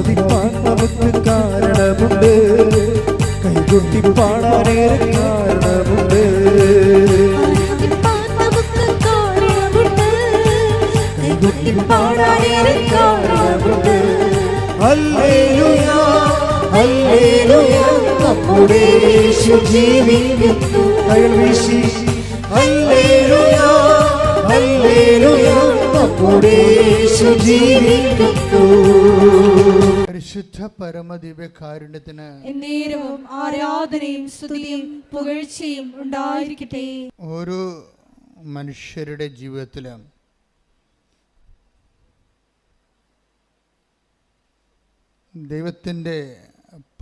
ആസ്വദിപ്പാൻ നമുക്ക് കാരണമുണ്ട്, കൈകൊട്ടി പാടാനേറെ കാരണമുണ്ട്. കൈകൊട്ടി പാടാനേറെ കാരണമുണ്ട്. ഹല്ലേലൂയ ഹല്ലേലൂയ നമ്മുടെ യേശു ജീവിക്കുന്നു. കൈകൾ വീശി ഹല്ലേലൂയ ഹല്ലേലൂയ നമ്മുടെ യേശു ജീവിക്കുന്നു. പരിശുദ്ധ പരമദിവ്യകാരുണ്യത്തിന് എന്നേരവും ആരാധനയും സ്തുതിയും പുകഴ്ചയും ഉണ്ടായിരിക്കട്ടെ. ഓരോ മനുഷ്യരുടെ ജീവിതത്തിലും ദൈവത്തിൻ്റെ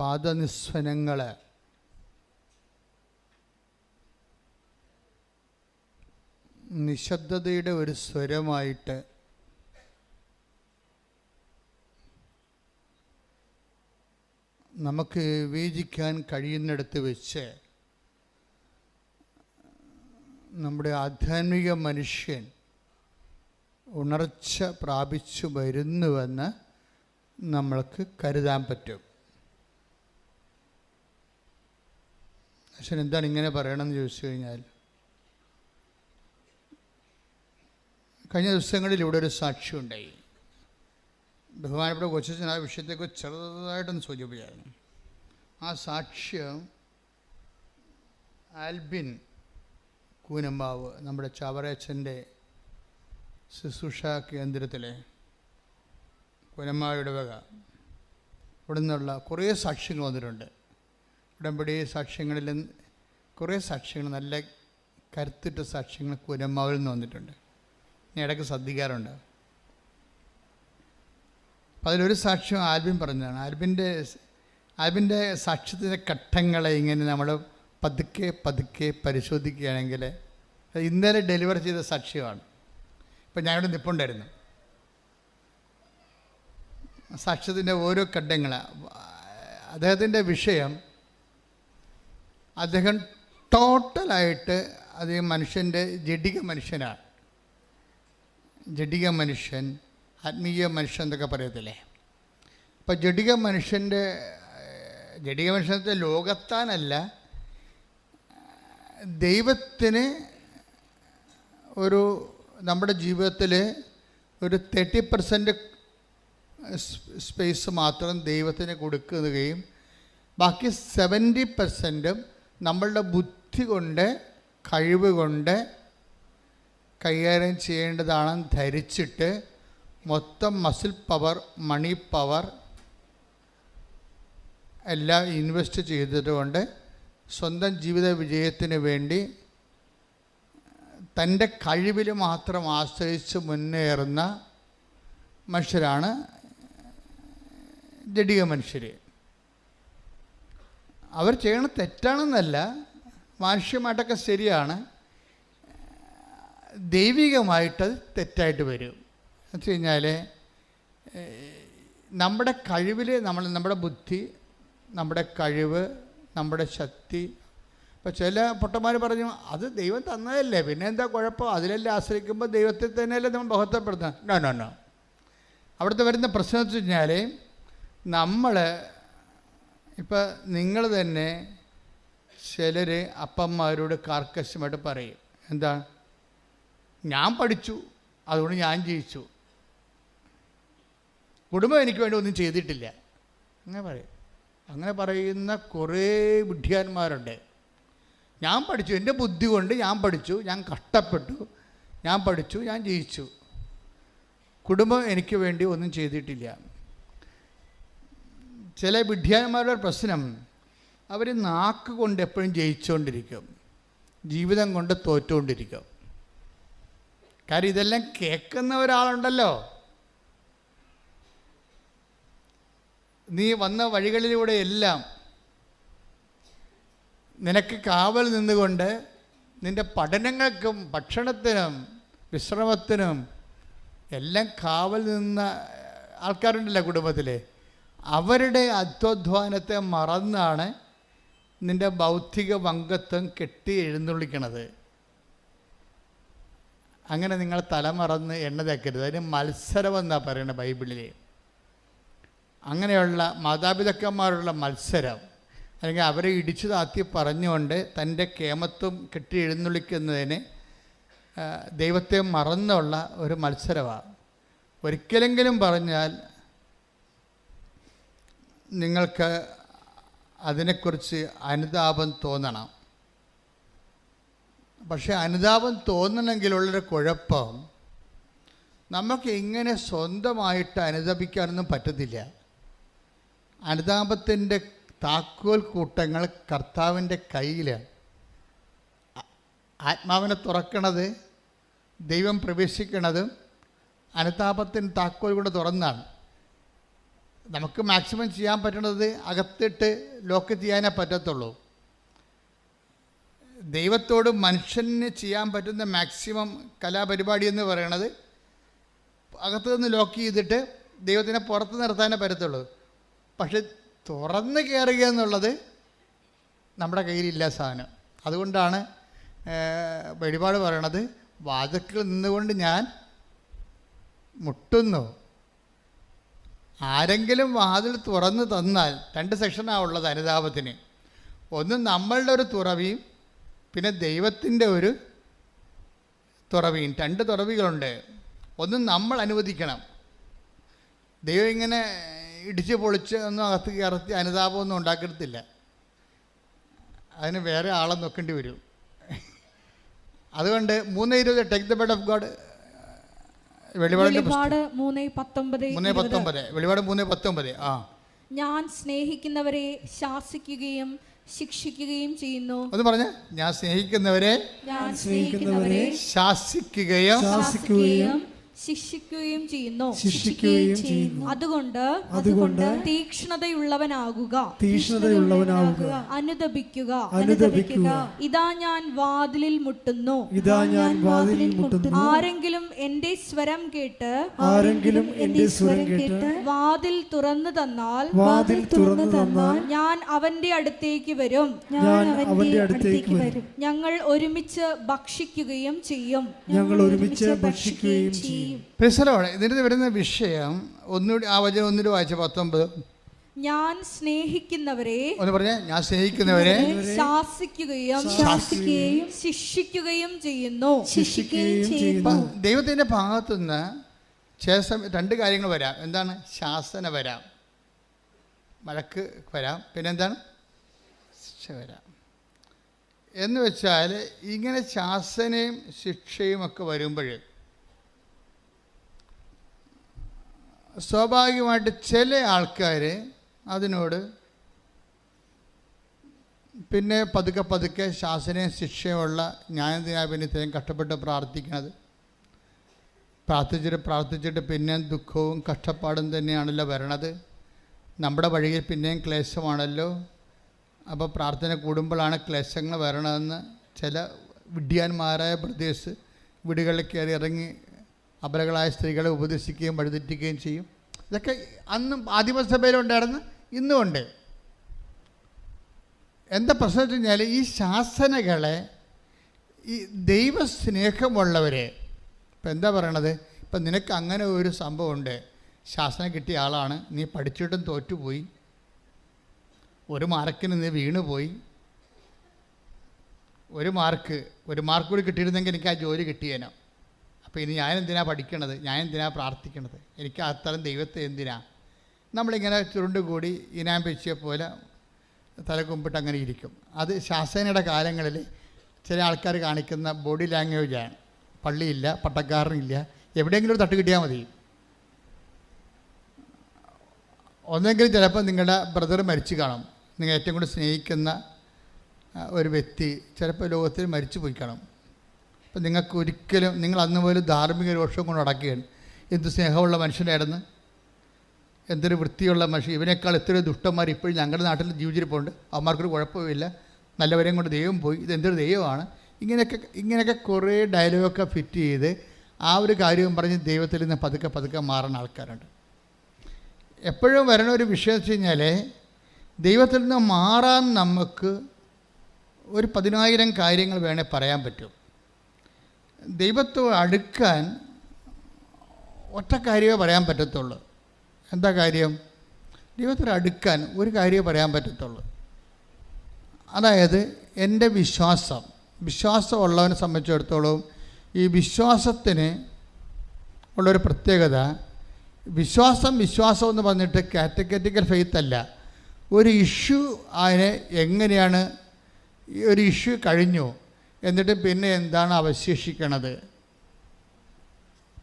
പാദനിസ്വനങ്ങൾ നിശബ്ദതയുടെ ഒരു സ്വരമായിട്ട് നമുക്ക് വിവേചിക്കാൻ കഴിയുന്നിടത്ത് വെച്ച് നമ്മുടെ ആധ്യാത്മിക മനുഷ്യൻ ഉണർച്ച പ്രാപിച്ചു വരുന്നുവെന്ന് നമ്മൾക്ക് കരുതാൻ പറ്റും. പക്ഷെ എന്താണ് ഇങ്ങനെ പറയണമെന്ന് ചോദിച്ചു കഴിഞ്ഞാൽ, കഴിഞ്ഞ ദിവസങ്ങളിൽ ഇവിടെ ഒരു സാക്ഷ്യം ഉണ്ടായി. ബഹുമാനപ്പെട്ട കൊച്ചച്ഛൻ ആ വിഷയത്തെക്കുറിച്ച് ചെറുതായിട്ടൊന്ന് സൂചിപ്പിച്ചായിരുന്നു. ആ സാക്ഷ്യം ആൽബിൻ കൂനമ്പാവ്, നമ്മുടെ ചാവറയച്ചൻ്റെ ശുശ്രൂഷ കേന്ദ്രത്തിലെ കൂനമ്പാവയുടെ വക ഇവിടെ നിന്നുള്ള കുറേ സാക്ഷ്യങ്ങൾ വന്നിട്ടുണ്ട്. ഉടമ്പടി സാക്ഷ്യങ്ങളിൽ കുറേ സാക്ഷ്യങ്ങൾ, നല്ല കരുത്തിട്ട സാക്ഷ്യങ്ങൾ കൂനമ്പാവിൽ നിന്ന് വന്നിട്ടുണ്ട്. ഞാൻ ഇടയ്ക്ക് ശ്രദ്ധിക്കാറുണ്ട്. അപ്പം അതിലൊരു സാക്ഷ്യം ആൽബിൻ പറഞ്ഞതാണ്. ആൽബിൻ്റെ സാക്ഷ്യത്തിൻ്റെ ഘട്ടങ്ങളെ ഇങ്ങനെ നമ്മൾ പതുക്കെ പതുക്കെ പരിശോധിക്കുകയാണെങ്കിൽ ഇന്നലെ ഡെലിവർ ചെയ്ത സാക്ഷ്യമാണ്. ഇപ്പം ഞാനിവിടെ നിൽപ്പുണ്ടായിരുന്നു. സാക്ഷ്യത്തിൻ്റെ ഓരോ ഘട്ടങ്ങൾ, അദ്ദേഹത്തിൻ്റെ വിഷയം, അദ്ദേഹം ടോട്ടലായിട്ട് അദ്ദേഹം മനുഷ്യൻ്റെ ജഡിക മനുഷ്യനാണ്. ജഡിക മനുഷ്യൻ, ആത്മീയ മനുഷ്യൻ എന്നൊക്കെ പറയത്തില്ലേ. അപ്പം ജഡിക മനുഷ്യൻ്റെ ലോകത്താനല്ല, ദൈവത്തിന് ഒരു നമ്മുടെ ജീവിതത്തിൽ ഒരു 30% സ്പേസ് മാത്രം ദൈവത്തിന് കൊടുക്കുകയും ബാക്കി 70% നമ്മളുടെ ബുദ്ധി കൊണ്ട് കഴിവ് കൊണ്ട് കൈകാര്യം ചെയ്യേണ്ടതാണെന്ന് ധരിച്ചിട്ട് മൊത്തം മസിൽ പവർ, മണി പവർ എല്ലാം ഇൻവെസ്റ്റ് ചെയ്തതുകൊണ്ട് സ്വന്തം ജീവിത വിജയത്തിന് വേണ്ടി തൻ്റെ കഴിവിൽ മാത്രം ആശ്രയിച്ച് മുന്നേറുന്ന മനുഷ്യരാണ് ജഡിക മനുഷ്യർ. അവർ ചെയ്യണ തെറ്റാണെന്നല്ല, മാനുഷ്യമായിട്ടൊക്കെ ശരിയാണ്, ദൈവികമായിട്ട് തെറ്റായിട്ട് വരും. എന്ന് വെച്ച് കഴിഞ്ഞാൽ നമ്മുടെ കഴിവിൽ നമ്മുടെ ബുദ്ധി, നമ്മുടെ കഴിവ്, നമ്മുടെ ശക്തി. ഇപ്പോൾ ചില പൊട്ടന്മാർ പറഞ്ഞു അത് ദൈവം തന്നതല്ലേ, പിന്നെ എന്താ കുഴപ്പം, അതിലെല്ലാം ആശ്രയിക്കുമ്പോൾ ദൈവത്തെ തന്നെയല്ലേ നമ്മൾ ബഹുത്വപ്പെടുത്തുന്നത്. നോ. അവിടുത്തെ വരുന്ന പ്രശ്നം എന്ന് വെച്ച് കഴിഞ്ഞാൽ, നമ്മൾ ഇപ്പം നിങ്ങൾ തന്നെ ചിലർ അപ്പന്മാരോട് കാർക്കശ്യമായിട്ട് പറയും, എന്താ, ഞാൻ പഠിച്ചു അതുകൊണ്ട് ഞാൻ ജയിച്ചു, കുടുംബം എനിക്ക് വേണ്ടി ഒന്നും ചെയ്തിട്ടില്ല, അങ്ങനെ പറയും. അങ്ങനെ പറയുന്ന കുറേ വിഡ്ഢിയാന്മാരുണ്ട്. ഞാൻ പഠിച്ചു, എൻ്റെ ബുദ്ധി കൊണ്ട് ഞാൻ പഠിച്ചു, ഞാൻ കഷ്ടപ്പെട്ടു, ഞാൻ പഠിച്ചു, ഞാൻ ജയിച്ചു, കുടുംബം എനിക്ക് വേണ്ടി ഒന്നും ചെയ്തിട്ടില്ല. ചില വിഡ്ഢിയാന്മാരുടെ പ്രശ്നം, അവർ നാക്ക് കൊണ്ട് എപ്പോഴും ജയിച്ചുകൊണ്ടിരിക്കും, ജീവിതം കൊണ്ട് തോറ്റുകൊണ്ടിരിക്കും. കാര്യം ഇതെല്ലാം കേൾക്കുന്ന ഒരാളുണ്ടല്ലോ. നീ വന്ന വഴികളിലൂടെ എല്ലാം നിനക്ക് കാവൽ നിന്നുകൊണ്ട് നിൻ്റെ പഠനങ്ങൾക്കും ഭക്ഷണത്തിനും വിശ്രമത്തിനും എല്ലാം കാവൽ നിന്ന ആൾക്കാരുണ്ടല്ലോ കുടുംബത്തിൽ. അവരുടെ അധ്വാനത്തെ മറന്നാണ് നിൻ്റെ ബൗദ്ധിക പങ്കത്വം കെട്ടി എഴുന്നള്ളിക്കണത്. അങ്ങനെ നിങ്ങൾ തലമറന്ന് എണ്ണ തേക്കരുത്. അതിന് മത്സരമെന്നാണ് പറയുന്നത് ബൈബിളിൽ. അങ്ങനെയുള്ള മാതാപിതാക്കന്മാരുള്ള മത്സരം, അല്ലെങ്കിൽ അവരെ ഇടിച്ചു താത്തി പറഞ്ഞുകൊണ്ട് തൻ്റെ കേമത്വം കെട്ടി എഴുന്നള്ളിക്കുന്നതിന് ദൈവത്തെ മറന്നുള്ള ഒരു മത്സരമാണ്. ഒരിക്കലെങ്കിലും പറഞ്ഞാൽ നിങ്ങൾക്ക് അതിനെക്കുറിച്ച് അനുതാപം തോന്നണം. പക്ഷെ അനുതാപം തോന്നണമെങ്കിലുള്ളൊരു കുഴപ്പം, നമുക്ക് ഇങ്ങനെ സ്വന്തമായിട്ട് അനുതാപിക്കാനൊന്നും പറ്റത്തില്ല. അനുതാപത്തിൻ്റെ താക്കോൽ കൂട്ടങ്ങൾ കർത്താവിൻ്റെ കയ്യിലാണ്. ആത്മാവിനെ തുറക്കണത്, ദൈവം പ്രവേശിക്കണതും അനുതാപത്തിന് താക്കോൽ കൊണ്ട് തുറന്നാണ്. നമുക്ക് മാക്സിമം ചെയ്യാൻ പറ്റുന്നത് അകത്തിട്ട് ലോക്ക് ചെയ്യാനേ പറ്റത്തുള്ളൂ. ദൈവത്തോട് മനുഷ്യന് ചെയ്യാൻ പറ്റുന്ന മാക്സിമം കലാപരിപാടി എന്ന് പറയണത് അകത്തു നിന്ന് ലോക്ക് ചെയ്തിട്ട് ദൈവത്തിനെ പുറത്ത് നിർത്താനേ പറ്റത്തുള്ളൂ. പക്ഷെ തുറന്ന് കയറുക എന്നുള്ളത് നമ്മുടെ കയ്യിലില്ല സാധനം. അതുകൊണ്ടാണ് വെളിപാട് പറയണത്, വാതിൽക്കൽ നിന്നുകൊണ്ട് ഞാൻ മുട്ടുന്നു. ആരെങ്കിലും വാതിൽ തുറന്ന് തന്നാൽ 2 സെക്ഷനാണ് ഉള്ളത് അനുതാപത്തിന്. ഒന്ന് നമ്മളുടെ ഒരു തുറവിയും പിന്നെ ദൈവത്തിൻ്റെ ഒരു തുറവിയും. 2 തുറവികളുണ്ട്. ഒന്ന് നമ്മൾ അനുവദിക്കണം. ദൈവം ഇങ്ങനെ ഇടിച്ച് പൊളിച്ച് ഒന്നും അകത്ത് കയറത്തി അനുതാപമൊന്നും ഉണ്ടാക്കത്തില്ല. അതിന് വേറെ ആളെ നോക്കേണ്ടി വരും. അതുകൊണ്ട് 3:20 take the bed of God, വെളിപാട് 3:19. ഞാൻ സ്നേഹിക്കുന്നവരെ ശാസിക്കുകയും ശിക്ഷിക്കുകയും ചെയ്യുന്നു. ഒന്ന് പറഞ്ഞേ, ഞാൻ സ്നേഹിക്കുന്നവരെ ശാസിക്കുകയും ശിക്ഷിക്കുകയും ചെയ്യുന്നു. അതുകൊണ്ട് തീക്ഷ്ണതയുള്ളവനാകുക, അനുതപിക്കുക. ഇതാ ഞാൻ വാതിലിൽ മുട്ടുന്നു. ആരെങ്കിലും എന്റെ സ്വരം കേട്ട് വാതിൽ തുറന്നു തന്നാൽ ഞാൻ അവന്റെ അടുത്തേക്ക് വരും. ഞങ്ങൾ ഒരുമിച്ച് ഭക്ഷിക്കുകയും ചെയ്യും. ഇതിന് വരുന്ന വിഷയം ഒന്നുകൂടി ആ വചനം ഒന്നുകൂടി വായിച്ച 19. ഞാൻ സ്നേഹിക്കുന്നവരെ, ഒന്ന് പറഞ്ഞേ, ഞാൻ സ്നേഹിക്കുന്നവരെ ശാസിക്കുകയും ശിക്ഷിക്കുകയും ചെയ്യുന്നു. ദൈവത്തിന്റെ ഭാഗത്തുനിന്ന് ചില സമയം 2 കാര്യങ്ങൾ വരാം. എന്താണ്? ശാസന വരാം, വഴക്ക് വരാം, പിന്നെന്താണ്? ശിക്ഷ വരാം. എന്ന് വെച്ചാൽ ഇങ്ങനെ ശാസനയും ശിക്ഷയും ഒക്കെ വരുമ്പോൾ സ്വാഭാവികമായിട്ട് ചില ആൾക്കാർ അതിനോട് പിന്നെ പതുക്കെ ശാസനയും ശിക്ഷയുമുള്ള ന്യായവിധിയും കഷ്ടപ്പെട്ട് പ്രാർത്ഥിക്കുന്നത്. പ്രാർത്ഥിച്ചിട്ട് പിന്നെയും ദുഃഖവും കഷ്ടപ്പാടും തന്നെയാണല്ലോ വരണത്. നമ്മുടെ വഴിയിൽ പിന്നെയും ക്ലേശമാണല്ലോ. അപ്പോൾ പ്രാർത്ഥന കൂടുമ്പോഴാണ് ക്ലേശങ്ങൾ വരണമെന്ന് ചില വിഡ്ഢിയാന്മാരായ ബ്രദേഴ്സ് വീടുകളിൽ കയറി ഇറങ്ങി അബലകളായ സ്ത്രീകളെ ഉപദേശിക്കുകയും വഴിതെറ്റിക്കുകയും ചെയ്യും. ഇതൊക്കെ അന്നും ആദിമസഭയിലുണ്ടായിരുന്നു, ഇന്നുമുണ്ട്. എന്താ പ്രശ്നം വെച്ച് കഴിഞ്ഞാൽ, ഈ ശാസനകളെ ഈ ദൈവസ്നേഹമുള്ളവരെ, ഇപ്പം എന്താ പറയണത്, ഇപ്പം നിനക്ക് അങ്ങനെ ഒരു സംഭവമുണ്ട്, ശാസന കിട്ടിയ ആളാണ്, നീ പഠിച്ചിട്ടും തോറ്റുപോയി, 1 മാർക്കിന് നീ വീണുപോയി, 1 മാർക്ക് കൂടി കിട്ടിയിരുന്നെങ്കിൽ എനിക്ക് ആ ജോലി കിട്ടിയേനോ. അപ്പോൾ ഇനി ഞാനെന്തിനാ പഠിക്കണത്, ഞാൻ എന്തിനാ പ്രാർത്ഥിക്കണത്, എനിക്ക് അത്തരം ദൈവത്തെ എന്തിനാ? നമ്മളിങ്ങനെ ചുരുണ്ടുകൂടി ഇനാം വെച്ചിയെ പോലെ തലകുമ്പിട്ട് അങ്ങനെ ഇരിക്കും. അത് ശാസനയുടെ കാലങ്ങളിൽ ചില ആൾക്കാർ കാണിക്കുന്ന ബോഡി ലാംഗ്വേജാണ്. പള്ളിയില്ല, പട്ടക്കാരനില്ല, എവിടെയെങ്കിലും ഒരു തട്ട് കിട്ടിയാൽ മതി. ഒന്നെങ്കിലും ചിലപ്പോൾ നിങ്ങളുടെ ബ്രദർ മരിച്ചു കാണും, നിങ്ങൾ ഏറ്റവും കൂടുതൽ സ്നേഹിക്കുന്ന ഒരു വ്യക്തി ചിലപ്പോൾ ലോകത്തിൽ മരിച്ചു പോയി കാണും. അപ്പം നിങ്ങൾക്ക് ഒരിക്കലും, നിങ്ങൾ അന്ന് പോലും ധാർമ്മിക രോഷം കൊണ്ട് നടക്കുകയാണ്. എന്ത് സ്നേഹമുള്ള മനുഷ്യനായിരുന്നു, എന്തൊരു വൃത്തിയുള്ള മനുഷ്യൻ, ഇവനേക്കാൾ എത്രയോ ദുഷ്ടന്മാർ ഇപ്പോഴും ഞങ്ങളുടെ നാട്ടിൽ ജീവിച്ചിരിപ്പുണ്ട്, അവന്മാർക്കൊരു കുഴപ്പമില്ല, നല്ലവരെയും കൊണ്ട് ദൈവം പോയി, ഇതെന്തൊരു ദൈവമാണ്. ഇങ്ങനെയൊക്കെ കുറേ ഡയലോഗൊക്കെ ഫിറ്റ് ചെയ്ത് ആ ഒരു കാര്യവും പറഞ്ഞ് ദൈവത്തിൽ നിന്ന് പതുക്കെ മാറുന്ന ആൾക്കാരുണ്ട്. എപ്പോഴും വരണ ഒരു വിഷയം വെച്ച് കഴിഞ്ഞാൽ, ദൈവത്തിൽ നിന്ന് മാറാൻ നമുക്ക് ഒരു 10,000 കാര്യങ്ങൾ വേണേൽ പറയാൻ പറ്റും. ദൈവത്തോട് അടുക്കാൻ ഒറ്റ കാര്യമേ പറയാൻ പറ്റത്തുള്ളൂ. എന്താ കാര്യം? ദൈവത്തിൽ അടുക്കാൻ ഒരു കാര്യമേ പറയാൻ പറ്റത്തുള്ളൂ. അതായത് എൻ്റെ വിശ്വാസമുള്ളവനെ സംബന്ധിച്ചിടത്തോളം ഈ വിശ്വാസത്തിന് ഉള്ളൊരു പ്രത്യേകത, വിശ്വാസം എന്ന് പറഞ്ഞിട്ട് കാറ്റഗറ്റിക്കൽ ഫെയ്ത്ത് അല്ല. ഒരു ഇഷ്യൂ അതിനെ എങ്ങനെയാണ്, ഒരു ഇഷ്യൂ കഴിഞ്ഞു എന്നിട്ട് പിന്നെ എന്താണ് അവശേഷിക്കണത്.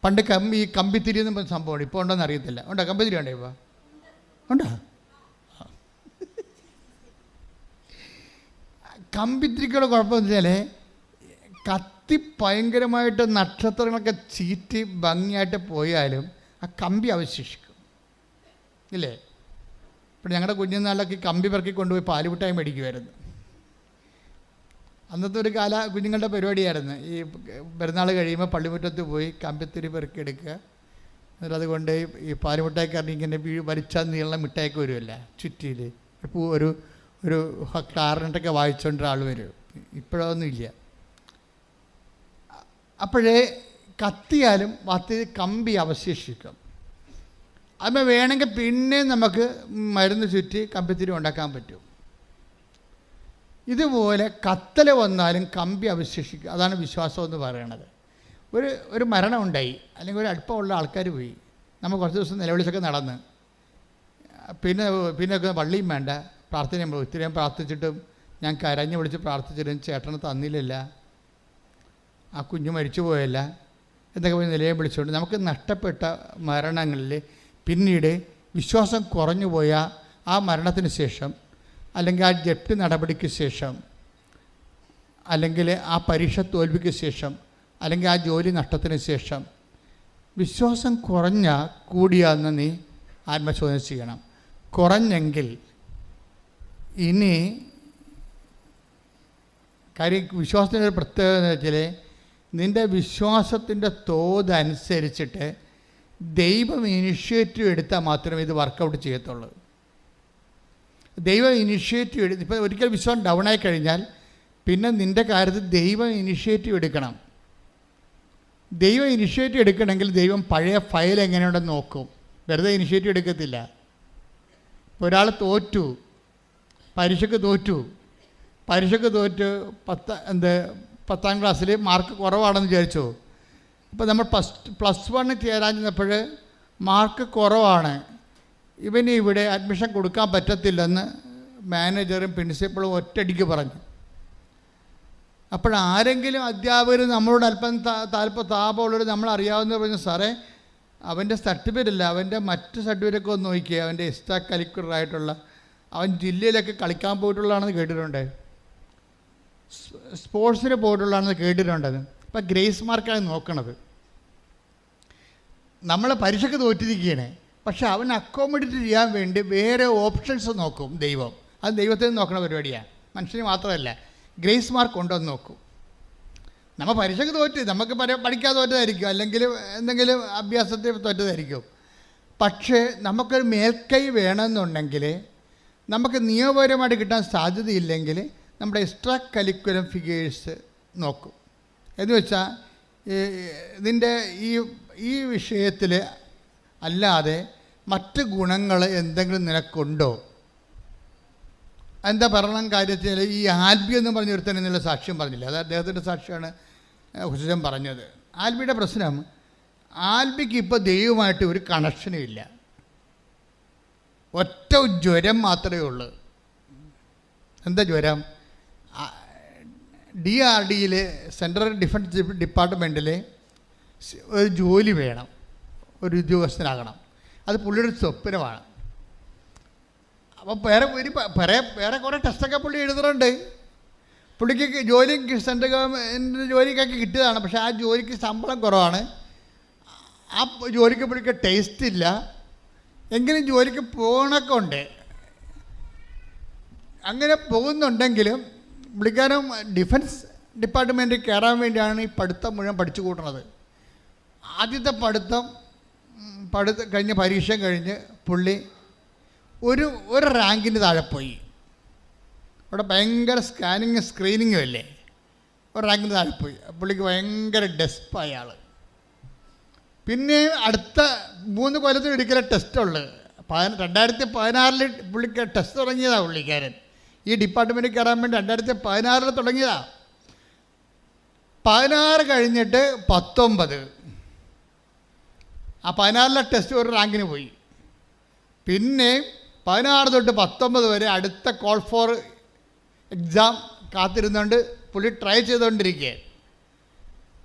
പണ്ട് ഈ കമ്പിത്തിരി എന്ന് പറഞ്ഞ സംഭവമാണ്, ഇപ്പോൾ ഉണ്ടോയെന്ന് അറിയത്തില്ല. ഉണ്ടോ കമ്പിത്തിരി? ഉണ്ടോ ഇപ്പോൾ? ഉണ്ടോ? കമ്പിത്തിരിക്കുള്ള കുഴപ്പമെന്ന് വെച്ചാൽ കത്തി ഭയങ്കരമായിട്ട് നക്ഷത്രങ്ങളൊക്കെ ചീറ്റി ഭംഗിയായിട്ട് പോയാലും ആ കമ്പി അവശേഷിക്കും, ഇല്ലേ? ഇപ്പോൾ ഞങ്ങളുടെ കുഞ്ഞുനാളിലൊക്കെ കമ്പി പെറുക്കി കൊണ്ടുപോയി പാലുമിഠായി മേടിക്കുമായിരുന്നു. അന്നത്തെ ഒരു കുഞ്ഞുങ്ങളുടെ പരിപാടിയായിരുന്നു. ഈ പെരുന്നാൾ കഴിയുമ്പോൾ പള്ളിമുറ്റത്ത് പോയി കമ്പിത്തിരി പെറുക്കിയെടുക്കുക, എന്നിട്ട് അതുകൊണ്ട് ഈ പാലുമിഠായിക്കാരൻ ഇങ്ങനെ വലിച്ചാൽ നീള മിഠായിക്ക് വരുമല്ല ചുറ്റിയിൽ ഒരു ക്ലാറിനട്ടൊക്കെ വായിച്ചുകൊണ്ട് ആൾ വരും. ഇപ്പോഴൊന്നുമില്ല. അപ്പോഴേ കത്തിയാലും കമ്പി അവശേഷിക്കും. അതിന് വേണമെങ്കിൽ പിന്നെ നമുക്ക് മരുന്ന് ചുറ്റി കമ്പിത്തിരി ഉണ്ടാക്കാൻ പറ്റും. ഇതുപോലെ കത്തൽ വന്നാലും കമ്പി അവശേഷിക്കും. അതാണ് വിശ്വാസം എന്ന് പറയണത്. ഒരു മരണം ഉണ്ടായി, അല്ലെങ്കിൽ ഒരു അടുപ്പമുള്ള ആൾക്കാർ പോയി, നമ്മൾ കുറച്ച് ദിവസം നിലവിളിച്ചൊക്കെ നടന്ന്, പിന്നെ പള്ളിയും വേണ്ട, പ്രാർത്ഥനയും ഇത്രയും പ്രാർത്ഥിച്ചിട്ടും ഞാൻ കരഞ്ഞു വിളിച്ച് പ്രാർത്ഥിച്ചിട്ടും ചേട്ടന് തന്നില്ലല്ല, ആ കുഞ്ഞ് മരിച്ചു പോയല്ല എന്നൊക്കെ പോയി നിലയെ വിളിച്ചുകൊണ്ട് നമുക്ക് നഷ്ടപ്പെട്ട മരണങ്ങളിൽ പിന്നീട് വിശ്വാസം കുറഞ്ഞു പോയ ആ മരണത്തിന് ശേഷം, അല്ലെങ്കിൽ ആ ജപ്തി നടപടിക്ക് ശേഷം, അല്ലെങ്കിൽ ആ പരീക്ഷ തോൽവിക്ക് ശേഷം, അല്ലെങ്കിൽ ആ ജോലി നഷ്ടത്തിന് ശേഷം വിശ്വാസം കൂടിയാന്ന് നീ ആത്മശോധന ചെയ്യണം. കുറഞ്ഞെങ്കിൽ ഇനി കാര്യം വിശ്വാസത്തിൻ്റെ ഒരു പ്രത്യേകത എന്ന് വെച്ചാൽ നിൻ്റെ വിശ്വാസത്തിൻ്റെ തോതനുസരിച്ചിട്ട് ദൈവം ഇനിഷ്യേറ്റീവ് എടുത്താൽ മാത്രമേ ഇത് വർക്കൗട്ട് ചെയ്യത്തുള്ളൂ. ദൈവം ഇനിഷ്യേറ്റീവ് ഇപ്പോൾ ഒരിക്കൽ വിശ്വാസം ഡൗൺ ആയി കഴിഞ്ഞാൽ പിന്നെ നിൻ്റെ കാര്യത്തിൽ ദൈവം ഇനിഷ്യേറ്റീവ് എടുക്കണം. ദൈവം ഇനിഷ്യേറ്റീവ് എടുക്കണമെങ്കിൽ ദൈവം പഴയ ഫയൽ എങ്ങനെയുണ്ടെന്ന് നോക്കും, വെറുതെ ഇനിഷ്യേറ്റീവ് എടുക്കത്തില്ല. ഇപ്പോൾ ഒരാൾ പരീക്ഷയ്ക്ക് തോറ്റു 10ാം ക്ലാസ്സിൽ മാർക്ക് കുറവാണെന്ന് വിചാരിച്ചു. ഇപ്പോൾ നമ്മൾ +1 ചേരാൻ ചെന്നപ്പോൾ മാർക്ക് കുറവാണ്, ഇവന് ഇവിടെ അഡ്മിഷൻ കൊടുക്കാൻ പറ്റത്തില്ലെന്ന് മാനേജറും പ്രിൻസിപ്പളും ഒറ്റയടിക്ക് പറഞ്ഞു. അപ്പോഴാരെങ്കിലും അധ്യാപകർ നമ്മളോട് അല്പം താപമുള്ളവർ നമ്മളറിയാവുന്ന പറഞ്ഞു, സാറേ അവൻ്റെ സർട്ടിഫിക്കറ്റ് അല്ല, അവൻ്റെ മറ്റ് സർട്ടിഫിക്കറ്റൊക്കെ ഒന്ന് നോക്കിയേ, അവൻ്റെ എക്സ്ട്രാ കരിക്കുലറായിട്ടുള്ള അവൻ ജില്ലയിലൊക്കെ കളിക്കാൻ പോയിട്ടുള്ളതാണെന്ന് കേട്ടിട്ടുണ്ട്, സ്പോർട്സിന് പോയിട്ടുള്ളതാണെന്ന് കേട്ടിട്ടുണ്ടത്. അപ്പം ഗ്രേസ് മാർക്കാണ് നോക്കണത്. നമ്മൾ പരീക്ഷയ്ക്ക് തോറ്റിരിക്കുകയാണ്, പക്ഷെ അവൻ അക്കോമഡേറ്റ് ചെയ്യാൻ വേണ്ടി വേറെ ഓപ്ഷൻസ് നോക്കും ദൈവം. അത് ദൈവത്തിന് നോക്കണ പരിപാടിയാണ്, മനുഷ്യന് മാത്രമല്ല. ഗ്രേസ് മാർക്ക് ഉണ്ടോ എന്ന് നോക്കും. നമ്മൾ പരീക്ഷയ്ക്ക് തോറ്റ്, നമുക്ക് പഠിക്കാതെ തോറ്റതായിരിക്കും, അല്ലെങ്കിൽ എന്തെങ്കിലും അഭ്യാസത്തിൽ തോറ്റതായിരിക്കും. പക്ഷേ നമുക്കൊരു മേൽക്കൈ വേണമെന്നുണ്ടെങ്കിൽ, നമുക്ക് നിയമപരമായിട്ട് കിട്ടാൻ സാധ്യതയില്ലെങ്കിൽ നമ്മുടെ എക്സ്ട്രാ കരിക്കുലം ഫിഗേഴ്സ് നോക്കും. എന്ന് വെച്ചാൽ ഇതിൻ്റെ ഈ വിഷയത്തിൽ അല്ലാതെ മറ്റ് ഗുണങ്ങൾ എന്തെങ്കിലും നിനക്കുണ്ടോ. എന്താ പറയണം കാര്യത്തിൽ ഈ ആൽബി എന്ന് പറഞ്ഞ ഒരുത്തൻ എന്നുള്ള സാക്ഷ്യം പറഞ്ഞില്ല, അത് അദ്ദേഹത്തിൻ്റെ സാക്ഷ്യമാണ് ഹുസൈൻ പറഞ്ഞത്. ആൽബിയുടെ പ്രശ്നം, ആൽബിക്ക് ഇപ്പോൾ ദൈവമായിട്ട് ഒരു കണക്ഷനും ഇല്ല, ഒറ്റ ജ്വരം മാത്രമേ ഉള്ളൂ. എന്താ ജ്വരം? DRDയിൽ സെൻട്രൽ ഡിഫൻസ് ഡിപ്പാർട്ട്മെൻറ്റിൽ ഒരു ജോലി വേണം, ഒരു ഉദ്യോഗസ്ഥനാകണം. അത് പുള്ളിയുടെ സ്വപ്നമാണ്. അപ്പോൾ വേറെ കുറേ ടെസ്റ്റൊക്കെ പുള്ളി എഴുതുന്നുണ്ട്. പുള്ളിക്ക് സെൻട്രൽ ഗവൺമെൻറ് ജോലിക്കൊക്കെ കിട്ടിയതാണ്, പക്ഷേ ആ ജോലിക്ക് ശമ്പളം കുറവാണ്, ആ ജോലിക്ക് പുള്ളിക്ക് ടേസ്റ്റ് ഇല്ല. എങ്കിലും ജോലിക്ക് പോകണമൊക്കെ ഉണ്ട്. അങ്ങനെ പോകുന്നുണ്ടെങ്കിലും പുള്ളിക്കാരൻ ഡിഫൻസ് ഡിപ്പാർട്ട്മെൻറ്റിൽ കയറാൻ വേണ്ടിയാണ് ഈ പഠിത്തം മുഴുവൻ പഠിച്ചു കൂട്ടണത്. ആദ്യത്തെ പഠിത്തം കഴിഞ്ഞ് പരീക്ഷ കഴിഞ്ഞ് പുള്ളി ഒരു റാങ്കിന് താഴെ പോയി. അവിടെ ഭയങ്കര സ്ക്രീനിങ്ങും അല്ലേ, ഒരു റാങ്കിന് താഴെ പോയി. പുള്ളിക്ക് ഭയങ്കര ഡെസ്പായ ആൾ. പിന്നെ അടുത്ത 3 കൊല്ലത്തിന് ഒരിക്കലും ടെസ്റ്റുള്ളത്. 2016 പുള്ളിക്ക് ടെസ്റ്റ് തുടങ്ങിയതാണ്. പുള്ളിക്കാരൻ ഈ ഡിപ്പാർട്ട്മെൻറ്റിൽ കയറാൻ വേണ്ടി 2016 തുടങ്ങിയതാണ്. 16 കഴിഞ്ഞിട്ട് 19, ആ 16 ടെസ്റ്റ് ഒരു റാങ്കിന് പോയി. പിന്നെ 16 തൊട്ട് 19 വരെ അടുത്ത കോൾ ഫോർ എക്സാം കാത്തിരുന്നുകൊണ്ട് പുള്ളി ട്രൈ ചെയ്തുകൊണ്ടിരിക്കുക.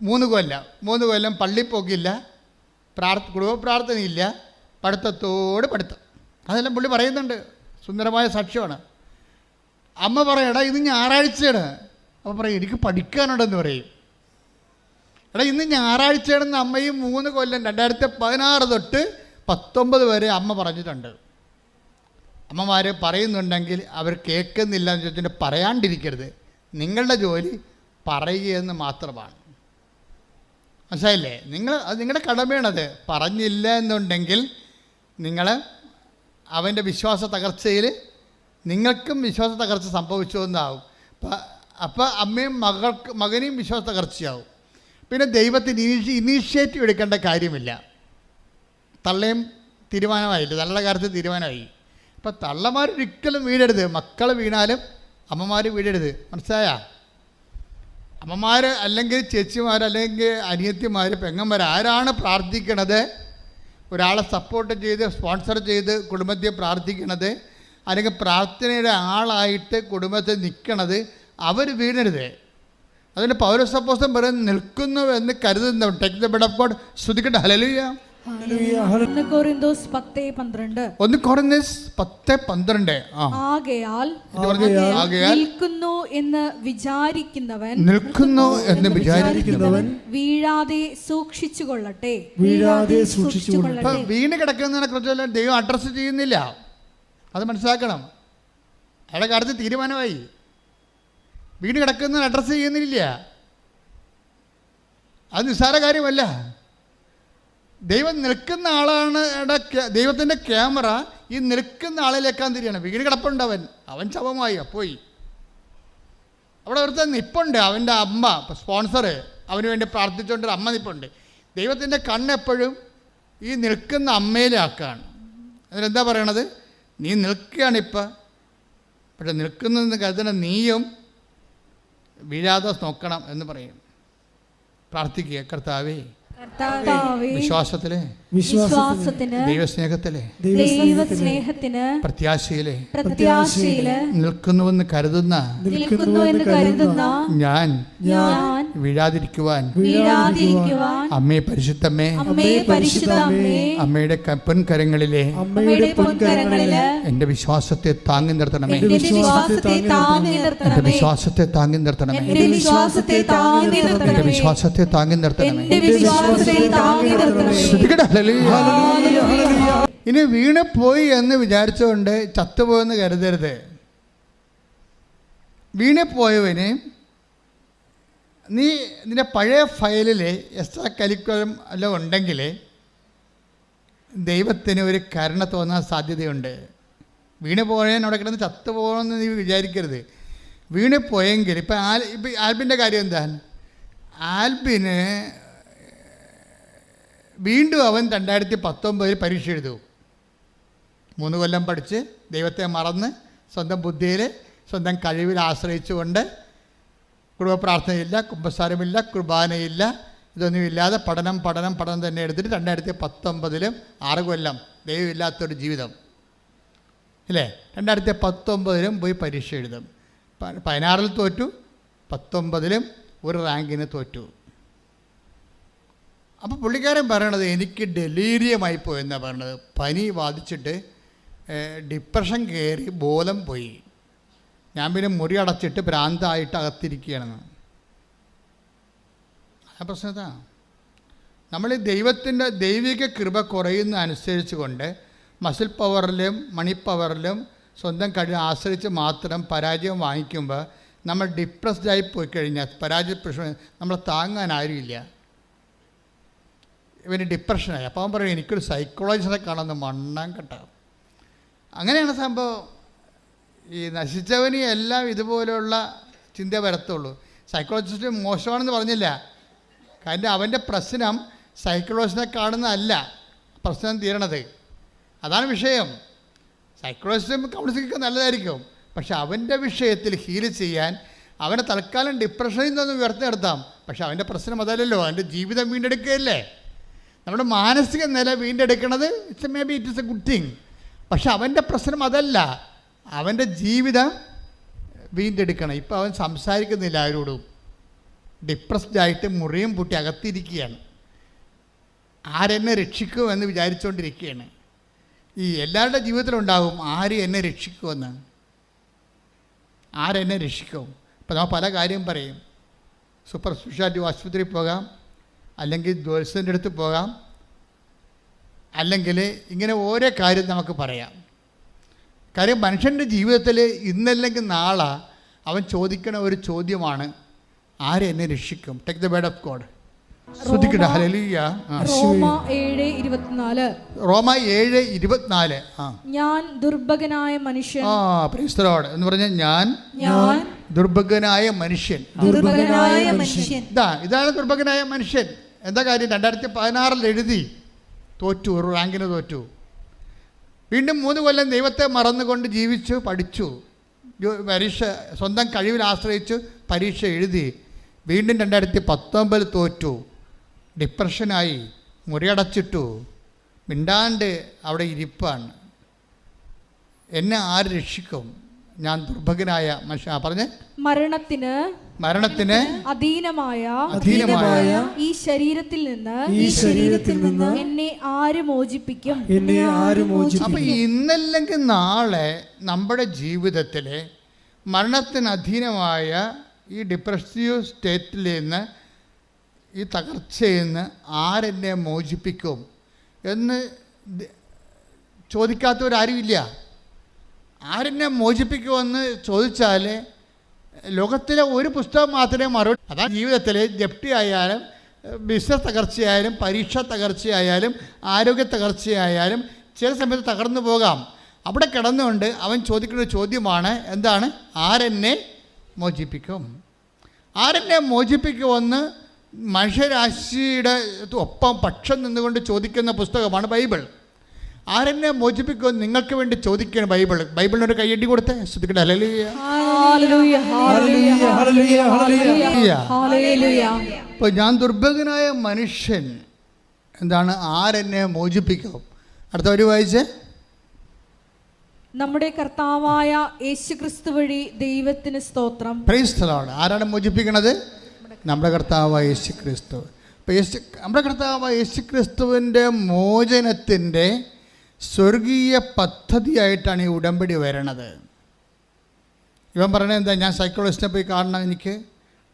3 കൊല്ലം പള്ളി പോക്കില്ല, കുടുംബ പ്രാർത്ഥനയില്ല, പഠിത്തത്തോട് പഠിത്തം. അതെല്ലാം പുള്ളി പറയുന്നുണ്ട്, സുന്ദരമായ സാക്ഷ്യമാണ്. അമ്മ പറയടാ ഇത് ഞായറാഴ്ചയാണ്. അപ്പോൾ പറയും എനിക്ക് പഠിക്കാനുണ്ടെന്ന് പറയും. എടാ ഇന്ന് ഞായറാഴ്ചയാണെന്ന് അമ്മയും 3 കൊല്ലം 2016 തൊട്ട് 19 വരെ അമ്മ പറഞ്ഞിട്ടുണ്ട്. അമ്മമാർ പറയുന്നുണ്ടെങ്കിൽ അവർ കേൾക്കുന്നില്ല എന്ന് ചോദിച്ചിട്ട് പറയാണ്ടിരിക്കരുത്. നിങ്ങളുടെ ജോലി പറയുകയെന്ന് മാത്രമാണ്. മനസ്സിലായില്ലേ? അത് നിങ്ങളുടെ കടമയാണത്. പറഞ്ഞില്ല എന്നുണ്ടെങ്കിൽ നിങ്ങൾ അവൻ്റെ വിശ്വാസ തകർച്ചയിൽ നിങ്ങൾക്കും വിശ്വാസ തകർച്ച സംഭവിച്ചു എന്നാവും. അപ്പോൾ അമ്മയും മകനെയും വിശ്വാസ തകർച്ചയാവും. പിന്നെ ദൈവത്തിന് ഇനീഷ്യേറ്റീവ് എടുക്കേണ്ട കാര്യമില്ല. തള്ളയും തീരുമാനമായില്ല, തള്ളയുടെ കാര്യത്തിൽ തീരുമാനമായി. അപ്പോൾ തള്ളമാരൊരിക്കലും വീഴരുത്. മക്കൾ വീണാലും അമ്മമാർ വീഴരുത്. മനസ്സിലായ? അമ്മമാർ അല്ലെങ്കിൽ ചേച്ചിമാർ അല്ലെങ്കിൽ അനിയത്തിമാർ പെങ്ങന്മാർ ആരാണ് പ്രാർത്ഥിക്കണത്, ഒരാളെ സപ്പോർട്ട് ചെയ്ത് സ്പോൺസർ ചെയ്ത് കുടുംബത്തെ പ്രാർത്ഥിക്കണത്, അല്ലെങ്കിൽ പ്രാർത്ഥനയുടെ ആളായിട്ട് കുടുംബത്തിൽ നിൽക്കണത്, അവർ വീഴരുത്. അതിന് പൗലോസ് അപ്പോസ്തലൻ പറയുന്നത് നിൽക്കുന്നു എന്ന് കരുതുന്നു. Take the bed of God. ശ്രുതിക്കട്ടെ. ഹല്ലേലൂയ. 1 കൊരിന്തോസ് 10:12. 1 കൊരിന്തോസ് 10:12. ആകയാൽ നിൽക്കുന്നു എന്ന് വിചാരിക്കുന്നവൻ വീഴാതെ സൂക്ഷിച്ചുകൊള്ളട്ടെ. വീണ് കിടക്കുന്നതിനെ കുറിച്ച് ദൈവം അഡ്രസ്സ് ചെയ്യുന്നില്ല. അത് മനസ്സിലാക്കണം. അയാളുടെ കാര്യത്തിൽ തീരുമാനമായി. വീണ് കിടക്കുന്നതിന് അഡ്രസ്സ് ചെയ്യുന്നില്ല. അത് നിസ്സാര കാര്യമല്ല. ദൈവം നിൽക്കുന്ന ആളാണ്. ദൈവത്തിൻ്റെ ക്യാമറ ഈ നിൽക്കുന്ന ആളിലേക്കാൻ തിരിയാണ്. വീണ് കിടപ്പുണ്ട്, അവൻ ശവമായി പോയി. അവിടെ ഒരുത്തൻ നിപ്പുണ്ട്, അവൻ്റെ അമ്മ സ്പോൺസർ, അവന് വേണ്ടി പ്രാർത്ഥിച്ചുകൊണ്ട് അമ്മ നിപ്പുണ്ട്. ദൈവത്തിൻ്റെ കണ്ണെപ്പോഴും ഈ നിൽക്കുന്ന അമ്മയിലാക്കാണ്. അതിനെന്താ പറയണത്? നീ നിൽക്കുകയാണിപ്പോൾ, പക്ഷെ നിൽക്കുന്നതെന്ന് കരുതണ നീയും വീഴാതെ നോക്കണം എന്ന് പറയും. പ്രാർത്ഥിക്കുക. കർത്താവേ, വിശ്വാസത്തിലെ, ദൈവസ്നേഹത്തിലെ, പ്രത്യാശയിലെ നിൽക്കുന്നുവെന്ന് കരുതുന്ന ഞാൻ വീഴാതിരിക്കുവാൻ അമ്മേ പരിശുദ്ധമ്മേ, അമ്മയുടെ പൊൻകരങ്ങളിലെ എൻ്റെ വിശ്വാസത്തെ താങ്ങി നിർത്തണമേ. എൻ്റെ വിശ്വാസത്തെ താങ്ങി നിർത്തണമേ. എൻ്റെ വിശ്വാസത്തെ താങ്ങി നിർത്തണമേ. ഇനി വീണുപോയി എന്ന് വിചാരിച്ചുകൊണ്ട് ചത്തുപോയെന്ന് കരുതരുത്. വീണുപോയവന് നീ നിന്റെ പഴയ ഫയലിൽ എക്സ്ട്രാ കരിക്കുലം എല്ലാം ഉണ്ടെങ്കിൽ ദൈവത്തിന് ഒരു കരുണ തോന്നാൻ സാധ്യതയുണ്ട്. വീണുപോയാൻ അവിടെ കിടന്ന് ചത്തുപോകണമെന്ന് നീ വിചാരിക്കരുത്. വീണുപോയെങ്കിൽ ഇപ്പം ആൽബിൻ്റെ കാര്യം എന്താ? ആൽബിന് വീണ്ടും അവൻ 2019 പരീക്ഷ എഴുതും. 3 കൊല്ലം പഠിച്ച് ദൈവത്തെ മറന്ന് സ്വന്തം ബുദ്ധിയിൽ സ്വന്തം കഴിവിൽ ആശ്രയിച്ചുകൊണ്ട് കുടുംബ പ്രാർത്ഥനയില്ല, കുമ്പസാരമില്ല, കുർബാനയില്ല, ഇതൊന്നുമില്ലാതെ പഠനം തന്നെ എടുത്തിട്ട് 2019 6 കൊല്ലം ദൈവമില്ലാത്തൊരു ജീവിതം ഇല്ലേ? 2019 പോയി പരീക്ഷ എഴുതും. 16 തോറ്റു, 19 ഒരു റാങ്കിന് തോറ്റു. അപ്പോൾ പുള്ളിക്കാരൻ പറയണത് എനിക്ക് ഡെലീരിയമായി പോയെന്നാണ് പറയണത്. പനി ബാധിച്ചിട്ട് ഡിപ്രഷൻ കയറി ബോധം പോയി. ഞാൻ പിന്നെ മുറി അടച്ചിട്ട് ഭ്രാന്തായിട്ട് അകത്തിരിക്കുകയാണെന്ന്. ആ പ്രശ്നത്താ നമ്മൾ ദൈവത്തിൻ്റെ ദൈവിക കൃപ കുറയുന്ന അനുസരിച്ച് കൊണ്ട് മസിൽ പവറിലും മണി പവറിലും സ്വന്തം കഴിവ് ആശ്രയിച്ച് മാത്രം പരാജയം വാങ്ങിക്കുമ്പോൾ നമ്മൾ ഡിപ്രസ്ഡായി പോയി കഴിഞ്ഞാൽ പരാജയ പ്രശ്നം നമ്മളെ താങ്ങാൻ ആരുമില്ല. ഇവന് ഡിപ്രഷനായി. അപ്പോൾ അവൻ പറയും എനിക്കൊരു സൈക്കോളജിസ്റ്റിനെ കാണുന്ന മണ്ണാൻ കെട്ട. അങ്ങനെയാണ് സംഭവം. ഈ നശിച്ചവന് എല്ലാം ഇതുപോലെയുള്ള ചിന്ത വരത്തുള്ളൂ. സൈക്കോളജിസ്റ്റ് മോശമാണെന്ന് പറഞ്ഞില്ല. കാരണം അവൻ്റെ പ്രശ്നം സൈക്കോളജിസ്റ്റിനെ കാണുന്നതല്ല പ്രശ്നം തീരണത്. അതാണ് വിഷയം. സൈക്കോളജിസ്റ്റും കൗൺസിലിംഗ് നല്ലതായിരിക്കും, പക്ഷെ അവൻ്റെ വിഷയത്തിൽ ഹീൽ ചെയ്യാൻ അവനെ തൽക്കാലം ഡിപ്രഷനിൽ നിന്ന് ഉയർത്തി നിർത്താം. പക്ഷെ അവൻ്റെ പ്രശ്നം അതല്ലല്ലോ, അവൻ്റെ ജീവിതം വീണ്ടെടുക്കുകയല്ലേ. നമ്മുടെ മാനസിക നില വീണ്ടെടുക്കണത് maybe it is a good thing. പക്ഷെ അവൻ്റെ പ്രശ്നം അതല്ല, അവൻ്റെ ജീവിതം വീണ്ടെടുക്കണം. ഇപ്പോൾ അവൻ സംസാരിക്കുന്നില്ല ആരോടും, ഡിപ്രസ്ഡായിട്ട് മുറിയും പൂട്ടി അകത്തിരിക്കുകയാണ്. ആരെന്നെ രക്ഷിക്കുമെന്ന് വിചാരിച്ചുകൊണ്ടിരിക്കുകയാണ്. ഈ എല്ലാവരുടെ ജീവിതത്തിലുണ്ടാകും ആര് എന്നെ രക്ഷിക്കുമെന്ന്, ആരെന്നെ രക്ഷിക്കും. ഇപ്പോൾ നമ്മൾ പല കാര്യം പറയും. സൂപ്പർ സ്പെഷ്യാലിറ്റി ആശുപത്രിയിൽ പോകാം, അല്ലെങ്കിൽ ജ്യോത്സ്യൻ്റെ അടുത്ത് പോകാം, അല്ലെങ്കിൽ ഇങ്ങനെ ഓരോ കാര്യം നമുക്ക് പറയാം. കാര്യം മനുഷ്യൻ്റെ ജീവിതത്തിൽ ഇന്നല്ലെങ്കിൽ നാളെ അവൻ ചോദിക്കണ ഒരു ചോദ്യമാണ്, ആരെന്നെ രക്ഷിക്കും? Take the word of God. ശ്രദ്ധിക്കട്ടെ. ഹല്ലേലൂയ. റോമ 7:24. റോമ 7:24. ഞാൻ ദുർഭകനായ മനുഷ്യൻ. പ്രൈസ് ദി ലോർഡ് എന്ന് പറഞ്ഞാൽ ഞാൻ ദുർഭകനായ മനുഷ്യൻ. ഇതാണ് ദുർഭകനായ മനുഷ്യൻ. എന്താ കാര്യം? 2016 എഴുതി, തോറ്റു, ഒരു റാങ്കിന് തോറ്റു. വീണ്ടും 3 കൊല്ലം ദൈവത്തെ മറന്നുകൊണ്ട് ജീവിച്ചു, പഠിച്ചു, പരീക്ഷ സ്വന്തം കഴിവിൽ ആശ്രയിച്ചു പരീക്ഷ എഴുതി. വീണ്ടും 2019 തോറ്റു, ഡിപ്രഷനായി, മുറിയടച്ചിട്ടു, മിണ്ടാണ്ട് അവിടെ ഇരിപ്പാണ്. എന്നെ ആര് രക്ഷിക്കും? ഞാൻ ദുർഭകനായ മനുഷ്യ. പറഞ്ഞേ, മരണത്തിന് അധീനമായ ഈ ശരീരത്തിൽ നിന്ന് എന്നെ ആര് മോചിപ്പിക്കും? അപ്പൊ ഇന്നല്ലെങ്കിൽ നാളെ നമ്മുടെ ജീവിതത്തിലെ മരണത്തിന് അധീനമായ ഈ ഡിപ്രസീവ് സ്റ്റേറ്റിൽ നിന്ന്, ഈ തകർച്ചയിൽ നിന്ന് ആരെന്നെ മോചിപ്പിക്കും എന്ന് ചോദിക്കാത്തവരാരുമില്ല. ആരെന്നെ മോചിപ്പിക്കുമെന്ന് ചോദിച്ചാൽ ലോകത്തിലെ ഒരു പുസ്തകം മാത്രമേ മറുപടി. അതാണ് ജീവിതത്തിൽ ജപ്തി ആയാലും, ബിസിനസ് തകർച്ചയായാലും, പരീക്ഷ തകർച്ചയായാലും, ആരോഗ്യ തകർച്ചയായാലും ചില സമയത്ത് തകർന്നു പോകാം. അവിടെ കിടന്നുകൊണ്ട് അവൻ ചോദിക്കുന്ന ചോദ്യമാണ്, എന്താണ്? ആരെന്നെ മോചിപ്പിക്കും? ആരെന്നെ മോചിപ്പിക്കുമെന്ന് മനുഷ്യരാശിയുടെ ഒപ്പം പക്ഷം നിന്നുകൊണ്ട് ചോദിക്കുന്ന പുസ്തകമാണ് ബൈബിൾ. ആരെന്നെ മോചിപ്പിക്കുമെന്ന് നിങ്ങൾക്ക് വേണ്ടി ചോദിക്കുകയാണ് ബൈബിൾ. ബൈബിളിനൊരു കയ്യടി കൊടുത്തേ. ശ്രദ്ധിക്കട്ടെ. ഹല്ലേലൂയ. ഇപ്പോൾ ഞാൻ ദുർഭകനായ മനുഷ്യൻ, എന്താണ്? ആരെന്നെ മോചിപ്പിക്കും? അടുത്ത ഒരു വായിച്ചേ. നമ്മുടെ കർത്താവായ യേശുക്രിസ്തു വഴി ദൈവത്തിന് സ്തോത്രം. Praise the Lord. ആരാണ് മോചിപ്പിക്കണത്? നമ്മുടെ കർത്താവായ യേശുക്രിസ്തു. അപ്പോൾ നമ്മുടെ കർത്താവായ യേശുക്രിസ്തുവിൻ്റെ മോചനത്തിൻ്റെ സ്വർഗീയ പദ്ധതിയായിട്ടാണ് ഈ ഉടമ്പടി വരണത്. ഇവൻ പറയണത് എന്താ? ഞാൻ സൈക്കോളജിസ്റ്റിനെ പോയി കാണണം, എനിക്ക്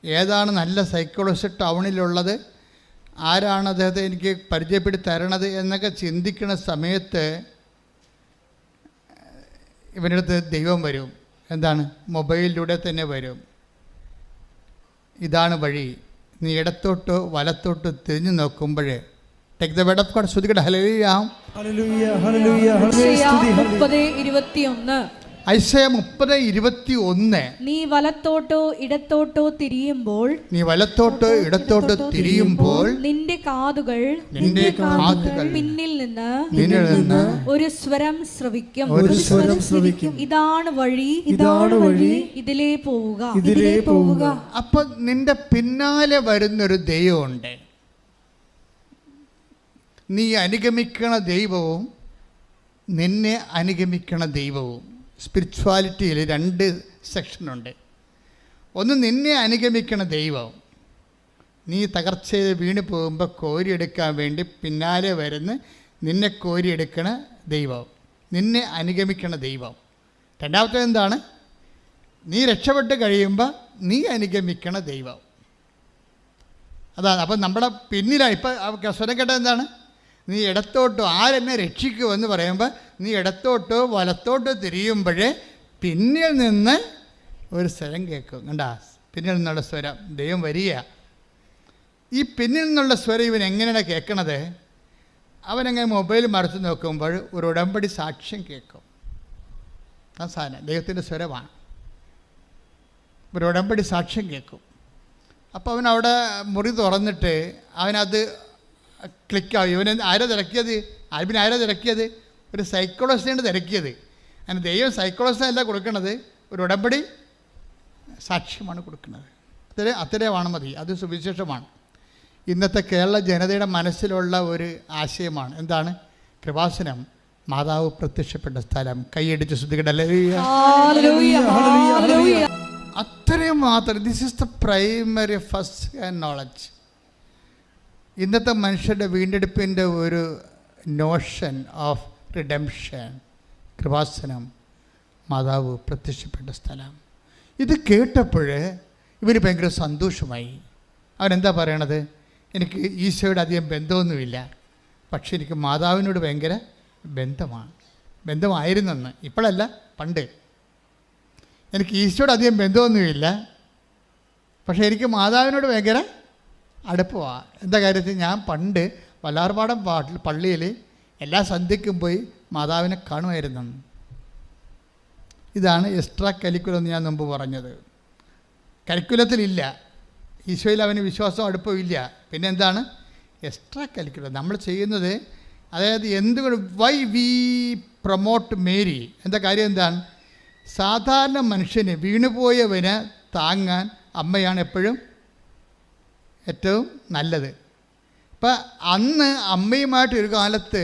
ഏതാണ് നല്ല സൈക്കോളജിസ്റ്റ് ടൗണിലുള്ളത്, ആരാണ് അദ്ദേഹത്തെ എനിക്ക് പരിചയപ്പെടുത്തി തരണത് എന്നൊക്കെ ചിന്തിക്കുന്ന സമയത്ത് ഇവൻ്റെ അടുത്ത് ദൈവം വരും. എന്താണ്? മൊബൈലിലൂടെ തന്നെ വരും. ഇതാണ് വഴി, നീ ഇടത്തോട്ടോ വലത്തോട്ടോ തിരിഞ്ഞു നോക്കുമ്പോഴേ. Take the word of God. ശ്രദ്ധിക്കട്ടെ. ഹല്ലേലൂയ. ഐസയ 30:21. നീ വലത്തോട്ടോ ഇടത്തോട്ടോ തിരിയുമ്പോൾ നിന്റെ കാതുകൾ പിന്നിൽ നിന്ന് ഒരു സ്വരം ശ്രവിക്കും. ഇതാണ് വഴി, ഇതിലേ പോവുക. അപ്പൊ നിന്റെ പിന്നാലെ വരുന്നൊരു ദൈവമുണ്ട്. നീ അനുഗമിക്കണ ദൈവവും നിന്നെ അനുഗമിക്കണ ദൈവവും. സ്പിരിച്വാലിറ്റിയിൽ 2 സെക്ഷനുണ്ട്. ഒന്ന് നിന്നെ അനുഗമിക്കണ ദൈവം, നീ തകർച്ചയിൽ വീണ് പോകുമ്പോൾ കോരിയെടുക്കാൻ വേണ്ടി പിന്നാലെ വരുന്ന നിന്നെ കോരിയെടുക്കണ ദൈവം, നിന്നെ അനുഗമിക്കണ ദൈവം. രണ്ടാമത്തേത് എന്താണ്? നീ രക്ഷപ്പെട്ട് കഴിയുമ്പോൾ നീ അനുഗമിക്കണ ദൈവം. അതാണ്. അപ്പം നമ്മുടെ പിന്നിലാണ്. ഇപ്പം സ്വരം കേട്ടത് എന്താണ്? നീ ഇടത്തോട്ടോ, ആരെന്നെ രക്ഷിക്കുമെന്ന് പറയുമ്പോൾ നീ ഇടത്തോട്ടോ വലത്തോട്ടോ തിരിയുമ്പോഴേ പിന്നിൽ നിന്ന് ഒരു സ്വരം കേൾക്കും. കണ്ടാ? പിന്നിൽ നിന്നുള്ള സ്വരം. ദൈവം വരിക. ഈ പിന്നിൽ നിന്നുള്ള സ്വരം ഇവൻ എങ്ങനെയാണ് കേൾക്കണത്? അവനങ്ങനെ മൊബൈൽ മറിച്ച് നോക്കുമ്പോൾ ഒരു ഉടമ്പടി സാക്ഷ്യം കേൾക്കും. ആ സാധനം ദൈവത്തിൻ്റെ സ്വരമാണ്. ഒരു ഉടമ്പടി സാക്ഷ്യം കേൾക്കും. അപ്പോൾ അവനവിടെ മുറി തുറന്നിട്ട് അവനത് ക്ലിക്കാവും. ഇവന് ആരാ തിരക്കിയത്? ആൽബിൻ ആരാ തിരക്കിയത്? ഒരു സൈക്കോളജിസ്റ്റിനാണ് തിരക്കിയത്. അങ്ങനെ ദൈവം സൈക്കോളജിസ്റ്റല്ല കൊടുക്കുന്നത്, ഒരു ഉടമ്പടി സാക്ഷ്യമാണ് കൊടുക്കുന്നത്. അത്രയുമാണ് മതി. അത് സുവിശേഷമാണ്. ഇന്നത്തെ കേരള ജനതയുടെ മനസ്സിലുള്ള ഒരു ആശയമാണ്. എന്താണ്? കൃപാസനം മാതാവ് പ്രത്യക്ഷപ്പെട്ട സ്ഥലം. കൈയടിച്ച് ശ്രദ്ധിക്കട്ടെ. അത്രയും മാത്രം. This is the primary first hand knowledge. ഇന്നത്തെ മനുഷ്യരുടെ വീണ്ടെടുപ്പിൻ്റെ ഒരു നോഷൻ ഓഫ് റിഡംഷൻ. കൃപാസനം മാതാവ് പ്രത്യക്ഷപ്പെട്ട സ്ഥലം. ഇത് കേട്ടപ്പോൾ ഇവർ ഭയങ്കര സന്തോഷമായി. അവരെന്താ പറയണത്? എനിക്ക് ഈശോയോട് അധികം ബന്ധമൊന്നുമില്ല, പക്ഷെ എനിക്ക് മാതാവിനോട് ഭയങ്കര ബന്ധമായിരുന്നെന്ന്. ഇപ്പോഴല്ല, പണ്ട്. എനിക്ക് ഈശോയോട് അധികം ബന്ധമൊന്നുമില്ല, പക്ഷേ എനിക്ക് മാതാവിനോട് ഭയങ്കര അടുപ്പമാണ്. എന്താ കാര്യത്തിൽ? ഞാൻ പണ്ട് വല്ലാർപാടം പള്ളിയിൽ എല്ലാ സന്ധ്യയ്ക്കും പോയി മാതാവിനെ കാണുമായിരുന്നെന്ന്. ഇതാണ് എക്സ്ട്രാ കരിക്കുലം എന്ന് ഞാൻ മുമ്പ് പറഞ്ഞത്. കരിക്കുലത്തിലില്ല, ഈശോയിൽ അവന് വിശ്വാസം അടുപ്പമില്ല. പിന്നെ എന്താണ് എക്സ്ട്രാ കരിക്കുലം നമ്മൾ ചെയ്യുന്നത്? അതായത് എന്തുകൊണ്ട് വൈ വി പ്രൊമോട്ട് മേരി? എന്താ കാര്യം? എന്താണ്? സാധാരണ മനുഷ്യന്, വീണുപോയവന് താങ്ങാൻ അമ്മയാണ് എപ്പോഴും ഏറ്റവും നല്ലത്. ഇപ്പം അന്ന് അമ്മയുമായിട്ട് ഒരു കാലത്ത്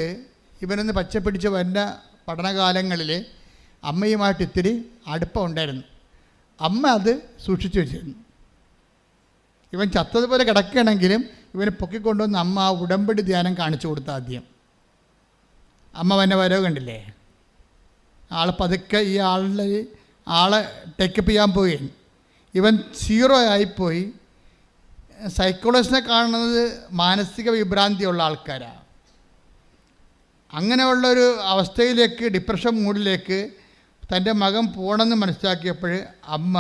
ഇവനൊന്ന് പച്ചപ്പിടിച്ച് വരുന്ന പഠനകാലങ്ങളിൽ അമ്മയുമായിട്ട് ഇത്തിരി അടുപ്പം ഉണ്ടായിരുന്നു. അമ്മ അത് സൂക്ഷിച്ചു വെച്ചിരുന്നു. ഇവൻ ചത്തതുപോലെ കിടക്കുകയാണെങ്കിലും ഇവനെ പൊക്കിക്കൊണ്ടുവന്ന് അമ്മ ആ ഉടമ്പടി ധ്യാനം കാണിച്ചു കൊടുത്ത ആദ്യം. അമ്മ വന്നെ വരവ് കണ്ടില്ലേ? ആൾ പതുക്കെ ഈ ആളെ ടേക്കപ്പ് ചെയ്യാൻ പോയി. ഇവൻ 0 ആയിപ്പോയി. സൈക്കോളജിസ്റ്റിനെ കാണുന്നത് മാനസിക വിഭ്രാന്തിയുള്ള ആൾക്കാരാണ്. അങ്ങനെയുള്ളൊരു അവസ്ഥയിലേക്ക്, ഡിപ്രഷൻ മൂഡിലേക്ക് തൻ്റെ മകൻ പോകണമെന്ന് മനസ്സിലാക്കിയപ്പോൾ അമ്മ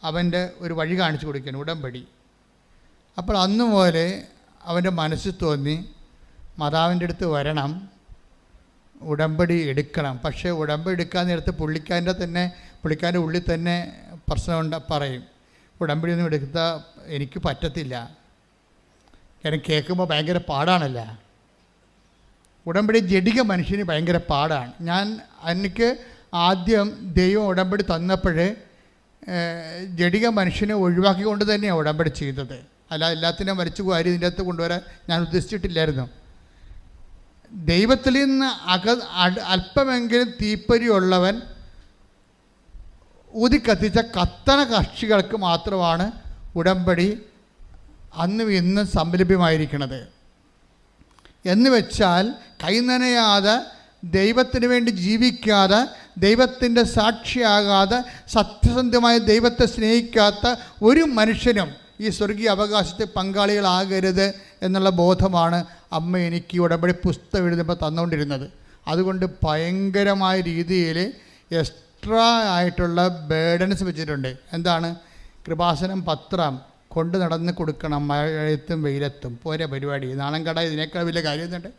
അവൻ്റെ ഒരു വഴി കാണിച്ചു കൊടുക്കണം, ഉടമ്പടി. അപ്പോൾ അന്ന് പോലെ അവൻ്റെ മനസ്സിൽ തോന്നി മാതാവിൻ്റെ അടുത്ത് വരണം, ഉടമ്പടി എടുക്കണം. പക്ഷേ ഉടമ്പടി എടുക്കാൻ നേരത്ത് പുള്ളിക്കാരൻ്റെ ഉള്ളിൽ തന്നെ പ്രശ്നമുണ്ട്. പറയും, ഉടമ്പടി ഒന്നും എടുത്താൽ എനിക്ക് പറ്റത്തില്ല, കാരണം കേൾക്കുമ്പോൾ ഭയങ്കര പാടാണല്ല. ഉടമ്പടി ജഡിക മനുഷ്യന് ഭയങ്കര പാടാണ്. എനിക്ക് ആദ്യം ദൈവം ഉടമ്പടി തന്നപ്പോഴേ ജഡിക മനുഷ്യനെ ഒഴിവാക്കിക്കൊണ്ട് തന്നെയാണ് ഉടമ്പടി ചെയ്തത്. അല്ല എല്ലാത്തിനും മരിച്ചു പോയി ഇതിൻ്റെ അകത്ത് കൊണ്ടുവരാൻ ഞാൻ ഉദ്ദേശിച്ചിട്ടില്ലായിരുന്നു. ദൈവത്തിൽ നിന്ന് അല്പമെങ്കിലും തീപ്പൊരിയുള്ളവൻ ഊതിക്കത്തിച്ച കത്തണ കക്ഷികൾക്ക് മാത്രമാണ് ഉടമ്പടി അന്നും ഇന്നും സംലഭ്യമായിരിക്കുന്നത്. എന്ന് വെച്ചാൽ കൈനനയാതെ, ദൈവത്തിന് വേണ്ടി ജീവിക്കാതെ, ദൈവത്തിൻ്റെ സാക്ഷിയാകാതെ, സത്യസന്ധമായ ദൈവത്തെ സ്നേഹിക്കാത്ത ഒരു മനുഷ്യനും ഈ സ്വർഗീയ അവകാശത്തെ പങ്കാളികളാകരുത് എന്നുള്ള ബോധമാണ് അമ്മ എനിക്ക് ഉടമ്പടി പുസ്തകം എഴുതുമ്പോൾ തന്നുകൊണ്ടിരുന്നത്. അതുകൊണ്ട് ഭയങ്കരമായ രീതിയിൽ എക്സ്ട്രാ ആയിട്ടുള്ള ബേഡൻസ് വെച്ചിട്ടുണ്ട്. എന്താണ്? കൃപാസനം പത്രം കൊണ്ട് നടന്ന് കൊടുക്കണം, മഴയത്തും വെയിലത്തും. പോരെ പരിപാടി. നാണം കട ഇതിനേക്കാൾ വലിയ കാര്യം എന്തുണ്ട്?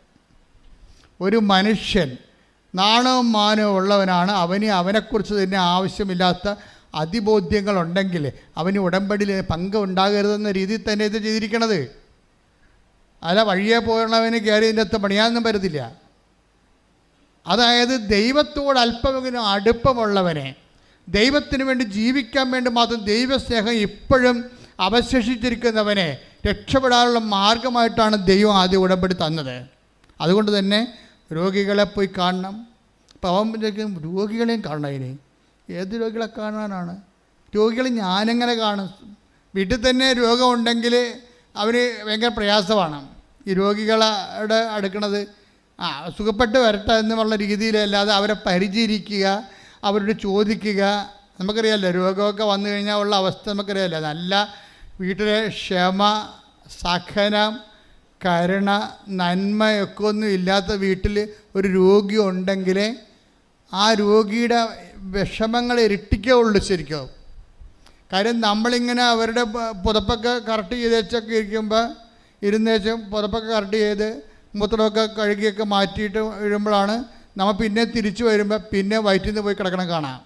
ഒരു മനുഷ്യൻ നാണവും മാനവും ഉള്ളവനാണ്. അവനെക്കുറിച്ച് തന്നെ ആവശ്യമില്ലാത്ത അതിബോധ്യങ്ങളുണ്ടെങ്കിൽ അവന് ഉടമ്പടിയിൽ പങ്ക് ഉണ്ടാകരുതെന്ന രീതിയിൽ തന്നെ ഇത് ചെയ്തിരിക്കണത്. അല്ല വഴിയെ പോയുള്ളവന് കയറി ഇതിൻ്റെ അകത്ത് പണിയാനൊന്നും പറ്റത്തില്ല. അതായത് ദൈവത്തോട് അല്പമെങ്കിലും അടുപ്പമുള്ളവനെ, ദൈവത്തിന് വേണ്ടി ജീവിക്കാൻ വേണ്ടി മാത്രം ദൈവസ്നേഹം ഇപ്പോഴും അവശേഷിച്ചിരിക്കുന്നവനെ രക്ഷപ്പെടാനുള്ള മാർഗമായിട്ടാണ് ദൈവം ആദ്യം ഉടമ്പടി തന്നത്. അതുകൊണ്ട് തന്നെ രോഗികളെ പോയി കാണണം. അപ്പം അവൻ രോഗികളെയും കാണണം. അതിന് ഏത് രോഗികളെ കാണാനാണ്? രോഗികളെ ഞാനെങ്ങനെ കാണും? വീട്ടിൽ തന്നെ രോഗമുണ്ടെങ്കിൽ അവന് ഭയങ്കര പ്രയാസമാണ് ഈ രോഗികളുടെ അടുക്കണത്. സുഖപ്പെട്ട് വരട്ടെ എന്നുള്ള രീതിയിലല്ലാതെ അവരെ പരിചരിക്കുക, അവരോട് ചോദിക്കുക. നമുക്കറിയാമല്ലോ രോഗമൊക്കെ വന്നു കഴിഞ്ഞാൽ ഉള്ള അവസ്ഥ നമുക്കറിയാമല്ലോ. നല്ല വീട്ടിലെ ക്ഷമ, സഹനം, കരുണ, നന്മയൊക്കെ ഒന്നും ഇല്ലാത്ത വീട്ടിൽ ഒരു രോഗി ഉണ്ടെങ്കിൽ ആ രോഗിയുടെ വിഷമങ്ങൾ ഇരട്ടിക്കുള്ളൂ ശരിക്കും. കാര്യം നമ്മളിങ്ങനെ അവരുടെ പുതപ്പൊക്കെ കറക്റ്റ് ചെയ്തേച്ചൊക്കെ ഇരിക്കുമ്പോൾ ഇരുന്നേച്ചും പുതപ്പൊക്കെ കറക്റ്റ് ചെയ്ത് മൂത്രമൊക്കെ കഴുകിയൊക്കെ മാറ്റിയിട്ട് വീഴുമ്പോഴാണ് നമ്മൾ പിന്നെ തിരിച്ചു വരുമ്പോൾ പിന്നെ വയറ്റിൽ നിന്ന് പോയി കിടക്കണം കാണാം.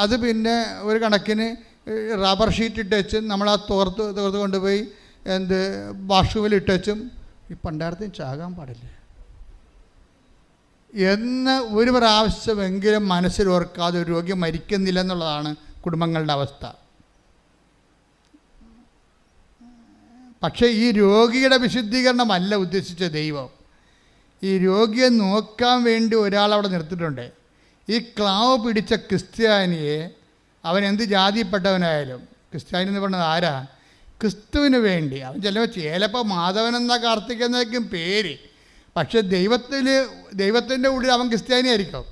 അത് പിന്നെ ഒരു കണക്കിന് റബ്ബർ ഷീറ്റ് ഇട്ടുവെച്ചും നമ്മൾ ആ തോർത്ത് കൊണ്ടുപോയി വാഷ്റൂമിൽ ഇട്ടുവെച്ചും ഈ പണ്ടാരത്തിന് ചാകാൻ പാടില്ല. എന്ന് ഒരു പ്രാവശ്യമെങ്കിലും മനസ്സിൽ ഓർക്കാതെ ഒരു രോഗി മരിക്കുന്നില്ല എന്നുള്ളതാണ് കുടുംബങ്ങളുടെ അവസ്ഥ. പക്ഷേ ഈ രോഗിയുടെ വിശുദ്ധീകരണമല്ല ഉദ്ദേശിച്ച ദൈവം. ഈ രോഗിയെ നോക്കാൻ വേണ്ടി ഒരാളവിടെ നിർത്തിയിട്ടുണ്ട്. ഈ ക്ലാവ് പിടിച്ച ക്രിസ്ത്യാനിയെ, അവൻ എന്ത് ജാതിപ്പെട്ടവനായാലും, ക്രിസ്ത്യാനി എന്ന് പറഞ്ഞത് ആരാ? ക്രിസ്തുവിന് വേണ്ടി. അവൻ ചിലപ്പോൾ മാധവൻ എന്ന കാർത്തികനായിരിക്കും പേര്, പക്ഷെ ദൈവത്തിൻ്റെ ഉള്ളിൽ അവൻ ക്രിസ്ത്യാനിയായിരിക്കും,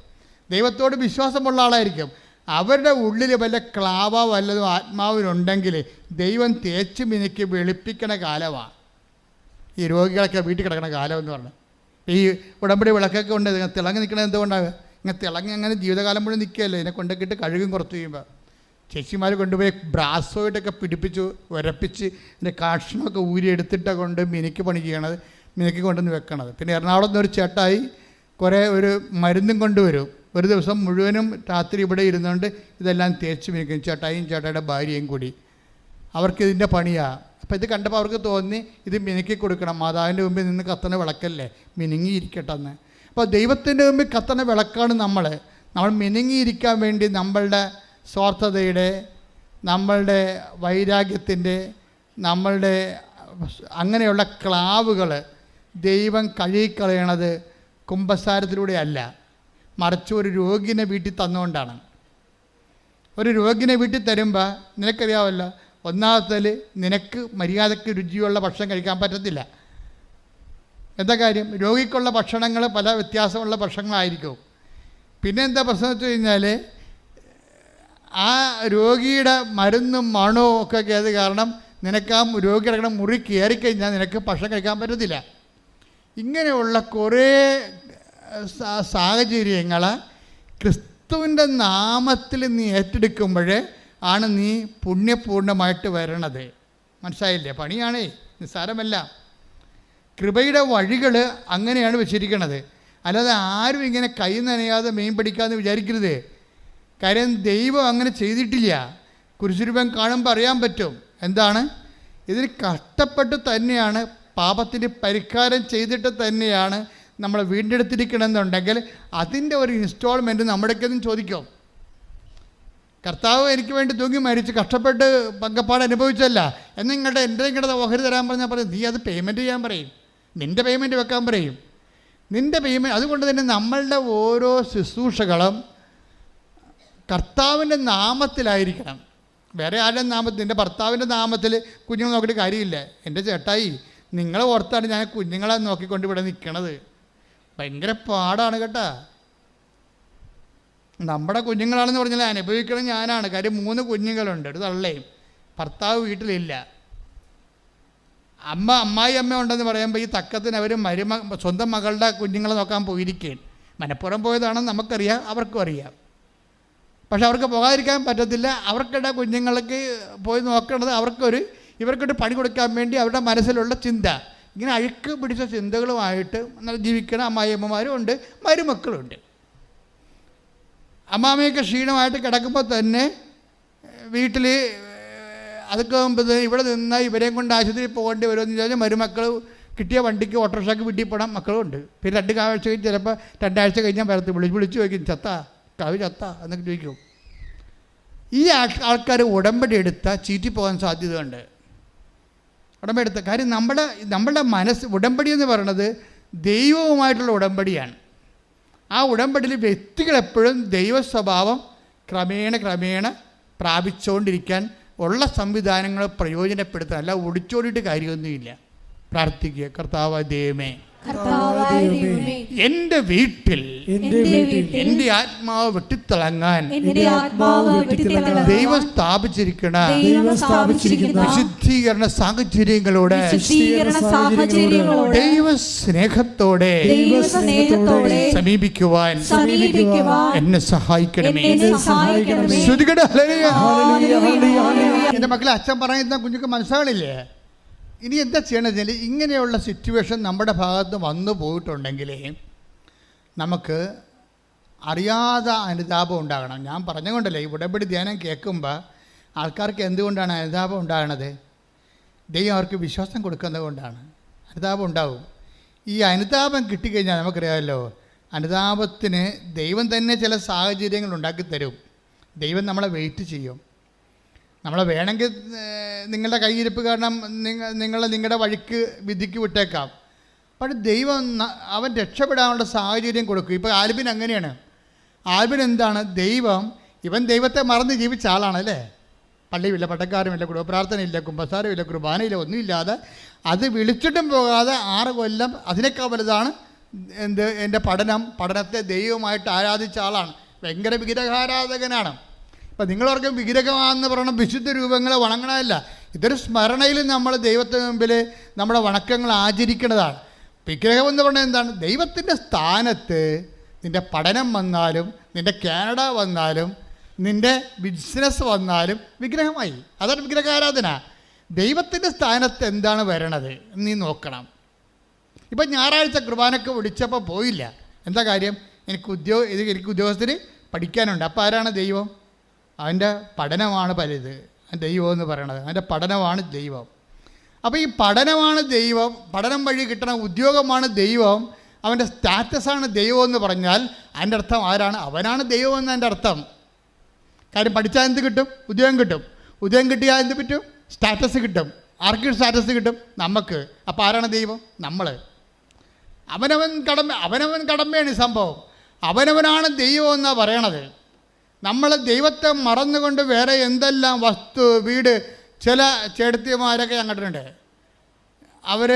ദൈവത്തോട് വിശ്വാസമുള്ള ആളായിരിക്കും. അവരുടെ ഉള്ളിൽ വല്ല ക്ലാവ വല്ലതും ആത്മാവിനുണ്ടെങ്കിൽ ദൈവം തേച്ച് മിനുക്കി വെളുപ്പിക്കണ കാലമാണ് ഈ രോഗികളൊക്കെ വീട്ടിൽ കിടക്കണ കാലം എന്ന് പറഞ്ഞാൽ. ഈ ഉടമ്പടി വിളക്കൊക്കെ ഉണ്ട്, ഇങ്ങനെ തിളങ്ങി നിൽക്കണത് എന്തുകൊണ്ടാണ്? ഇങ്ങനെ തിളങ്ങി അങ്ങനെ ജീവിതകാലം മുഴുവൻ നിൽക്കുകയല്ലേ. ഇതിനെ കൊണ്ടൊക്കെ കഴുകും കുറച്ച് കഴിയുമ്പോൾ ചേച്ചിമാർ കൊണ്ടുപോയി ബ്രാസോയിട്ടൊക്കെ പിടിപ്പിച്ച് ഉരപ്പിച്ച് ഇതിൻ്റെ കാഷ്ണമൊക്കെ ഊരിയെടുത്തിട്ട് കൊണ്ട് മിനുക്കി പണി ചെയ്യണത്, മിനുക്കി കൊണ്ടുവന്ന് വെക്കണത്. പിന്നെ എറണാകുളത്ത് നിന്ന് ഒരു ചേട്ടായി കുറേ ഒരു മരുന്നും കൊണ്ടുവരും. ഒരു ദിവസം മുഴുവനും രാത്രി ഇവിടെ ഇരുന്നുകൊണ്ട് ഇതെല്ലാം തേച്ച് മിനുക്കും, ചേട്ടായും ചേട്ടായുടെ ഭാര്യയും കൂടി. അവർക്കിതിൻ്റെ പണിയാണ്. അപ്പോൾ ഇത് കണ്ടപ്പോൾ അവർക്ക് തോന്നി ഇത് മിനുക്കി കൊടുക്കണം, മാതാവിൻ്റെ മുമ്പിൽ നിന്ന് കത്തണ വിളക്കല്ലേ, മിനുങ്ങിയിരിക്കട്ടെ എന്ന്. അപ്പോൾ ദൈവത്തിൻ്റെ മുമ്പിൽ കത്തണ വിളക്കാണ് നമ്മൾ മിനുങ്ങിയിരിക്കാൻ വേണ്ടി നമ്മളുടെ സ്വാർത്ഥതയുടെ, നമ്മളുടെ വൈരാഗ്യത്തിൻ്റെ, നമ്മളുടെ അങ്ങനെയുള്ള ക്ലാവുകൾ ദൈവം കഴുകിക്കളയണത് കുമ്പസാരത്തിലൂടെ അല്ല, മറിച്ച് ഒരു രോഗിനെ വീട്ടിൽ തന്നുകൊണ്ടാണ്. ഒരു രോഗിനെ വീട്ടിൽ തരുമ്പോൾ നിനക്കറിയാമല്ലോ, ഒന്നാമത്തേൽ നിനക്ക് മര്യാദയ്ക്ക് രുചിയുള്ള ഭക്ഷണം കഴിക്കാൻ പറ്റത്തില്ല. എന്താ കാര്യം? രോഗിക്കുള്ള ഭക്ഷണങ്ങൾ പല വ്യത്യാസമുള്ള ഭക്ഷണങ്ങളായിരിക്കും. പിന്നെ എന്താ പ്രശ്നം വെച്ച് കഴിഞ്ഞാൽ ആ രോഗിയുടെ മരുന്നും മണവും ഒക്കെ ആയത് കാരണം നിനക്ക് ആ രോഗി കിടക്കുന്ന മുറി കയറിക്കഴിഞ്ഞാൽ നിനക്ക് ഭക്ഷണം കഴിക്കാൻ പറ്റത്തില്ല. ഇങ്ങനെയുള്ള കുറേ സാഹചര്യങ്ങൾ ക്രിസ്തുവിൻ്റെ നാമത്തിൽ നീ ഏറ്റെടുക്കുമ്പോൾ ആണ് നീ പുണ്യപൂർണ്ണമായിട്ട് വരണത്. മനസ്സിലായില്ലേ? പണിയാണേ, നിസ്സാരമല്ല. കൃപയുടെ വഴികൾ അങ്ങനെയാണ് വെച്ചിരിക്കുന്നത്. അല്ലാതെ ആരും ഇങ്ങനെ കൈ നനയാതെ മീൻ പിടിക്കാമെന്ന് വിചാരിക്കരുത്. കാര്യം ദൈവം അങ്ങനെ ചെയ്തിട്ടില്ല. കുരിശുരൂപം കാണുമ്പോൾ അറിയാൻ പറ്റും എന്താണ്. ഇതിന് കഷ്ടപ്പെട്ട് തന്നെയാണ്, പാപത്തിന് പരിഹാരം ചെയ്തിട്ട് തന്നെയാണ് നമ്മൾ വീണ്ടെടുത്തിരിക്കണമെന്നുണ്ടെങ്കിൽ അതിൻ്റെ ഒരു ഇൻസ്റ്റാൾമെൻറ്റ് നമ്മുടെയൊന്നും ചോദിക്കും. കർത്താവ് എനിക്ക് വേണ്ടി തൂങ്ങി മരിച്ച് കഷ്ടപ്പെട്ട് പങ്കപ്പാട് അനുഭവിച്ചല്ല എന്ന് നിങ്ങളുടെ ഓഹരി തരാൻ പറഞ്ഞാൽ പറയും, നീ അത് പേയ്മെൻറ്റ് ചെയ്യാൻ പറയും, നിൻ്റെ പേയ്മെൻറ്റ് വെക്കാൻ പറയും, നിൻ്റെ പേയ്മെൻറ്റ്. അതുകൊണ്ട് തന്നെ നമ്മളുടെ ഓരോ ശുശ്രൂഷകളും കർത്താവിൻ്റെ നാമത്തിലായിരിക്കണം. വേറെ ആരുടെ നാമത്തിൽ, എൻ്റെ ഭർത്താവിൻ്റെ നാമത്തിൽ കുഞ്ഞുങ്ങൾ നോക്കിയിട്ട് കാര്യമില്ല. എൻ്റെ ചേട്ടായി, നിങ്ങളെ ഓർത്താണ് ഞാൻ കുഞ്ഞുങ്ങളെ നോക്കിക്കൊണ്ട് ഇവിടെ നിൽക്കണത്. ഭയങ്കര പാടാണ് കേട്ടോ. നമ്മുടെ കുഞ്ഞുങ്ങളാണെന്ന് പറഞ്ഞാൽ അനുഭവിക്കണം ഞാനാണ്. കാര്യം 3 കുഞ്ഞുങ്ങളുണ്ട്, ഒരു തള്ളയും. ഭർത്താവ് വീട്ടിലില്ല. അമ്മായി അമ്മ ഉണ്ടെന്ന് പറയുമ്പോൾ ഈ തക്കത്തിന് അവർ സ്വന്തം മകളുടെ കുഞ്ഞുങ്ങളെ നോക്കാൻ പോയിരിക്കുകയാണ്. മനഃപ്പുറം പോയതാണെന്ന് നമുക്കറിയാം, അവർക്കും അറിയാം. പക്ഷെ അവർക്ക് പോകാതിരിക്കാൻ പറ്റത്തില്ല. അവർക്കിടെ കുഞ്ഞുങ്ങൾക്ക് പോയി നോക്കേണ്ടത് ഇവർക്കൊരു പണി കൊടുക്കാൻ വേണ്ടി അവരുടെ മനസ്സിലുള്ള ചിന്ത. ഇങ്ങനെ അഴുക്ക് പിടിച്ച ചിന്തകളുമായിട്ട് ജീവിക്കണ അമ്മായിയമ്മമാരും ഉണ്ട്, മരുമക്കളുണ്ട്. അമ്മാമ്മയൊക്കെ ക്ഷീണമായിട്ട് കിടക്കുമ്പോൾ തന്നെ വീട്ടിൽ അതൊക്കെ ഇവിടെ നിന്നാൽ ഇവരെയും കൊണ്ട് ആശുപത്രിയിൽ പോകേണ്ടി വരുമെന്ന് ചോദിച്ചാൽ മരുമക്കൾ കിട്ടിയ വണ്ടിക്ക് ഓട്ടോറിക്ഷയ്ക്ക് വീട്ടിൽ പോകണം മക്കളുണ്ട്. പിന്നെ 2 ആഴ്ച കഴിഞ്ഞ് ചിലപ്പോൾ 2 ആഴ്ച കഴിഞ്ഞാൽ വിളിച്ച് ചോദിക്കും, ചത്താ കവി ചത്താ എന്നൊക്കെ ചോദിക്കും. ഈ ആൾക്കാർ ഉടമ്പടി എടുത്താൽ ചീറ്റിപ്പോകാൻ സാധ്യതയുണ്ട്. ഉടമ്പടി എടുത്ത കാര്യം നമ്മളുടെ മനസ്സ്, ഉടമ്പടി എന്ന് പറയുന്നത് ദൈവവുമായിട്ടുള്ള ഉടമ്പടിയാണ്. ആ ഉടമ്പടിയിൽ വ്യക്തികളെപ്പോഴും ദൈവ സ്വഭാവം ക്രമേണ പ്രാപിച്ചുകൊണ്ടിരിക്കാൻ ഉള്ള സംവിധാനങ്ങൾ പ്രയോജനപ്പെടുത്തുക, അല്ല ഒടിച്ചോടിയിട്ട് കാര്യമൊന്നുമില്ല. പ്രാർത്ഥിക്കുക, കർത്താവായ ദൈവമേ, എന്റെ വീട്ടിൽ എന്റെ ആത്മാവ് വെട്ടിത്തിളങ്ങാൻ ദൈവം സ്ഥാപിച്ചിരിക്കണ വിശുദ്ധീകരണ സാഹചര്യങ്ങളോടെ ദൈവ സ്നേഹത്തോടെ സമീപിക്കുവാൻ എന്നെ സഹായിക്കണമേ. എന്റെ മക്കളെ, അച്ഛൻ പറയുന്ന കുഞ്ഞുക്ക് മനസ്സിലാകണില്ലേ? ഇനി എന്താ ചെയ്യണമെന്ന് വെച്ചാൽ, ഇങ്ങനെയുള്ള സിറ്റുവേഷൻ നമ്മുടെ ഭാഗത്ത് വന്നു പോയിട്ടുണ്ടെങ്കിൽ നമുക്ക് അറിയാതെ അനുതാപം ഉണ്ടാകണം. ഞാൻ പറഞ്ഞുകൊണ്ടല്ലേ, ഈ ഉടമ്പടി ധ്യാനം കേൾക്കുമ്പോൾ ആൾക്കാർക്ക് എന്തുകൊണ്ടാണ് അനുതാപം ഉണ്ടാകണത്? ദൈവം അവർക്ക് വിശ്വാസം കൊടുക്കുന്നത് കൊണ്ടാണ് അനുതാപം ഉണ്ടാവും. ഈ അനുതാപം കിട്ടിക്കഴിഞ്ഞാൽ നമുക്കറിയാമല്ലോ, അനുതാപത്തിന് ദൈവം തന്നെ ചില സാഹചര്യങ്ങൾ ഉണ്ടാക്കി തരും. ദൈവം നമ്മളെ വെയിറ്റ് ചെയ്യും. നമ്മളെ വേണമെങ്കിൽ നിങ്ങളുടെ കയ്യിരിപ്പ് കാരണം നിങ്ങളുടെ വഴിക്ക് വിധിക്ക് വിട്ടേക്കാം. പക്ഷെ ദൈവം അവൻ രക്ഷപ്പെടാനുള്ള സാഹചര്യം കൊടുക്കും. ഇപ്പോൾ ആൽബിൻ അങ്ങനെയാണ്. ആൽബിൻ എന്താണ്, ഇവൻ ദൈവത്തെ മറന്ന് ജീവിച്ച ആളാണ് അല്ലേ. പള്ളിയുമില്ല, പട്ടക്കാരുമില്ല, കുടുംബപ്രാർത്ഥനയില്ല, കുമ്പസാരമില്ല, കുർബാനയില്ല, ഒന്നുമില്ലാതെ അത് വിളിച്ചിട്ടും പോകാതെ 6 കൊല്ലം അതിനേക്കാൾ വലുതാണ് എൻ്റെ പഠനത്തെ ദൈവമായിട്ട് ആരാധിച്ച ആളാണ്. ഭയങ്കര വിഗ്രഹാരാധകനാണ്. അപ്പം നിങ്ങളോർക്കും വിഗ്രഹമാണെന്ന് പറയണം വിശുദ്ധ രൂപങ്ങളെ വണങ്ങണമല്ല. ഇതൊരു സ്മരണയിൽ നമ്മൾ ദൈവത്തിന് മുമ്പിൽ നമ്മുടെ വണക്കങ്ങൾ ആചരിക്കുന്നതാണ്. വിഗ്രഹം എന്ന് പറഞ്ഞാൽ എന്താണ്? ദൈവത്തിൻ്റെ സ്ഥാനത്ത് നിൻ്റെ പഠനം വന്നാലും, നിൻ്റെ കാനഡ വന്നാലും, നിൻ്റെ ബിസിനസ് വന്നാലും വിഗ്രഹമായി. അതാണ് വിഗ്രഹാരാധന. ദൈവത്തിൻ്റെ സ്ഥാനത്ത് എന്താണ് വരണത് നീ നോക്കണം. ഇപ്പം ഞായറാഴ്ച കുർബാനക്ക് വിളിച്ചപ്പോൾ പോയില്ല. എന്താ കാര്യം? എനിക്ക് ഉദ്യോഗസ്ഥന് പഠിക്കാനുണ്ട്. അപ്പോൾ ആരാണ് ദൈവം? അവൻ്റെ പഠനമാണ് പലത് ദൈവം എന്ന് പറയണത്. അവൻ്റെ പഠനമാണ് ദൈവം. അപ്പോൾ ഈ പഠനമാണ് ദൈവം, പഠനം വഴി കിട്ടണ ഉദ്യോഗമാണ് ദൈവം, അവൻ്റെ സ്റ്റാറ്റസാണ് ദൈവം എന്ന് പറഞ്ഞാൽ അതിൻ്റെ അർത്ഥം ആരാണ്? അവനാണ് ദൈവം എന്ന് എൻ്റെ അർത്ഥം. കാര്യം പഠിച്ചാൽ എന്ത് കിട്ടും? ഉദ്യോഗം കിട്ടും. ഉദ്യോഗം കിട്ടിയാൽ എന്ത് പറ്റും? സ്റ്റാറ്റസ് കിട്ടും. ആർക്ക് സ്റ്റാറ്റസ് കിട്ടും? നമുക്ക്. അപ്പോൾ ആരാണ് ദൈവം? നമ്മൾ. അവനവൻ കടമയാണ് ഈ സംഭവം. അവനവനാണ് ദൈവം എന്നാണ് പറയണത്. നമ്മൾ ദൈവത്തെ മറന്നുകൊണ്ട് വേറെ എന്തെല്ലാം വസ്തു, വീട്, ചില ചേട്ടത്തിമാരൊക്കെ ഞങ്ങട്ടുണ്ട്. അവർ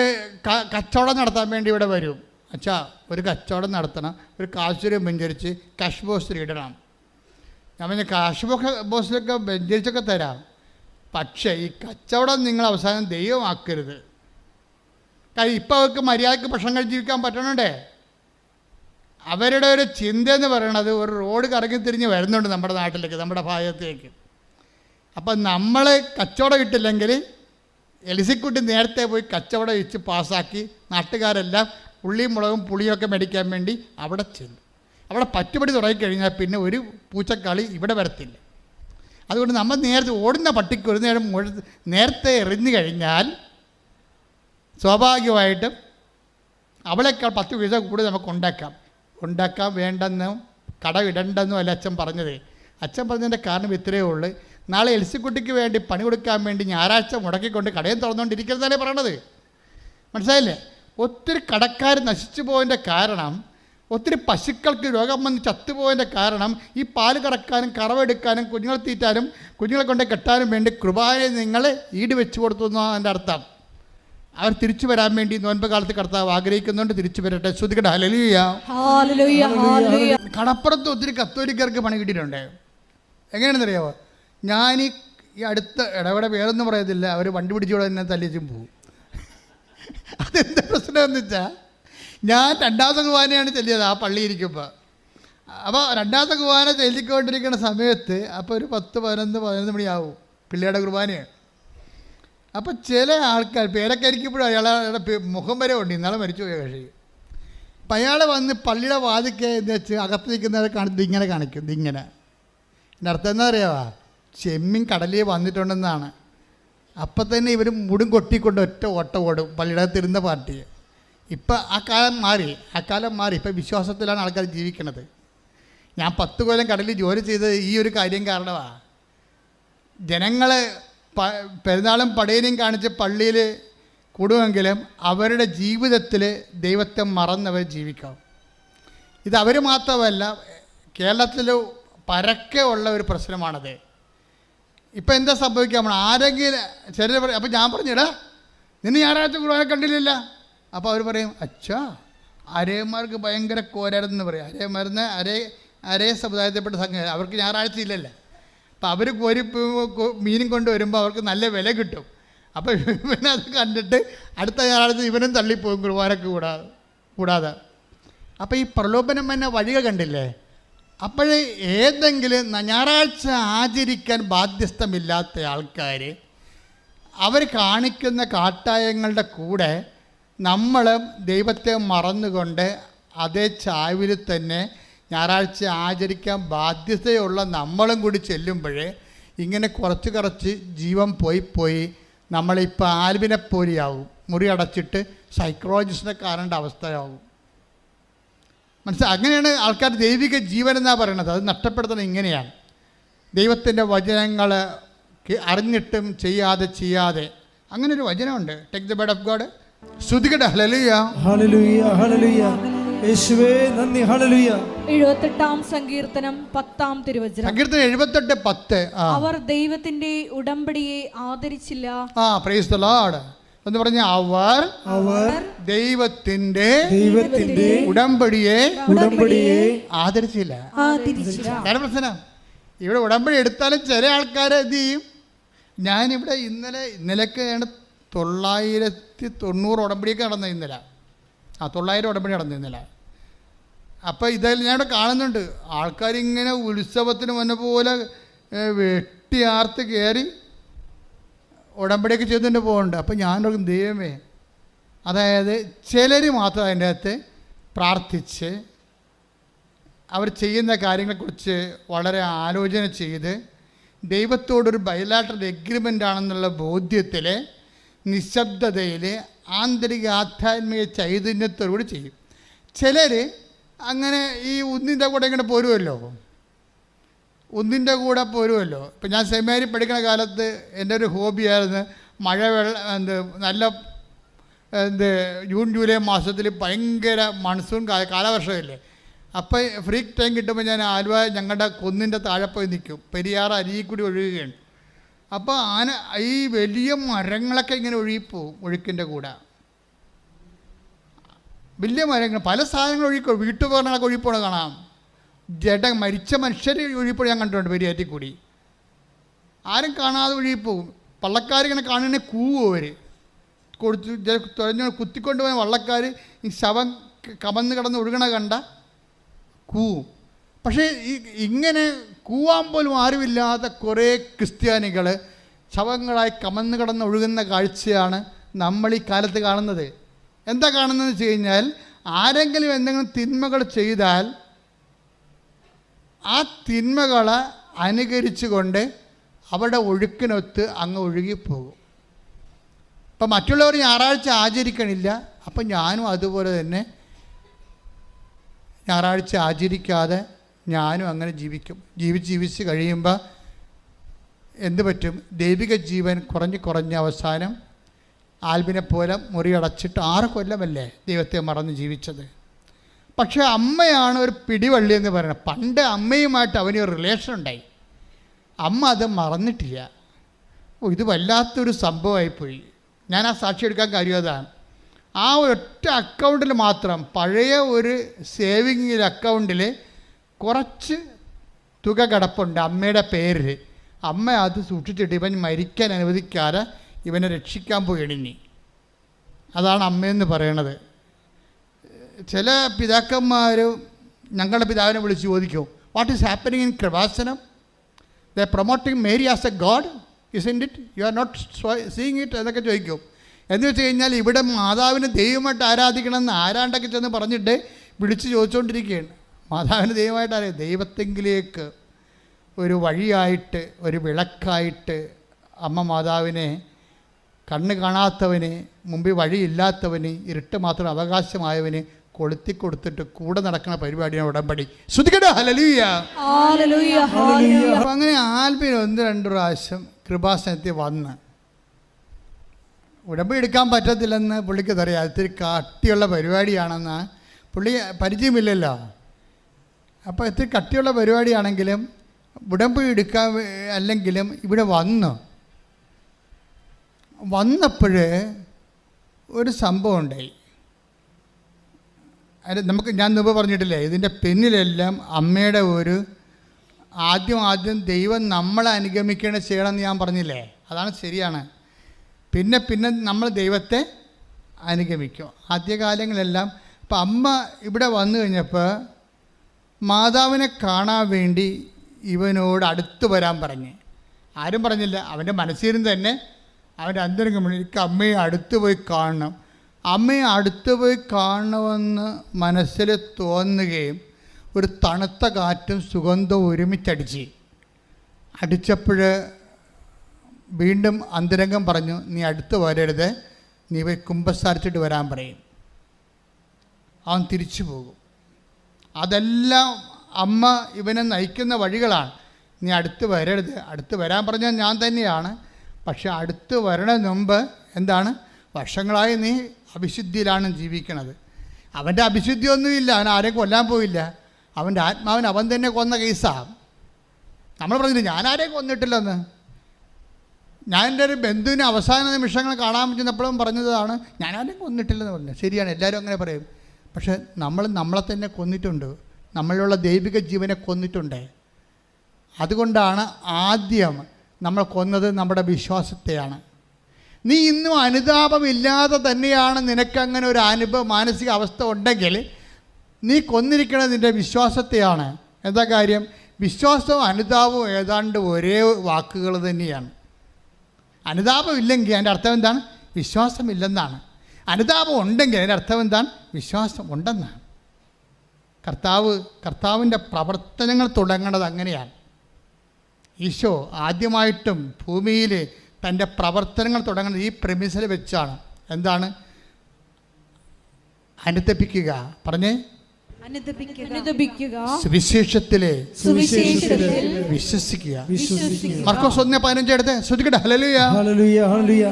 കച്ചവടം നടത്താൻ വേണ്ടി ഇവിടെ വരും. അച്ഛാ, ഒരു കച്ചവടം നടത്തണം, ഒരു കാശുരം വെഞ്ചരിച്ച് കാഷ് ബോക്സിൽ ഇടണം. ഞാൻ പറഞ്ഞ കാഷ് ബോക്സിലൊക്കെ വെഞ്ചരിച്ചൊക്കെ തരാം. പക്ഷേ ഈ കച്ചവടം നിങ്ങൾ അവസാനം ദൈവമാക്കരുത്. കാര്യം ഇപ്പം അവർക്ക് മര്യാദയ്ക്ക് ഭക്ഷണം കഴിച്ച് ജീവിക്കാൻ പറ്റണുണ്ടേ. അവരുടെ ഒരു ചിന്ത എന്ന് പറയണത് ഒരു റോഡ് കറങ്ങി തിരിഞ്ഞ് വരുന്നുണ്ട് നമ്മുടെ നാട്ടിലേക്ക്, നമ്മുടെ ഭാഗത്തേക്ക്. അപ്പം നമ്മൾ കച്ചവടം ഇട്ടില്ലെങ്കിൽ എലിസിക്കുട്ടി നേരത്തെ പോയി കച്ചവടം വെച്ച് പാസ്സാക്കി നാട്ടുകാരെല്ലാം ഉള്ളിയും മുളകും പുളിയൊക്കെ മേടിക്കാൻ വേണ്ടി അവിടെ ചെല്ലും. അവിടെ പറ്റുപടി തുടങ്ങിക്കഴിഞ്ഞാൽ പിന്നെ ഒരു പൂച്ചക്കളി ഇവിടെ വരത്തില്ല. അതുകൊണ്ട് നമ്മൾ നേരത്തെ ഓടുന്ന പട്ടിക്ക് ഒരു നേരം നേരത്തെ എറിഞ്ഞു കഴിഞ്ഞാൽ സ്വാഭാവികമായിട്ടും അവളേക്കാൾ 10 പൈസ കൂടുതൽ നമുക്ക് ഉണ്ടാക്കാം വേണ്ടെന്നും കടമിടണ്ടെന്നും അല്ല അച്ഛൻ പറഞ്ഞത്. അച്ഛൻ പറഞ്ഞതിൻ്റെ കാരണം ഇത്രയേ ഉള്ളൂ. നാളെ എൽസിക്കുട്ടിക്ക് വേണ്ടി പണി കൊടുക്കാൻ വേണ്ടി ഞായറാഴ്ച മുടക്കിക്കൊണ്ട് കടയും തുറന്നുകൊണ്ടിരിക്കുന്നതല്ലേ പറയണത്. മനസ്സിലായില്ലേ? ഒത്തിരി കടക്കാർ നശിച്ചു പോയതിൻ്റെ കാരണം, ഒത്തിരി പശുക്കൾക്ക് രോഗം വന്ന് ചത്തുപോയതിൻ്റെ കാരണം ഈ പാല് കറക്കാനും കറവെടുക്കാനും കുഞ്ഞുങ്ങളെ തീറ്റാനും കുഞ്ഞുങ്ങളെ കൊണ്ട് കെട്ടാനും വേണ്ടി കൃപയെ നിങ്ങൾ ഈട് വെച്ച് കൊടുത്തു എന്നാണ് എൻ്റെ അർത്ഥം. അവർ തിരിച്ചു വരാൻ വേണ്ടി നോൻപ് കാലത്ത് കർത്താവ് ആഗ്രഹിക്കുന്നുണ്ട്. തിരിച്ചു വരട്ടെ. ശ്രുതികട ഹല്ലേലൂയ. കടപ്പുറത്ത് ഒത്തിരി കത്തോലിക്കർക്ക് പണി കിട്ടിയിട്ടുണ്ട്. എങ്ങനെയാണെന്നറിയാമോ? ഞാൻ ഈ അടുത്ത ഇടപെടെ പേരൊന്നും പറയത്തില്ല, അവർ വണ്ടി പിടിച്ചോടെ തന്നെ തല്ലിച്ചും പോകും. അതെന്താ പ്രശ്നമെന്ന് വെച്ചാൽ, ഞാൻ 2ാമത്തെ കുർബാനയാണ് ചെല്ലിയത് ആ പള്ളി ഇരിക്കുമ്പോൾ. അപ്പോൾ 2ാമത്തെ കുർബാന ചെല്ലിക്കൊണ്ടിരിക്കുന്ന സമയത്ത് അപ്പോൾ ഒരു 10-11 മണിയാവും പിള്ളേരുടെ കുർബാനയാണ്. അപ്പോൾ ചില ആൾക്കാർ പേരൊക്കെ ഇരിക്കുമ്പോഴും അയാളുടെ മുഖം വരെ ഉണ്ട്. ഇന്നാളെ മരിച്ചു പോയ കക്ഷി. അപ്പം അയാൾ വന്ന് പള്ളിയുടെ വാതിക്കെ എന്ന് വെച്ച് അകത്ത് നിൽക്കുന്നവരെ ഇങ്ങനെ കാണിക്കും. ഇതിങ്ങനെ. എൻ്റെ അർത്ഥം എന്താ അറിയാവാ? ചെമ്മീൻ കടലിൽ വന്നിട്ടുണ്ടെന്നാണ്. അപ്പം തന്നെ ഇവർ മുടും കൊട്ടിക്കൊണ്ട് ഒറ്റ ഓട്ടം ഓടും പള്ളിയുടെ തിരുന്ന പാർട്ടി. ഇപ്പം ആ കാലം മാറി. ഇപ്പം വിശ്വാസത്തിലാണ് ആൾക്കാർ ജീവിക്കുന്നത്. ഞാൻ 10 കൊല്ലം കടലിൽ ജോലി ചെയ്തത് ഈ ഒരു കാര്യം കാരണമാണ്. ജനങ്ങൾ പെരുന്നാളും പടയനും കാണിച്ച് പള്ളിയിൽ കൂടുമെങ്കിലും അവരുടെ ജീവിതത്തിൽ ദൈവത്തെ മറന്നവർ ജീവിക്കാം. ഇത് അവർ മാത്രമല്ല, കേരളത്തിൽ പരക്കെ ഉള്ള ഒരു പ്രശ്നമാണത്. ഇപ്പം എന്താ സംഭവിക്കുക? ആരെങ്കിലും ചിലർ പറയും, അപ്പം ഞാൻ പറഞ്ഞിടാ നിന്നെ ഞായറാഴ്ച കുർബാന കണ്ടില്ല. അപ്പോൾ അവർ പറയും, അച്ഛാ അരേമാർക്ക് ഭയങ്കര കോരാരെന്ന് പറയും. അരേമാരെന്ന് അരേ സമുദായത്തിൽപ്പെട്ട സംഘം, അവർക്ക് ഞായറാഴ്ച ഇല്ലല്ലോ. അപ്പോൾ അവർ മീനും കൊണ്ട് വരുമ്പോൾ അവർക്ക് നല്ല വില കിട്ടും. അപ്പോൾ ഇവനത് കണ്ടിട്ട് അടുത്ത ഞായറാഴ്ച ഇവനും തള്ളിപ്പോകും കുർബാനക്ക് കൂടാതെ. അപ്പോൾ ഈ പ്രലോഭനം എന്ന വഴിക കണ്ടില്ലേ? അപ്പോഴേ ഏതെങ്കിലും ഞായറാഴ്ച ആചരിക്കാൻ ബാധ്യസ്ഥമില്ലാത്ത ആൾക്കാർ അവർ കാണിക്കുന്ന കാട്ടായങ്ങളുടെ കൂടെ നമ്മളും ദൈവത്തെ മറന്നുകൊണ്ട് അതേ ചാവിൽ തന്നെ ഞായറാഴ്ച ആചരിക്കാൻ ബാധ്യതയുള്ള നമ്മളും കൂടി ചെല്ലുമ്പോഴേ ഇങ്ങനെ കുറച്ച് ജീവൻ പോയി നമ്മളിപ്പോൾ ആൽബിനെ പോലെയാവും. മുറി അടച്ചിട്ട് സൈക്കോളജിസ്റ്റിനെ കാണേണ്ട അവസ്ഥയാവും. അങ്ങനെയാണ് ആൾക്കാർ ദൈവിക ജീവൻ എന്നാണ് പറയണത്. അത് നഷ്ടപ്പെടുത്തുന്നത് ഇങ്ങനെയാണ്. ദൈവത്തിൻ്റെ വചനങ്ങൾ അറിഞ്ഞിട്ടും ചെയ്യാതെ അങ്ങനെ ഒരു വചനമുണ്ട്. Take the word of God. സ്തുതിക്കട്ടെ. Hallelujah, hallelujah, hallelujah. യേശുവേ നന്ദി. ഹല്ലേലൂയ. 78-ാം സങ്കീർത്തനം 10-ാം തിരുവചനം. സങ്കീർത്തനം 78:10. അവർ ദൈവത്തിന്റെ ഉടമ്പടിയെ ആദരിച്ചില്ല. പ്രൈസ് ദി ലോർഡ് എന്ന് പറഞ്ഞ അവർ ദൈവത്തിന്റെ ഉടമ്പടിയെ ആദരിച്ചില്ല. പ്രശ്നം ഇവിടെ ഉടമ്പടി എടുത്താലും ചില ആൾക്കാർ എന്ത് ചെയ്യും? ഞാനിവിടെ ഇന്നലെയൊക്കെയാണ് 990 ഉടമ്പടിയൊക്കെ നടന്നത്. ഇന്നലെ 900 ഉടമ്പടി നടന്നു ഇന്നലെ. അപ്പോൾ ഇതെല്ലാം ഞാനിവിടെ കാണുന്നുണ്ട്. ആൾക്കാരിങ്ങനെ ഉത്സവത്തിന് വന്ന പോലെ വെട്ടിയാർത്ത് കയറി ഉടമ്പടിയൊക്കെ ചെയ്തുകൊണ്ട് പോകുന്നുണ്ട്. അപ്പോൾ ഞാനൊരു ദൈവമേ, അതായത് ചിലർ മാത്രം അതിൻ്റെ അകത്ത് പ്രാർത്ഥിച്ച് അവർ ചെയ്യുന്ന കാര്യങ്ങളെക്കുറിച്ച് വളരെ ആലോചന ചെയ്ത് ദൈവത്തോടൊരു ബൈലാറ്ററൽ എഗ്രിമെൻ്റ് ആണെന്നുള്ള ബോധ്യത്തിൽ നിശബ്ദതയിൽ ആന്തരിക ആധ്യാത്മിക ചൈതന്യത്തോടുകൂടി ചെയ്യും. ചിലർ അങ്ങനെ ഈ ഒന്നിൻ്റെ കൂടെ ഇങ്ങനെ പോരുമല്ലോ. ഇപ്പം ഞാൻ സെമിനാരി പഠിക്കുന്ന കാലത്ത് എൻ്റെ ഒരു ഹോബിയായിരുന്നു നല്ല ജൂൺ ജൂലൈ മാസത്തിൽ ഭയങ്കര മൺസൂൺ കാലവർഷമല്ലേ. അപ്പോൾ ഫ്രീ ടൈം കിട്ടുമ്പോൾ ഞാൻ ആലുവ ഞങ്ങളുടെ കുന്നിൻ്റെ താഴെ പോയി നിൽക്കും. പെരിയാർ അരിയിൽ കൂടി ഒഴുകുകയാണ്. അപ്പോൾ ഈ വലിയ മരങ്ങളൊക്കെ ഇങ്ങനെ ഒഴുകിപ്പോവും. ഒഴുക്കിൻ്റെ കൂടെ വലിയ മരങ്ങൾ, പല സാധനങ്ങൾ ഒഴുകിപ്പോകും. വീട്ടുപകരണങ്ങളൊക്കെ ഒഴുകിപ്പോണ കാണാം. മരിച്ച മനുഷ്യർ ഒഴുകിപ്പോൾ ഞാൻ കണ്ടിട്ടുണ്ട് പെരിയാറ്റിൽ കൂടി. ആരും കാണാതെ ഒഴുകിപ്പോകും. വള്ളക്കാരിങ്ങനെ കാണുന്നതിനെ കൂവും. അവർ തുഴഞ്ഞ് കുത്തിക്കൊണ്ട് പോയ വള്ളക്കാർ ഈ ശവം കമന്ന് കിടന്ന് ഒഴുകണ കണ്ട കൂവും. പക്ഷേ ഇങ്ങനെ കൂവാൻ പോലും ആരുമില്ലാത്ത കുറേ ക്രിസ്ത്യാനികൾ ശവങ്ങളായി കമന്ന് കിടന്ന് ഒഴുകുന്ന കാഴ്ചയാണ് നമ്മൾ ഈ കാലത്ത് കാണുന്നത്. എന്താ കാണുന്നതെന്ന് വെച്ച് കഴിഞ്ഞാൽ, ആരെങ്കിലും എന്തെങ്കിലും തിന്മകൾ ചെയ്താൽ ആ തിന്മകളെ അനുകരിച്ചുകൊണ്ട് അവരുടെ ഒഴുക്കിനൊത്ത് അങ്ങ് ഒഴുകിപ്പോകും. ഇപ്പം മറ്റുള്ളവർ ഞായറാഴ്ച ആചരിക്കണില്ല, അപ്പം ഞാനും അതുപോലെ തന്നെ ഞായറാഴ്ച ആചരിക്കാതെ ഞാനും അങ്ങനെ ജീവിച്ച് കഴിയുമ്പോൾ എന്ത് പറ്റും? ദൈവിക ജീവൻ കുറഞ്ഞ് അവസാനം ആൽബിനെ പോലെ മുറിയടച്ചിട്ട് 6 കൊല്ലമല്ലേ ദൈവത്തെ മറന്ന് ജീവിച്ചത്. പക്ഷേ അമ്മയാണ് ഒരു പിടിവള്ളി എന്ന് പറയുന്നത്. പണ്ട് അമ്മയുമായിട്ട് അവനൊരു റിലേഷൻ ഉണ്ടായി. അമ്മ അത് മറന്നിട്ടില്ല. ഇത് വല്ലാത്തൊരു സംഭവമായിപ്പോയി. ഞാൻ ആ സാക്ഷി എടുക്കാൻ കാര്യം അതാണ്. ആ ഒറ്റ അക്കൗണ്ടിൽ മാത്രം, പഴയ ഒരു സേവിങ് അക്കൗണ്ടിൽ കുറച്ച് തുക കിടപ്പുണ്ട് അമ്മയുടെ പേരിൽ. അമ്മ അത് സൂക്ഷിച്ചിട്ട് ഇവൻ മരിക്കാൻ അനുവദിക്കാതെ ഇവനെ രക്ഷിക്കാൻ പോയിണി. അതാണ് അമ്മയെന്ന് പറയണത്. ചില പിതാക്കന്മാർ ഞങ്ങളുടെ പിതാവിനെ വിളിച്ച് ചോദിക്കും, what is happening in Kripasanam? The promoting Mary as a God, isn't it? You are not seeing it എന്നൊക്കെ ചോദിക്കും. എന്ന് വെച്ച് കഴിഞ്ഞാൽ ഇവിടെ മാതാവിനെ ദൈവമായിട്ട് ആരാധിക്കണമെന്ന് ആരാണ്ടൊക്കെ ചെന്ന് പറഞ്ഞിട്ട് വിളിച്ച് ചോദിച്ചുകൊണ്ടിരിക്കുകയാണ്. മാതാവിനെ ദൈവമായിട്ട് അറിയാം. ദൈവത്തെങ്കിലേക്ക് ഒരു വഴിയായിട്ട്, ഒരു വിളക്കായിട്ട് അമ്മ മാതാവിനെ കണ്ണ് കാണാത്തവന്, മുമ്പിൽ വഴിയില്ലാത്തവന്, ഇരുട്ട് മാത്രം അവകാശമായവന് കൊളുത്തി കൊടുത്തിട്ട് കൂടെ നടക്കുന്ന പരിപാടിയാണ് ഉടമ്പടി. ശ്രുതിക്കട്ടെ. ഹല്ലേലൂയ. അപ്പം അങ്ങനെ ആൽബിൻ 1-2 പ്രാവശ്യം കൃപാസനത്തിൽ വന്ന് ഉടമ്പടി എടുക്കാൻ പറ്റത്തില്ലെന്ന് പുള്ളിക്ക് അറിയാം. ഒത്തിരി കട്ടിയുള്ള പരിപാടിയാണെന്ന് പുള്ളി പരിചയമില്ലല്ലോ. അപ്പോൾ ഇത്തിരി കട്ടിയുള്ള പരിപാടിയാണെങ്കിലും ഉടമ്പടി എടുക്കാൻ അല്ലെങ്കിലും ഇവിടെ വന്നപ്പോൾ ഒരു സംഭവം ഉണ്ടായി. അത് ഞാൻ മുമ്പ് പറഞ്ഞിട്ടില്ലേ, ഇതിൻ്റെ പിന്നിലെല്ലാം അമ്മയുടെ ഒരു ആദ്യം ദൈവം നമ്മളെ അനുഗമിക്കണം ചെയ്യണമെന്ന് ഞാൻ പറഞ്ഞില്ലേ, അതാണ് ശരിയാണ്. പിന്നെ നമ്മൾ ദൈവത്തെ അനുഗമിക്കും. ആദ്യകാലങ്ങളെല്ലാം ഇപ്പം അമ്മ ഇവിടെ വന്നു കഴിഞ്ഞപ്പോൾ മാതാവിനെ കാണാൻ വേണ്ടി ഇവനോട് അടുത്ത് വരാൻ പറഞ്ഞ്. ആരും പറഞ്ഞില്ല, അവൻ്റെ മനസ്സിരുന്ന് തന്നെ അവൻ്റെ അന്തരംഗം എനിക്ക് അമ്മയെ അടുത്ത് പോയി കാണണം. അമ്മയെ അടുത്ത് പോയി കാണണമെന്ന് മനസ്സിൽ തോന്നുകയും ഒരു തണുത്ത കാറ്റും സുഗന്ധവും അടിച്ചപ്പോൾ വീണ്ടും അന്തരംഗം പറഞ്ഞു, നീ അടുത്ത് വരരുത്, നീ പോയി കുമ്പസാരിച്ചിട്ട് വരാൻ പറയും. അവൻ തിരിച്ചു പോകും. അതെല്ലാം അമ്മ ഇവനെ നയിക്കുന്ന വഴികളാണ്. നീ അടുത്ത് വരരുത്, അടുത്ത് വരാൻ പറഞ്ഞാൽ ഞാൻ തന്നെയാണ്, പക്ഷെ അടുത്ത് വരണതിന് മുമ്പ് എന്താണ്, വർഷങ്ങളായി നീ അവിശുദ്ധിയിലാണ് ജീവിക്കണത്. അവൻ്റെ അവിശുദ്ധിയൊന്നുമില്ല, അവൻ ആരെയും കൊല്ലാൻ പോയില്ല, അവൻ്റെ ആത്മാവിന് അവൻ തന്നെ കൊന്ന കേസാണ്. നമ്മൾ പറഞ്ഞില്ല ഞാൻ ആരെയും കൊന്നിട്ടില്ലെന്ന്. ഞാൻ എൻ്റെ ഒരു ബന്ധുവിന് അവസാന നിമിഷങ്ങൾ കാണാൻ പറ്റുന്നപ്പോഴും പറഞ്ഞതാണ് ഞാൻ ആരെയും കൊന്നിട്ടില്ലെന്ന് പറഞ്ഞത്. ശരിയാണ്, എല്ലാവരും അങ്ങനെ പറയും. പക്ഷെ നമ്മളെ തന്നെ കൊന്നിട്ടുണ്ട്, നമ്മളിലുള്ള ദൈവിക ജീവനെ കൊന്നിട്ടുണ്ട്. അതുകൊണ്ടാണ് ആദ്യം നമ്മൾ കൊന്നത് നമ്മുടെ വിശ്വാസത്തെയാണ്. നീ ഇന്നും അനുതാപമില്ലാതെ തന്നെയാണ് നിനക്കങ്ങനെ ഒരു മാനസിക അവസ്ഥ ഉണ്ടെങ്കിൽ നീ കൊന്നിരിക്കുന്നത് നിൻ്റെ വിശ്വാസത്തെയാണ്. എന്താ കാര്യം? വിശ്വാസവും അനുതാപവും ഏതാണ്ട് ഒരേ വാക്കുകൾ തന്നെയാണ്. അനുതാപം ഇല്ലെങ്കിൽ അതിൻ്റെ അർത്ഥം എന്താണ്? വിശ്വാസമില്ലെന്നാണ്. അനുതാപം ഉണ്ടെങ്കിൽ അതിൻ്റെ അർത്ഥം എന്താണ്? വിശ്വാസം ഉണ്ടെന്നാണ്. കർത്താവിൻ്റെ പ്രവർത്തനങ്ങൾ തുടങ്ങുന്നത് അങ്ങനെയാണ്. ഈശോ ആദ്യമായിട്ടും ഭൂമിയിൽ തൻ്റെ പ്രവർത്തനങ്ങൾ തുടങ്ങുന്നത് ഈ പ്രെമിസിൽ വെച്ചാണ്. എന്താണ്? അനുതപിക്കുക. പറഞ്ഞേ, അനുതപിക്കുക, സുവിശേഷത്തിലെ വിശ്വസിക്കുക. മർക്കോസ് 1:15 എടുത്ത് ശ്രദ്ധിക്കട്ടെ. Hallelujah, hallelujah, hallelujah.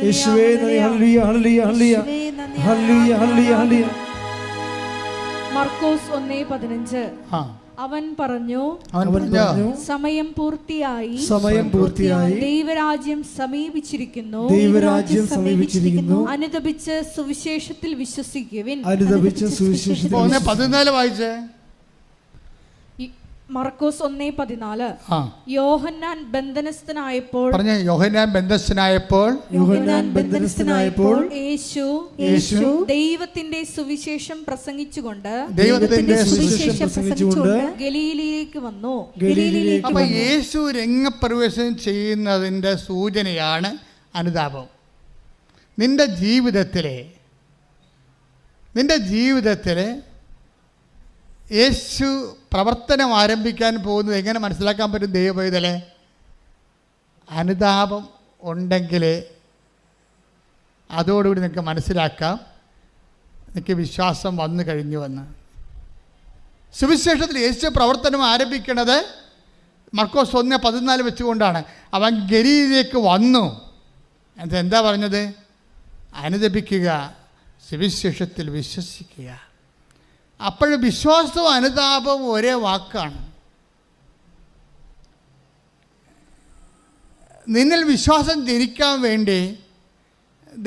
യേശുവേ നന്ദി. Hallelujah, hallelujah, hallelujah, hallelujah, hallelujah, hallelujah. മർക്കോസ് 1:15. അവൻ പറഞ്ഞു, സമയം പൂർത്തിയായി, ദൈവരാജ്യം സമീപിച്ചിരിക്കുന്നു, അനുതപിച്ച് സുവിശേഷത്തിൽ വിശ്വസിക്കുവിൻ. 14 വായിച്ചേ. മർക്കോസ് 1:14. യോഹന്നാൻ ബന്ധനസ്ഥനായപ്പോൾ യേശു ദൈവത്തിന്റെ സുവിശേഷം പ്രസംഗിച്ചുകൊണ്ട് ഗലീലയിലേക്ക് വന്നു. അപ്പൊ യേശു രംഗപ്രവേശനം ചെയ്യുന്നതിന്റെ സൂചനയാണ് അനുതാപം. നിന്റെ ജീവിതത്തിലെ യേശു പ്രവർത്തനം ആരംഭിക്കാൻ പോകുന്നത് എങ്ങനെ മനസ്സിലാക്കാൻ പറ്റും? ദൈവപൈതലെ, അനുതാപം ഉണ്ടെങ്കിൽ അതോടുകൂടി നിങ്ങൾക്ക് മനസ്സിലാക്കാം എനിക്ക് വിശ്വാസം വന്നു കഴിഞ്ഞുവെന്ന്. സുവിശേഷത്തിൽ യേശു പ്രവർത്തനം ആരംഭിക്കുന്നത് മർക്കോസ് 1:14 വെച്ചുകൊണ്ടാണ്. അവൻ ഗലീലയിലേക്ക് വന്നു. എന്താ പറഞ്ഞത്? അനുതപിക്കുക, സുവിശേഷത്തിൽ വിശ്വസിക്കുക. അപ്പോഴും വിശ്വാസവും അനുതാപവും ഒരേ വാക്കാണ്. നിന്നിൽ വിശ്വാസം ജനിക്കാൻ വേണ്ടി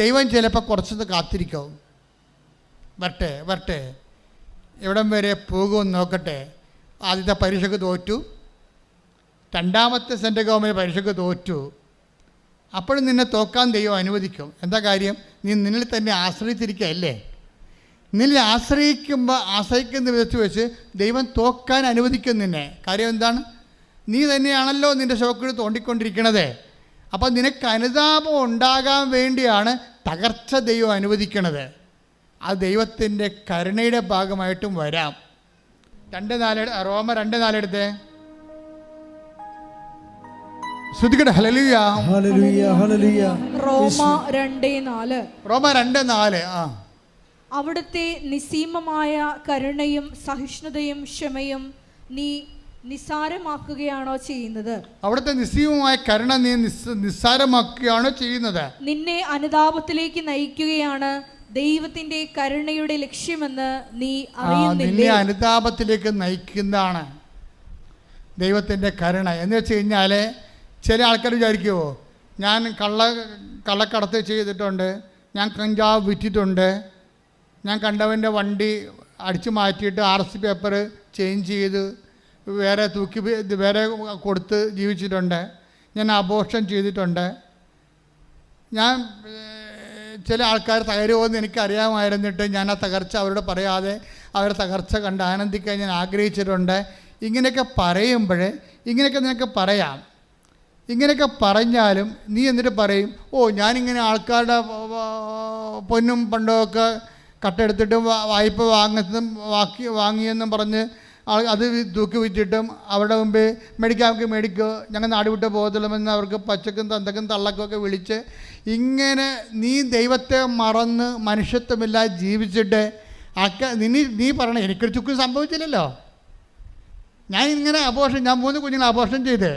ദൈവം ചിലപ്പോൾ കുറച്ചത് കാത്തിരിക്കും. വരട്ടെ എവിടം വരെ പോകുമെന്ന് നോക്കട്ടെ. ആദ്യത്തെ പരീക്ഷയ്ക്ക് തോറ്റു, രണ്ടാമത്തെ സെൻട്രൽ ഗവൺമെൻറ് പരീക്ഷയ്ക്ക് തോറ്റു. അപ്പോഴും നിന്നെ തോക്കാൻ ദൈവം അനുവദിക്കും. എന്താ കാര്യം? നീ നിന്നിൽ തന്നെ ആശ്രയിച്ചിരിക്കുകയല്ലേ. നിന്നിൽ ആശ്രയിക്കുന്ന വിധത്തിൽ വെച്ച് ദൈവം തോക്കാൻ അനുവദിക്കും നിന്നെ. കാര്യം എന്താണ്? നീ തന്നെയാണല്ലോ നിൻ്റെ ശോക്കുഴി തോണ്ടിക്കൊണ്ടിരിക്കണത്. അപ്പം നിനക്ക് അനുതാപം ഉണ്ടാകാൻ വേണ്ടിയാണ് തകർച്ച ദൈവം അനുവദിക്കണത്. അത് ദൈവത്തിൻ്റെ കരുണയുടെ ഭാഗമായിട്ടും വരാം. 2:4 റോമ 2:4 എടുത്തേ. ശ്രദ്ധിക്കട്ടെ. Hallelujah, hallelujah, hallelujah. റോമ 2:4. അവിടുത്തെ നിസ്സീമമായ കരുണയും സഹിഷ്ണുതയും ക്ഷമയും നീ നിസ്സാരമാക്കുകയാണോ ചെയ്യുന്നത്? അവിടുത്തെ നിസ്സീമമായ കരുണ നീ നിസ്സാരമാക്കുകയാണോ ചെയ്യുന്നത്? നിന്നെ അനുതാപത്തിലേക്ക് നയിക്കുകയാണ് ദൈവത്തിന്റെ കരുണയുടെ ലക്ഷ്യമെന്ന് നീ അറിയുന്നില്ലേ? നിന്നെ അനുതാപത്തിലേക്ക് നയിക്കുന്നതാണ് ദൈവത്തിൻ്റെ കരുണ. എന്ന് വെച്ച് കഴിഞ്ഞാൽ ചില ആൾക്കാർ വിചാരിക്കുമോ, ഞാൻ കള്ളക്കടത്ത് ചെയ്തിട്ടുണ്ട്, ഞാൻ കഞ്ചാവ് വിറ്റിട്ടുണ്ട്, ഞാൻ കണ്ടവൻ്റെ വണ്ടി അടിച്ചു മാറ്റിയിട്ട് RC പേപ്പർ ചേഞ്ച് ചെയ്ത് വേറെ വേറെ കൊടുത്ത് ജീവിച്ചിട്ടുണ്ട്, ഞാൻ അബോർഷൻ ചെയ്തിട്ടുണ്ട്. ഞാൻ ചില ആൾക്കാർ തകരുമെന്ന് എനിക്കറിയാമായിരുന്നിട്ട് ഞാൻ ആ തകർച്ച അവരോട് പറയാതെ അവരുടെ തകർച്ച കണ്ട് ആനന്ദിക്കാൻ ഞാൻ ആഗ്രഹിച്ചിട്ടുണ്ട്. ഇങ്ങനെയൊക്കെ പറയുമ്പോൾ ഇങ്ങനെയൊക്കെ നിനക്ക് പറയാം. ഇങ്ങനെയൊക്കെ പറഞ്ഞാലും നീ എന്നിട്ട് പറയും, ഞാനിങ്ങനെ ആൾക്കാരുടെ പൊന്നും പണ്ടമൊക്കെ കട്ടെടുത്തിട്ടും വായ്പ വാങ്ങിയെന്നും പറഞ്ഞ് അത് തൂക്കി വിറ്റിട്ടും അവരുടെ മുമ്പേ മേടിക്കോ ഞങ്ങൾ നാട് വിട്ട് പോകത്തില്ലെന്ന് അവർക്ക് പച്ചക്കും തന്തക്കും തള്ളക്കൊക്കെ വിളിച്ച് ഇങ്ങനെ നീ ദൈവത്തെ മറന്ന് മനുഷ്യത്വമില്ലാതെ ജീവിച്ചിട്ട് നീ പറയണേ എനിക്കൊരു ചുക്കും സംഭവിച്ചില്ലല്ലോ. ഞാൻ 3 കുഞ്ഞുങ്ങളെ അബോർഷൻ ചെയ്ത്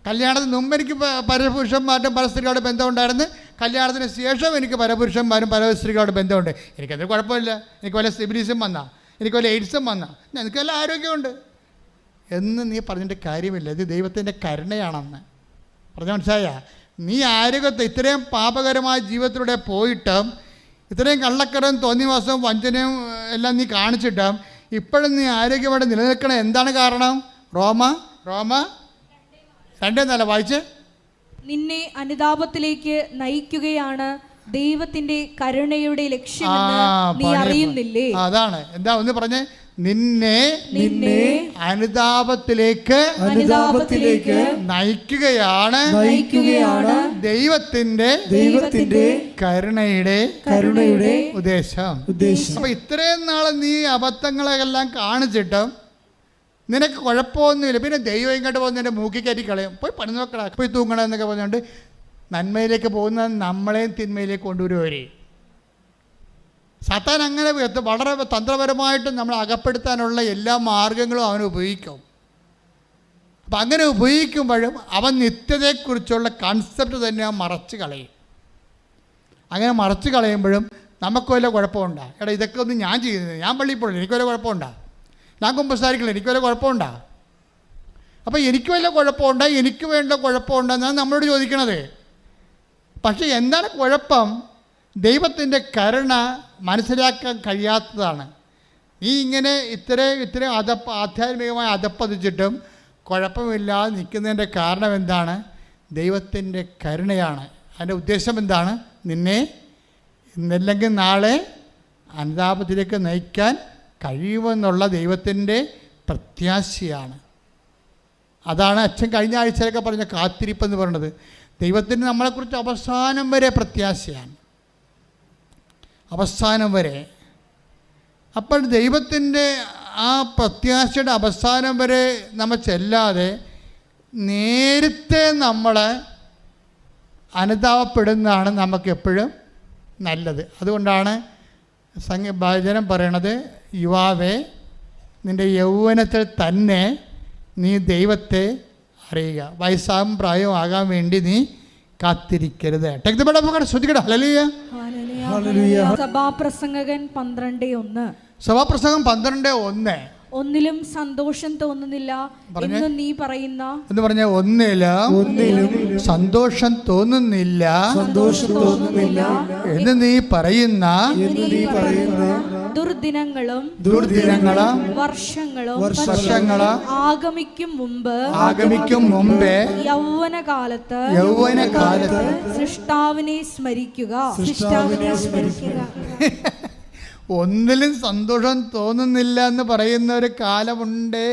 കല്യാണത്തിന് മുമ്പ് എനിക്ക് പരപുരുഷന്മാരും പല സ്ത്രീകളുടെ ബന്ധമുണ്ടായിരുന്നു. കല്യാണത്തിന് ശേഷം എനിക്ക് പരപുരുഷന്മാരും പല സ്ത്രീകളുടെ ബന്ധമുണ്ട്. എനിക്കതൊരു കുഴപ്പമില്ല. എനിക്ക് വല്ല സിബിലിസും വന്നാൽ, എനിക്ക് വല്ല എയ്ഡ്സും വന്നാൽ, എനിക്ക് വല്ല ആരോഗ്യമുണ്ട് എന്ന് നീ പറഞ്ഞിട്ട് കാര്യമില്ല. ഇത് ദൈവത്തിൻ്റെ കരുണയാണെന്ന് പറഞ്ഞ മനസ്സിലായ? നീ ആരോഗ്യത്തെ ഇത്രയും പാപകരമായ ജീവിതത്തിലൂടെ പോയിട്ടും ഇത്രയും കള്ളക്കടവും തോന്നിവാസവും വഞ്ചനയും എല്ലാം നീ കാണിച്ചിട്ടും ഇപ്പോഴും നീ ആരോഗ്യമായിട്ട് നിലനിൽക്കണേ. എന്താണ് കാരണം? റോമ 2:4 വായിച്ച്. നിന്നെ അനുതാപത്തിലേക്ക് നയിക്കുകയാണ് ദൈവത്തിന്റെ കരുണയുടെ ലക്ഷ്യമെന്ന് നീ അറിയുന്നില്ലേ? അതാണ്. എന്താ ഒന്ന് പറഞ്ഞേ? നിന്നെ അനുതാപത്തിലേക്ക് നയിക്കുകയാണ് ദൈവത്തിന്റെ കരുണയുടെ ഉദ്ദേശം. അപ്പൊ ഇത്രയും നാളെ നീ അബദ്ധങ്ങളെല്ലാം കാണിച്ചിട്ടും നിനക്ക് കുഴപ്പമൊന്നുമില്ല. പിന്നെ ദൈവം ഇങ്ങോട്ട് പോകുന്ന എൻ്റെ മൂക്കി കയറ്റി കളയും. പോയി പണി നോക്കടാ, പോയി തൂങ്ങണം എന്നൊക്കെ പറഞ്ഞുകൊണ്ട് നന്മയിലേക്ക് പോകുന്ന നമ്മളെയും തിന്മയിലേക്ക് കൊണ്ടുവരുവരെ. സാത്താൻ അങ്ങനെ വളരെ തന്ത്രപരമായിട്ട് നമ്മൾ അകപ്പെടുത്താനുള്ള എല്ലാ മാർഗങ്ങളും അവൻ ഉപയോഗിക്കും. അപ്പം അങ്ങനെ ഉപയോഗിക്കുമ്പോഴും അവൻ നിത്യതയെക്കുറിച്ചുള്ള കൺസെപ്റ്റ് തന്നെ മറച്ച് കളയും. അങ്ങനെ മറച്ച് കളയുമ്പോഴും നമുക്ക് വല്ല കുഴപ്പമുണ്ടോ? എടാ ഇതൊക്കെ ഒന്നും ഞാൻ ചെയ്യുന്നത്, ഞാൻ പള്ളിയിൽ പോകണം, എനിക്ക് വല്ല കുഴപ്പമുണ്ടോ? ഞാൻ കുമ്പസാരിക്കില്ല, എനിക്ക് വല്ല കുഴപ്പമുണ്ടോ? അപ്പോൾ എനിക്ക് വല്ല കുഴപ്പമുണ്ടോ, എനിക്ക് വേണ്ട കുഴപ്പമുണ്ടെന്നാണ് നമ്മളോട് ചോദിക്കണത്. പക്ഷേ എന്താണ് കുഴപ്പം? ദൈവത്തിൻ്റെ കരുണ മനസ്സിലാക്കാൻ കഴിയാത്തതാണ്. നീ ഇങ്ങനെ ഇത്രയും ആധ്യാത്മികമായി അധപ്പതിച്ചിട്ടും കുഴപ്പമില്ലാതെ നിൽക്കുന്നതിൻ്റെ കാരണം എന്താണ്? ദൈവത്തിൻ്റെ കരുണയാണ്. അതിൻ്റെ ഉദ്ദേശം എന്താണ്? നിന്നെ ഇന്നല്ലെങ്കിൽ നാളെ അനുതാപത്തിലേക്ക് നയിക്കാൻ കഴിയുമെന്നുള്ള ദൈവത്തിൻ്റെ പ്രത്യാശയാണ്. അതാണ് അച്ഛൻ കഴിഞ്ഞ ആഴ്ചയിലൊക്കെ പറഞ്ഞ കാത്തിരിപ്പെന്ന് പറയുന്നത്. ദൈവത്തിന് നമ്മളെക്കുറിച്ച് അവസാനം വരെ പ്രത്യാശയാണ്, അവസാനം വരെ. അപ്പോൾ ദൈവത്തിൻ്റെ ആ പ്രത്യാശയുടെ അവസാനം വരെ നമ്മൾ ചെല്ലാതെ നേരത്തെ നമ്മൾ അനുതാപപ്പെടുന്നതാണ് നമുക്കെപ്പോഴും നല്ലത്. അതുകൊണ്ടാണ് ഭജനം പറയണത്, യുവാവേ നിൻ്റെ യൗവനത്തിൽ തന്നെ നീ ദൈവത്തെ അറിയുക, വയസ്സാകും പ്രായവും ആകാൻ വേണ്ടി നീ കാത്തിരിക്കരുത്. ശ്രദ്ധിക്കട്ടെ. ഹല്ലേലൂയ. സഭാപ്രസംഗകൻ 12:1. സഭാപ്രസംഗം 12:1. ഒന്നിലും സന്തോഷം തോന്നുന്നില്ല എന്ന് നീ പറയുന്ന എന്ന് പറഞ്ഞ ഒന്നിലും സന്തോഷം തോന്നുന്നില്ല എന്ന് നീ പറയുന്ന ദുർദിനങ്ങളും വർഷങ്ങളും ആഗമിക്കും മുമ്പേ യൗവനകാലത്ത് സൃഷ്ടാവിനെ സ്മരിക്കുക. ഒന്നിലും സന്തോഷം തോന്നുന്നില്ല എന്ന് പറയുന്ന ഒരു കാലമുണ്ടേ.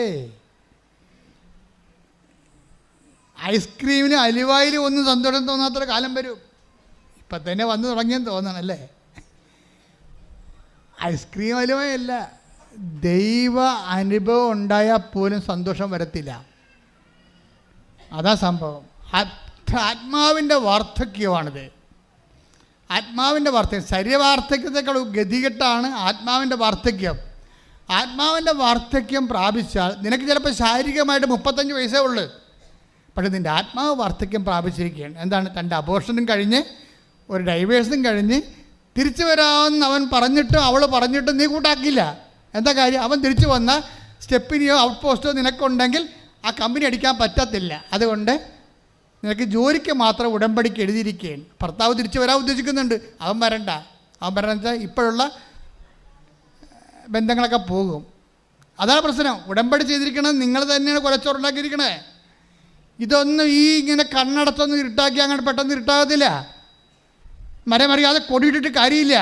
ഐസ്ക്രീമിന് അലുവായിലും ഒന്നും സന്തോഷം തോന്നാത്തൊരു കാലം വരും. ഇപ്പം തന്നെ വന്നു തുടങ്ങിയെന്ന് തോന്നണല്ലേ? ഐസ്ക്രീം അലുവയല്ല, ദൈവ അനുഭവം ഉണ്ടായാൽ പോലും സന്തോഷം വരത്തില്ല. അതാ സംഭവം. ആത്മാവിൻ്റെ വാർദ്ധക്യമാണിത്. ആത്മാവിൻ്റെ വാർദ്ധക്യം, ശരീരവാർദ്ധക്യത്തെക്കാൾ ഗതികെട്ടാണ് ആത്മാവിൻ്റെ വാർദ്ധക്യം. ആത്മാവിൻ്റെ വാർദ്ധക്യം പ്രാപിച്ചാൽ നിനക്ക് ചിലപ്പോൾ ശാരീരികമായിട്ട് 35 വയസ്സേ ഉള്ളൂ, പക്ഷേ നിൻ്റെ ആത്മാവ് വാർദ്ധക്യം പ്രാപിച്ചിരിക്കുകയാണ്. എന്താണ്? തൻ്റെ അബോർഷനും കഴിഞ്ഞ് ഒരു ഡൈവേഴ്സും കഴിഞ്ഞ് തിരിച്ചു വരാമെന്ന് അവൻ പറഞ്ഞിട്ടും അവൾ പറഞ്ഞിട്ടും നീ കൂട്ടാക്കില്ല. എന്താ കാര്യം? അവൻ തിരിച്ചു വന്ന സ്റ്റെപ്പിനെയോ ഔട്ട് പോസ്റ്റോ നിനക്കുണ്ടെങ്കിൽ ആ കമ്പനി അടിക്കാൻ പറ്റത്തില്ല. അതുകൊണ്ട് നിനക്ക് ജോലിക്ക് മാത്രം ഉടമ്പടിക്ക് എഴുതിയിരിക്കുകയാണ്. ഭർത്താവ് തിരിച്ചു വരാൻ ഉദ്ദേശിക്കുന്നുണ്ട്, അവൻ വരണ്ട. അവൻ വരണമെന്ന് വെച്ചാൽ ഇപ്പോഴുള്ള ബന്ധങ്ങളൊക്കെ പോകും. അതാണ് പ്രശ്നം. ഉടമ്പടി ചെയ്തിരിക്കണത് നിങ്ങൾ തന്നെയാണ് കുലച്ചോറുണ്ടാക്കിയിരിക്കണേ. ഇതൊന്നും ഇങ്ങനെ കണ്ണടത്തൊന്നും ഇരുട്ടാക്കി അങ്ങനെ പെട്ടെന്ന് ഇരുട്ടാകത്തില്ല. മരമറിയാതെ കൊടിയിട്ടിട്ട് കാര്യമില്ല.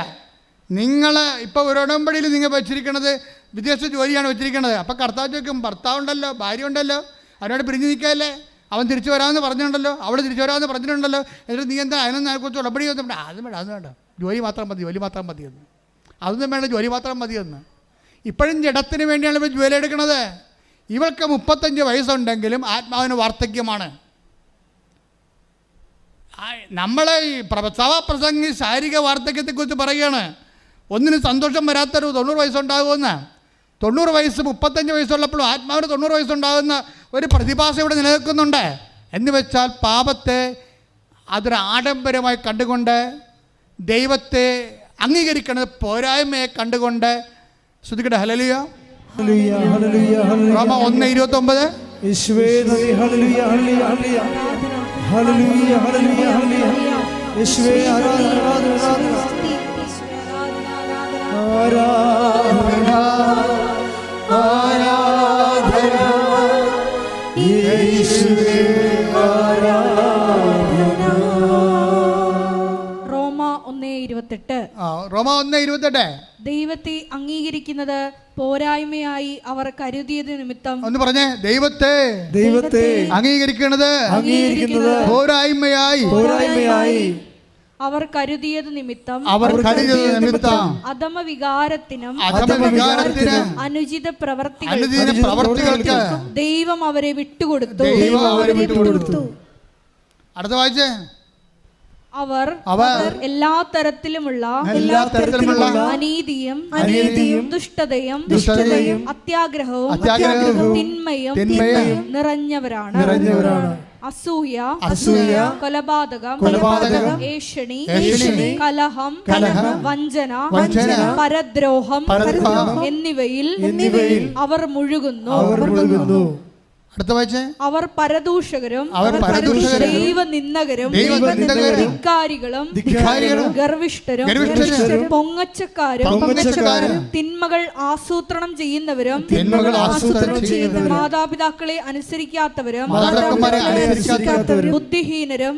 നിങ്ങൾ ഇപ്പോൾ ഒരു ഉടമ്പടിയിൽ നിങ്ങൾ വെച്ചിരിക്കണത് വിദേശ ജോലിയാണ് വെച്ചിരിക്കണത്. അപ്പോൾ കർത്താവ് ചോദിക്കും, ഭർത്താവുണ്ടല്ലോ, ഭാര്യ ഉണ്ടല്ലോ, അവരോട് പിരിഞ്ഞു നിൽക്കാമല്ലേ, അവൻ തിരിച്ചു വരാമെന്ന് പറഞ്ഞിട്ടുണ്ടല്ലോ, അവൾ തിരിച്ചു വരാമെന്ന് പറഞ്ഞിട്ടുണ്ടല്ലോ, എന്നിട്ട് നീ എന്താ അതിനൊന്നും അതിനെക്കുറിച്ച് ഉടമ്പടി ഒന്നും അതും വേണ്ട, ജോലി മാത്രം മതി എന്ന്. അതൊന്നും വേണ്ട, ജോലി മാത്രം മതിയെന്ന്. ഇപ്പോഴും ജഡത്തിന് വേണ്ടിയാണ് ഇവർ ജോലി എടുക്കുന്നത്. ഇവൾക്ക് 35 വയസ്സുണ്ടെങ്കിലും ആത്മാവിന് വാർദ്ധക്യമാണ്. നമ്മളെ ഈ സഭാപ്രസംഗി ശാരീരിക വാർദ്ധക്യത്തെക്കുറിച്ച് പറയുകയാണ്. ഒന്നിനും സന്തോഷം വരാത്തൊരു 90 വയസ്സുണ്ടാകുമെന്ന്. 90 വയസ്സ് 35 വയസ്സുള്ളപ്പോഴും ആത്മാവിന് 90 വയസ്സുണ്ടാകുന്ന ഒരു പ്രതിഭാസം ഇവിടെ നിലനിൽക്കുന്നുണ്ട്. എന്ന് വെച്ചാൽ പാപത്തെ അതൊരു ആഡംബരമായി കണ്ടുകൊണ്ട്, ദൈവത്തെ അംഗീകരിക്കുന്നത് പോരായ്മയെ കണ്ടുകൊണ്ട്, ശ്രദ്ധിക്കട്ടെ, ഹല്ലേലൂയ. റോമ 1:29. യേശുവേ നന്ദി, hallelujah hallelujah hallelujah hallelujah hallelujah. യേശുവേ ആരാധന ആരാധന ആരാധന ആരാധന യേശുവേ ആരാധന. റോമ 1:28. റോമ 1:28. ദൈവത്തെ അംഗീകരിക്കുന്നത് പോരായ്മയായി അവർ കരുതിയത് നിമിത്തം. ഒന്ന് പറഞ്ഞേ, ദൈവത്തെ അംഗീകരിക്കുന്നത് പോരായ്മയായി അവർ കരുതിയത് നിമിത്തം അധമ വികാരത്തിനും അനുചിത പ്രവർത്തികൾക്ക് ദൈവം അവരെ വിട്ടുകൊടുത്തു. അടുത്ത വായിച്ചേ. അവർ എല്ലാ തരത്തിലുമുള്ള അനീതിയും ദുഷ്ടതയും അത്യാഗ്രഹവും തിന്മയും നിറഞ്ഞവരാണ്. അസൂയ, കൊലപാതകം, ഏഷണി, കലഹം, വഞ്ചന, പരദ്രോഹം എന്നിവയിൽ അവർ മുഴുകുന്നു. അടുത്ത വായിച്ചേ. അവർ പരദൂഷകരും ദൈവനിന്ദകരും ധിക്കാരികളും ഗർവിഷ്ഠരും പൊങ്ങച്ചക്കാരും തിന്മകൾ ആസൂത്രണം ചെയ്യുന്നവരും മാതാപിതാക്കളെ അനുസരിക്കാത്തവരും ബുദ്ധിഹീനരും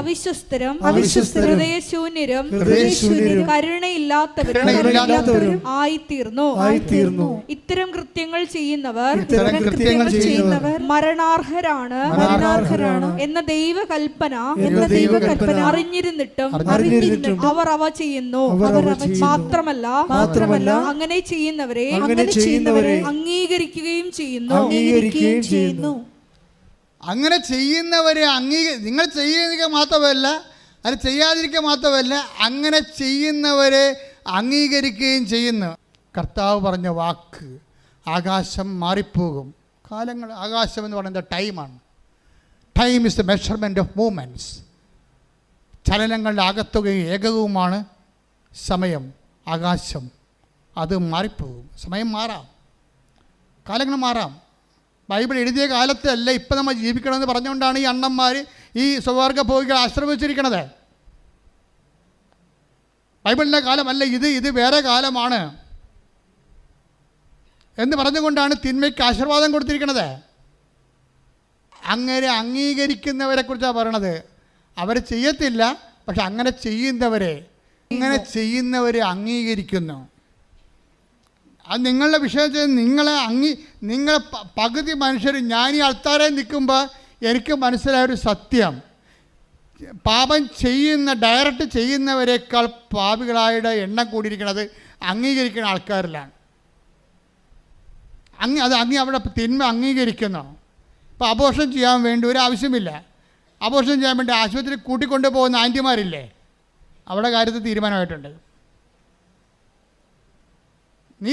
അവിശ്വസ്തരും ഹൃദയശൂന്യരും കരുണയില്ലാത്തവരും ആയിത്തീർന്നു. ഇത്തരം കൃത്യങ്ങൾ ചെയ്യുന്നവർ മരണാർഹരാണ് എന്ന ദൈവകൽപ്പന അറിഞ്ഞിരുന്നിട്ടും അവർ അവ ചെയ്യുന്നു. മാത്രമല്ല അങ്ങനെ ചെയ്യുന്നവരെ അംഗീകരിക്കുകയും ചെയ്യുന്നു. അങ്ങനെ ചെയ്യുന്നവരെ നിങ്ങൾ ചെയ്യുക മാത്രമല്ല, അത് ചെയ്യാതിരിക്കുക മാത്രമല്ല, അങ്ങനെ ചെയ്യുന്നവരെ അംഗീകരിക്കുകയും ചെയ്യുന്നു. കർത്താവ് പറഞ്ഞ വാക്ക്, ആകാശം മാറിപ്പോകും. കാലങ്ങൾ, ആകാശം എന്ന് പറയുന്നത് ടൈമാണ്. Time is the measurement of movements. ചലനങ്ങളുടെ ആകത്തുകയും ഏകകവുമാണ് സമയം. ആകാശം അത് മാറിപ്പോകും. സമയം മാറാം, കാലങ്ങൾ മാറാം. ബൈബിൾ എഴുതിയ കാലത്തല്ല ഇപ്പം നമ്മൾ ജീവിക്കണമെന്ന് പറഞ്ഞുകൊണ്ടാണ് ഈ അണ്ണന്മാർ ഈ സ്വർഗ്ഗ ഭോഗികൾ ആശ്രമിച്ചിരിക്കുന്നത്. ബൈബിളിൻ്റെ കാലമല്ല ഇത് വേറെ കാലമാണ് എന്ന് പറഞ്ഞുകൊണ്ടാണ് തിന്മയ്ക്ക് ആശീർവാദം കൊടുത്തിരിക്കുന്നത്. അങ്ങനെ അംഗീകരിക്കുന്നവരെ കുറിച്ചാണ് പറയണത്. അവർ ചെയ്യത്തില്ല, പക്ഷെ അങ്ങനെ ചെയ്യുന്നവരെ അംഗീകരിക്കുന്നു. അത് നിങ്ങളുടെ വിഷയത്തിൽ നിങ്ങളെ പകുതി മനുഷ്യർ, ഞാൻ ഈ ആൾക്കാരെ നിൽക്കുമ്പോൾ എനിക്ക് മനസ്സിലായൊരു സത്യം, പാപം ഡയറക്റ്റ് ചെയ്യുന്നവരെക്കാൾ പാപികളായുടെ എണ്ണം കൂടിയിരിക്കുന്നത് അംഗീകരിക്കുന്ന ആൾക്കാരിലാണ്. അവിടെ തിന്മ അംഗീകരിക്കുന്നു. ഇപ്പോൾ അബോർഷൻ ചെയ്യാൻ വേണ്ടി ഒരു ആവശ്യമില്ല. അബോർഷൻ ചെയ്യാൻ വേണ്ടി ആശുപത്രി കൂട്ടിക്കൊണ്ടു പോകുന്ന ആൻറ്റിമാരില്ലേ, അവരുടെ കാര്യത്തിൽ തീരുമാനമായിട്ടുണ്ട്. നീ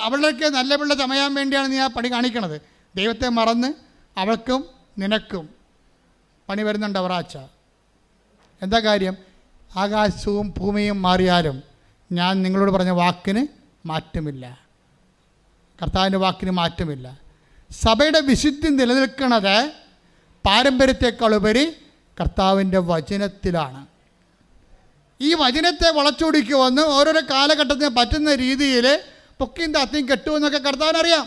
അവളുടെയൊക്കെ നല്ല പിള്ള ചമയാൻ വേണ്ടിയാണ് നീ ആ പണി കാണിക്കണത്. ദൈവത്തെ മറന്ന് അവൾക്കും നിനക്കും പണി വരുന്നുണ്ട് അവറാച്ച. എന്താ കാര്യം? ആകാശവും ഭൂമിയും മാറിയാലും ഞാൻ നിങ്ങളോട് പറഞ്ഞ വാക്കിന് മാറ്റമില്ല. കർത്താവിൻ്റെ വാക്കിന് മാറ്റമില്ല. സഭയുടെ വിശുദ്ധി നിലനിൽക്കുന്നത് പാരമ്പര്യത്തെക്കാളുപരി കർത്താവിൻ്റെ വചനത്തിലാണ്. ഈ വചനത്തെ വളച്ചൊടിക്കുമെന്ന് ഓരോരോ കാലഘട്ടത്തിന് പറ്റുന്ന രീതിയിൽ പൊക്കിയും താത്തിയും കെട്ടുമെന്നൊക്കെ കർത്താവിനറിയാം.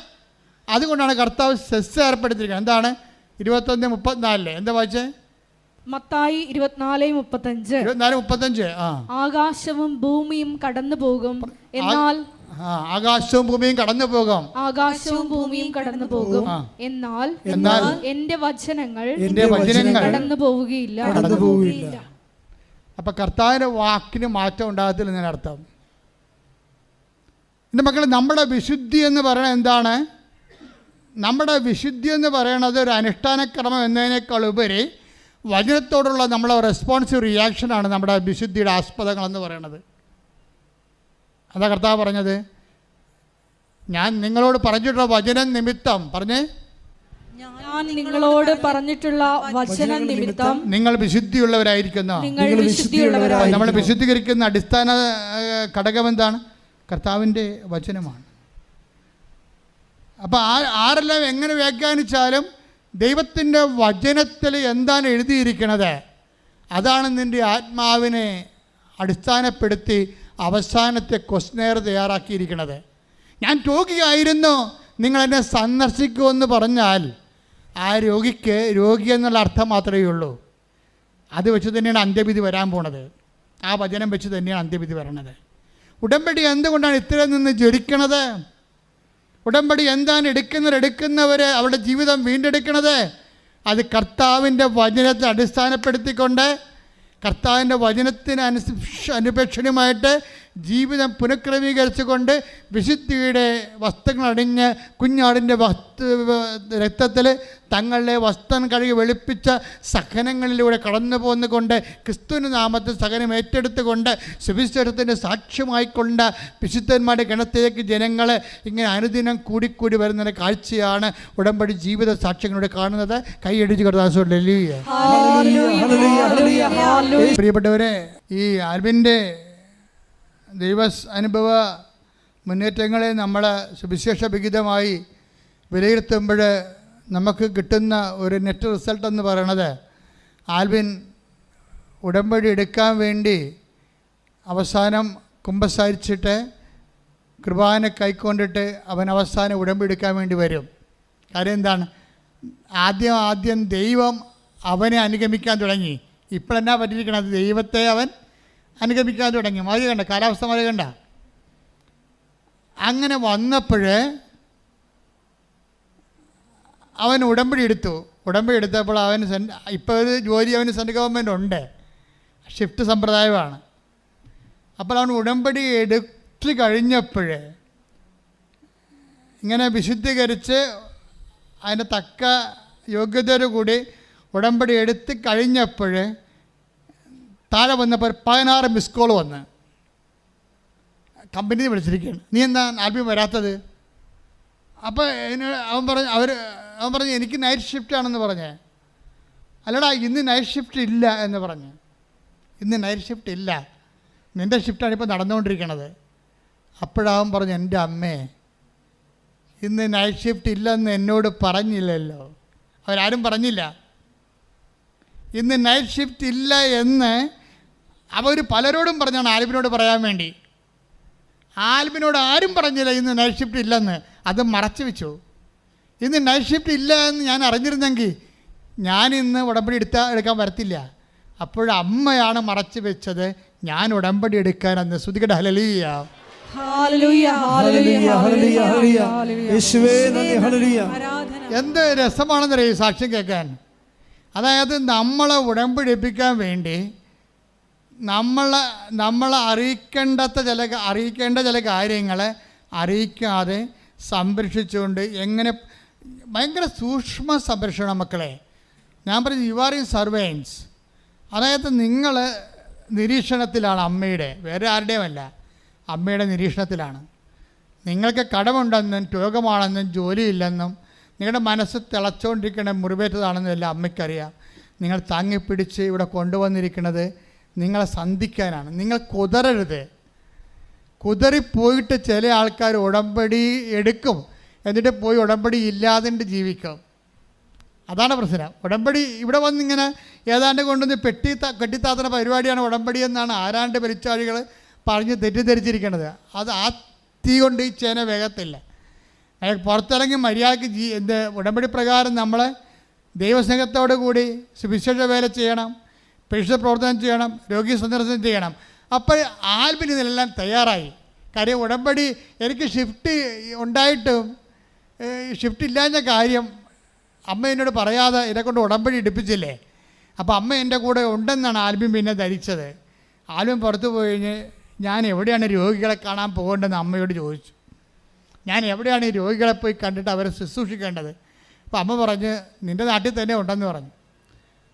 അതുകൊണ്ടാണ് കർത്താവ് സെസ് ഏർപ്പെടുത്തിയിരിക്കുന്നത്. എന്താണ്? 21:34 എന്താ വായിച്ചേ? മത്തായി 24:35. ആകാശവും ഭൂമിയും കടന്നു പോകും, എന്നാൽ ആകാശവും ഭൂമിയും കടന്നു പോകും. എന്നാൽ എന്റെ വചനങ്ങൾ കടന്നു പോവുകയില്ല. അപ്പം കർത്താവിൻ്റെ വാക്കിന് മാറ്റം ഉണ്ടാകത്തില്ല എന്നർത്ഥം. എൻ്റെ മക്കൾ, നമ്മുടെ വിശുദ്ധി എന്ന് പറയുന്നത് എന്താണ്? നമ്മുടെ വിശുദ്ധി എന്ന് പറയുന്നത് ഒരു അനുഷ്ഠാനക്രമം എന്നതിനേക്കാൾ ഉപരി വചനത്തോടുള്ള നമ്മളെ റെസ്പോൺസീവ് റിയാക്ഷനാണ് നമ്മുടെ വിശുദ്ധിയുടെ ആസ്പദങ്ങളെന്ന് പറയുന്നത്. അതാ കർത്താവ് പറഞ്ഞത്, ഞാൻ നിങ്ങളോട് പറഞ്ഞിട്ടുള്ള വചനം നിമിത്തം പറഞ്ഞേ, ഞാൻ നിങ്ങളോട് പറഞ്ഞിട്ടുള്ള വചനം നിമിത്തം നിങ്ങൾ വിശുദ്ധിയുള്ളവരായിരിക്കുന്നു. നമ്മൾ വിശുദ്ധീകരിക്കുന്ന അടിസ്ഥാന ഘടകം എന്താണ്? കർത്താവിൻ്റെ വചനമാണ്. അപ്പോൾ ആരെല്ലാം എങ്ങനെ വ്യാഖ്യാനിച്ചാലും ദൈവത്തിൻ്റെ വചനത്തിൽ എന്താണ് എഴുതിയിരിക്കുന്നത് അതാണ് നിൻ്റെ ആത്മാവിനെ അടിസ്ഥാനപ്പെടുത്തി അവസാനത്തെ ക്വസ്റ്റ്യനെയർ തയ്യാറാക്കിയിരിക്കുന്നത്. ഞാൻ രോഗിയായിരുന്നു, നിങ്ങളെന്നെ സന്ദർശിക്കുമെന്ന് പറഞ്ഞാൽ ആ രോഗിക്ക് രോഗി എന്നുള്ള അർത്ഥം മാത്രമേ ഉള്ളൂ. അത് വെച്ച് തന്നെയാണ് അന്ത്യവിധി വരാൻ പോണത്. ആ വചനം വെച്ച് തന്നെയാണ് അന്ത്യവിധി വരണത്. ഉടമ്പടി എന്തുകൊണ്ടാണ് ഇത്ര നിന്ന് ജ്വലിക്കണത്? ഉടമ്പടി എന്താണ് എടുക്കുന്നവർ അവരുടെ ജീവിതം വീണ്ടെടുക്കണത്? അത് കർത്താവിൻ്റെ വചനത്തെ അടിസ്ഥാനപ്പെടുത്തിക്കൊണ്ട് കർത്താവിൻ്റെ വചനത്തിന് അനുപേക്ഷണമായിട്ട് ജീവിതം പുനഃക്രമീകരിച്ചുകൊണ്ട് വിശുദ്ധിയുടെ വസ്ത്രങ്ങളണിഞ്ഞ് കുഞ്ഞാടിൻ്റെ രക്തത്തിൽ തങ്ങളുടെ വസ്ത്രം കഴുകി വെളുപ്പിച്ച സഹനങ്ങളിലൂടെ കടന്നു പോന്നുകൊണ്ട് ക്രിസ്തുവിൻ്റെ നാമത്തിൽ സഹനം ഏറ്റെടുത്തുകൊണ്ട് സുവിശേഷത്തിൻ്റെ സാക്ഷ്യമായിക്കൊണ്ട് വിശുദ്ധന്മാരുടെ ഗണത്തിലേക്ക് ജനങ്ങൾ ഇങ്ങനെ അനുദിനം കൂടിക്കൂടി വരുന്ന കാഴ്ചയാണ് ഉടമ്പടി ജീവിത സാക്ഷ്യങ്ങളിലൂടെ കാണുന്നത്. കൈയടിച്ച് കർത്താവ് ഹല്ലേലൂയ. പ്രിയപ്പെട്ടവരെ, ഈ ആൽബിൻ്റെ ദൈവ അനുഭവ മുന്നേറ്റങ്ങളെ നമ്മൾ സുവിശേഷ വിഹിതമായി വിലയിരുത്തുമ്പോൾ നമുക്ക് കിട്ടുന്ന ഒരു നെറ്റ് റിസൾട്ട് എന്ന് പറയുന്നത്, ആൽബിൻ ഉടമ്പടി എടുക്കാൻ വേണ്ടി അവസാനം കുമ്പസാരിച്ചിട്ട് കൃപാന കൈക്കൊണ്ടിട്ട് അവൻ അവസാനം ഉടമ്പടി എടുക്കാൻ വേണ്ടി വരും. കാര്യം എന്താണ്? ആദ്യം ദൈവം അവനെ അനുഗമിക്കാൻ തുടങ്ങി. ഇപ്പോഴെന്നാ പറ്റിയിരിക്കണത്? ദൈവത്തെ അവൻ അനുഗമിക്കാൻ തുടങ്ങി. മതി കണ്ട, കാലാവസ്ഥ മതി കണ്ട. അങ്ങനെ വന്നപ്പോൾ അവൻ ഉടമ്പടി എടുത്തു. ഉടമ്പടി എടുത്തപ്പോൾ അവന് ഇപ്പോൾ ഒരു ജോലി അവന് സെൻട്രൽ ഗവൺമെൻറ് ഉണ്ട്, ഷിഫ്റ്റ് സമ്പ്രദായമാണ്. അപ്പോൾ അവൻ ഉടമ്പടി എടുത്ത് കഴിഞ്ഞപ്പോൾ ഇങ്ങനെ വിശുദ്ധീകരിച്ച് അതിൻ്റെ തക്ക യോഗ്യതയോടുകൂടി ഉടമ്പടി എടുത്ത് കഴിഞ്ഞപ്പോൾ താഴെ വന്നപ്പോൾ 16 മിസ് കോൾ വന്ന് കമ്പനി വിളിച്ചിരിക്കുകയാണ്. നീ എന്താ ആൽബം വരാത്തത്? അപ്പോൾ അവൻ പറഞ്ഞു എനിക്ക് നൈറ്റ് ഷിഫ്റ്റ് ആണെന്ന് പറഞ്ഞേ. അല്ലടാ, ഇന്ന് നൈറ്റ് ഷിഫ്റ്റ് ഇല്ല എന്ന് പറഞ്ഞു. ഇന്ന് നൈറ്റ് ഷിഫ്റ്റ് ഇല്ല, നിൻ്റെ ഷിഫ്റ്റാണ് ഇപ്പോൾ നടന്നുകൊണ്ടിരിക്കണത്. അപ്പോഴവൻ പറഞ്ഞു, എൻ്റെ അമ്മേ, ഇന്ന് നൈറ്റ് ഷിഫ്റ്റ് ഇല്ലെന്ന് എന്നോട് പറഞ്ഞില്ലല്ലോ. അവരാരും പറഞ്ഞില്ല. ഇന്ന് നൈറ്റ് ഷിഫ്റ്റ് ഇല്ല എന്ന് അവർ പലരോടും പറഞ്ഞാണ് ആൽബിനോട് പറയാൻ വേണ്ടി. ആൽബിനോട് ആരും പറഞ്ഞില്ല ഇന്ന് നൈറ്റ് ഷിഫ്റ്റ് ഇല്ലെന്ന്. അത് മറച്ചു വെച്ചു. ഇന്ന് നൈറ്റ് ഷിഫ്റ്റ് ഇല്ല എന്ന് ഞാൻ അറിഞ്ഞിരുന്നെങ്കിൽ ഞാനിന്ന് ഉടമ്പടി എടുക്കാൻ വരത്തില്ല. അപ്പോഴമ്മയാണ് മറച്ചു വെച്ചത്. ഞാൻ ഉടമ്പടി എടുക്കാനെന്ന്. ശ്രുതികട ഹല്ലേലൂയ. എന്ത് രസമാണെന്നറിയാം സാക്ഷ്യം കേൾക്കാൻ. അതായത് നമ്മളെ ഉടമ്പടിപ്പിക്കാൻ വേണ്ടി നമ്മളെ അറിയിക്കേണ്ട ചില കാര്യങ്ങളെ അറിയിക്കാതെ സംരക്ഷിച്ചുകൊണ്ട് എങ്ങനെ ഭയങ്കര സൂക്ഷ്മ സംരക്ഷണം. മക്കളെ, ഞാൻ പറഞ്ഞു, യു ആർ ഇൻ സർവൈലൻസ്. അതായത് നിങ്ങൾ നിരീക്ഷണത്തിലാണ് അമ്മയുടെ, വേറെ ആരുടെയുമല്ല, അമ്മയുടെ നിരീക്ഷണത്തിലാണ്. നിങ്ങൾക്ക് കടമുണ്ടെന്നും രോഗമാണെന്നും ജോലിയില്ലെന്നും നിങ്ങളുടെ മനസ്സ് തിളച്ചുകൊണ്ടിരിക്കുന്ന മുറിവേറ്റതാണെന്നും എല്ലാം അമ്മയ്ക്കറിയാം. നിങ്ങൾ താങ്ങിപ്പിടിച്ച് ഇവിടെ കൊണ്ടുവന്നിരിക്കുന്നത് നിങ്ങളെ സന്ധിക്കാനാണ്. നിങ്ങൾ കുതറരുത്. കുതറിപ്പോയിട്ട് ചില ആൾക്കാർ ഉടമ്പടി എടുക്കും, എന്നിട്ട് പോയി ഉടമ്പടി ഇല്ലാതെ ജീവിക്കും. അതാണ് പ്രശ്നം. ഉടമ്പടി ഇവിടെ വന്നിങ്ങനെ ഏതാണ്ട് കൊണ്ടുവന്ന് കെട്ടിത്താത്തുന്ന പരിപാടിയാണ് ഉടമ്പടി എന്നാണ് ആരാണ്ട് പെരിച്ചാഴികൾ പറഞ്ഞ് തെറ്റിദ്ധരിച്ചിരിക്കുന്നത്. അത് ആ തീ കൊണ്ട് ഈ ചേന വേഗത്തില്ല. പുറത്തിറങ്ങി മര്യാദയ്ക്ക് ഉടമ്പടി പ്രകാരം നമ്മൾ ദൈവസ്നേഹത്തോടു കൂടി സുവിശേഷ വേല ചെയ്യണം, പരിശുദ്ധ പ്രവർത്തനം ചെയ്യണം, രോഗി സന്ദർശനം ചെയ്യണം. അപ്പോൾ ആൽബിന് ഇതിലെല്ലാം തയ്യാറായി. കാര്യം ഉടമ്പടി എനിക്ക് ഷിഫ്റ്റ് ഉണ്ടായിട്ടും ഷിഫ്റ്റ് ഇല്ലാഞ്ഞ കാര്യം അമ്മ എന്നോട് പറയാതെ എന്നെക്കൊണ്ട് ഉടമ്പടി എടുപ്പിച്ചില്ലേ. അപ്പോൾ അമ്മ എൻ്റെ കൂടെ ഉണ്ടെന്നാണ് ആൽബിൻ പിന്നെ ധരിച്ചത്. ആൽബിൻ പുറത്തു പോയി കഴിഞ്ഞ് ഞാൻ എവിടെയാണ് രോഗികളെ കാണാൻ പോകേണ്ടതെന്ന് അമ്മയോട് ചോദിച്ചു. ഞാൻ എവിടെയാണ് ഈ രോഗികളെ പോയി കണ്ടിട്ട് അവരെ ശുശ്രൂഷിക്കേണ്ടത്? അപ്പോൾ അമ്മ പറഞ്ഞ് നിൻ്റെ നാട്ടിൽ തന്നെ ഉണ്ടെന്ന് പറഞ്ഞു.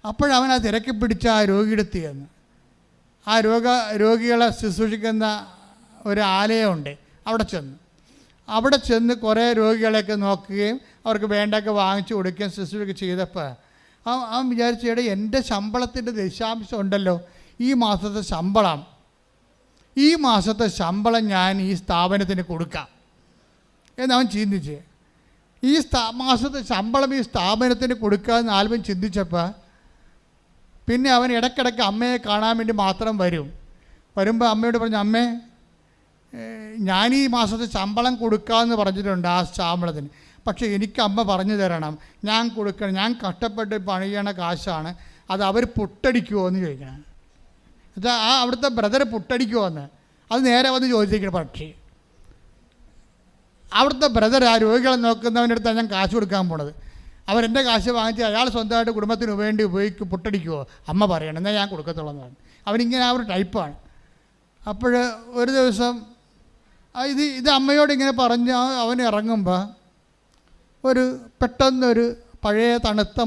അപ്പോഴവൻ ആ തിരക്കി പിടിച്ച് ആ രോഗിയെടുത്ത് ചെന്ന് ആ രോഗികളെ ശുശ്രൂഷിക്കുന്ന ഒരു ആലയമുണ്ട്. അവിടെ ചെന്ന് കുറേ രോഗികളെയൊക്കെ നോക്കുകയും അവർക്ക് വേണ്ടതൊക്കെ വാങ്ങിച്ചു കൊടുക്കുകയും ശുശ്രൂഷയൊക്കെ ചെയ്തപ്പോൾ അവൻ വിചാരിച്ചേടെ എൻ്റെ ശമ്പളത്തിൻ്റെ ദശാംശം ഉണ്ടല്ലോ, ഈ മാസത്തെ ശമ്പളം ഞാൻ ഈ സ്ഥാപനത്തിന് കൊടുക്കാം എന്നവൻ ചിന്തിച്ച് ഈ മാസത്തെ ശമ്പളം ഈ സ്ഥാപനത്തിന് കൊടുക്കാമെന്ന് ആൽബം ചിന്തിച്ചപ്പോൾ പിന്നെ അവൻ ഇടയ്ക്കിടയ്ക്ക് അമ്മയെ കാണാൻ വേണ്ടി മാത്രം വരുമ്പോൾ അമ്മയോട് പറഞ്ഞു, അമ്മേ ഞാൻ ഈ മാസത്തെ ശമ്പളം കൊടുക്കാമെന്ന് പറഞ്ഞിട്ടുണ്ട് ആ ശമ്പളത്തിന്, പക്ഷേ എനിക്ക് അമ്മ പറഞ്ഞു തരണം, ഞാൻ കൊടുക്കണം, ഞാൻ കഷ്ടപ്പെട്ട് പണിയണ കാശാണ്, അത് അവർ പുട്ടടിക്കുമോ എന്ന് ചോദിക്കണം. എന്നുവെച്ചാൽ അവിടുത്തെ ബ്രദർ പുട്ടടിക്കുമോ എന്ന് അത് നേരെ വന്ന് ചോദിച്ചിരിക്കണം. പക്ഷേ അവിടുത്തെ ബ്രദർ ആ രോഗികളെ നോക്കുന്നവൻ്റെ അടുത്താണ് ഞാൻ കാശ് കൊടുക്കാൻ പോണത്, അവരെൻ്റെ കാശ് വാങ്ങിച്ച് അയാൾ സ്വന്തമായിട്ട് കുടുംബത്തിന് വേണ്ടി പുട്ടടിക്കുമോ അമ്മ പറയണം, എന്നാൽ ഞാൻ കൊടുക്കത്തുള്ളൂ എന്നാണ്. അവനിങ്ങനെ ആ ഒരു ടൈപ്പാണ്. അപ്പോൾ ഒരു ദിവസം ഇത് അമ്മയോട് ഇങ്ങനെ പറഞ്ഞ് അവൻ ഇറങ്ങുമ്പോൾ പെട്ടെന്നൊരു പഴയ തണുത്ത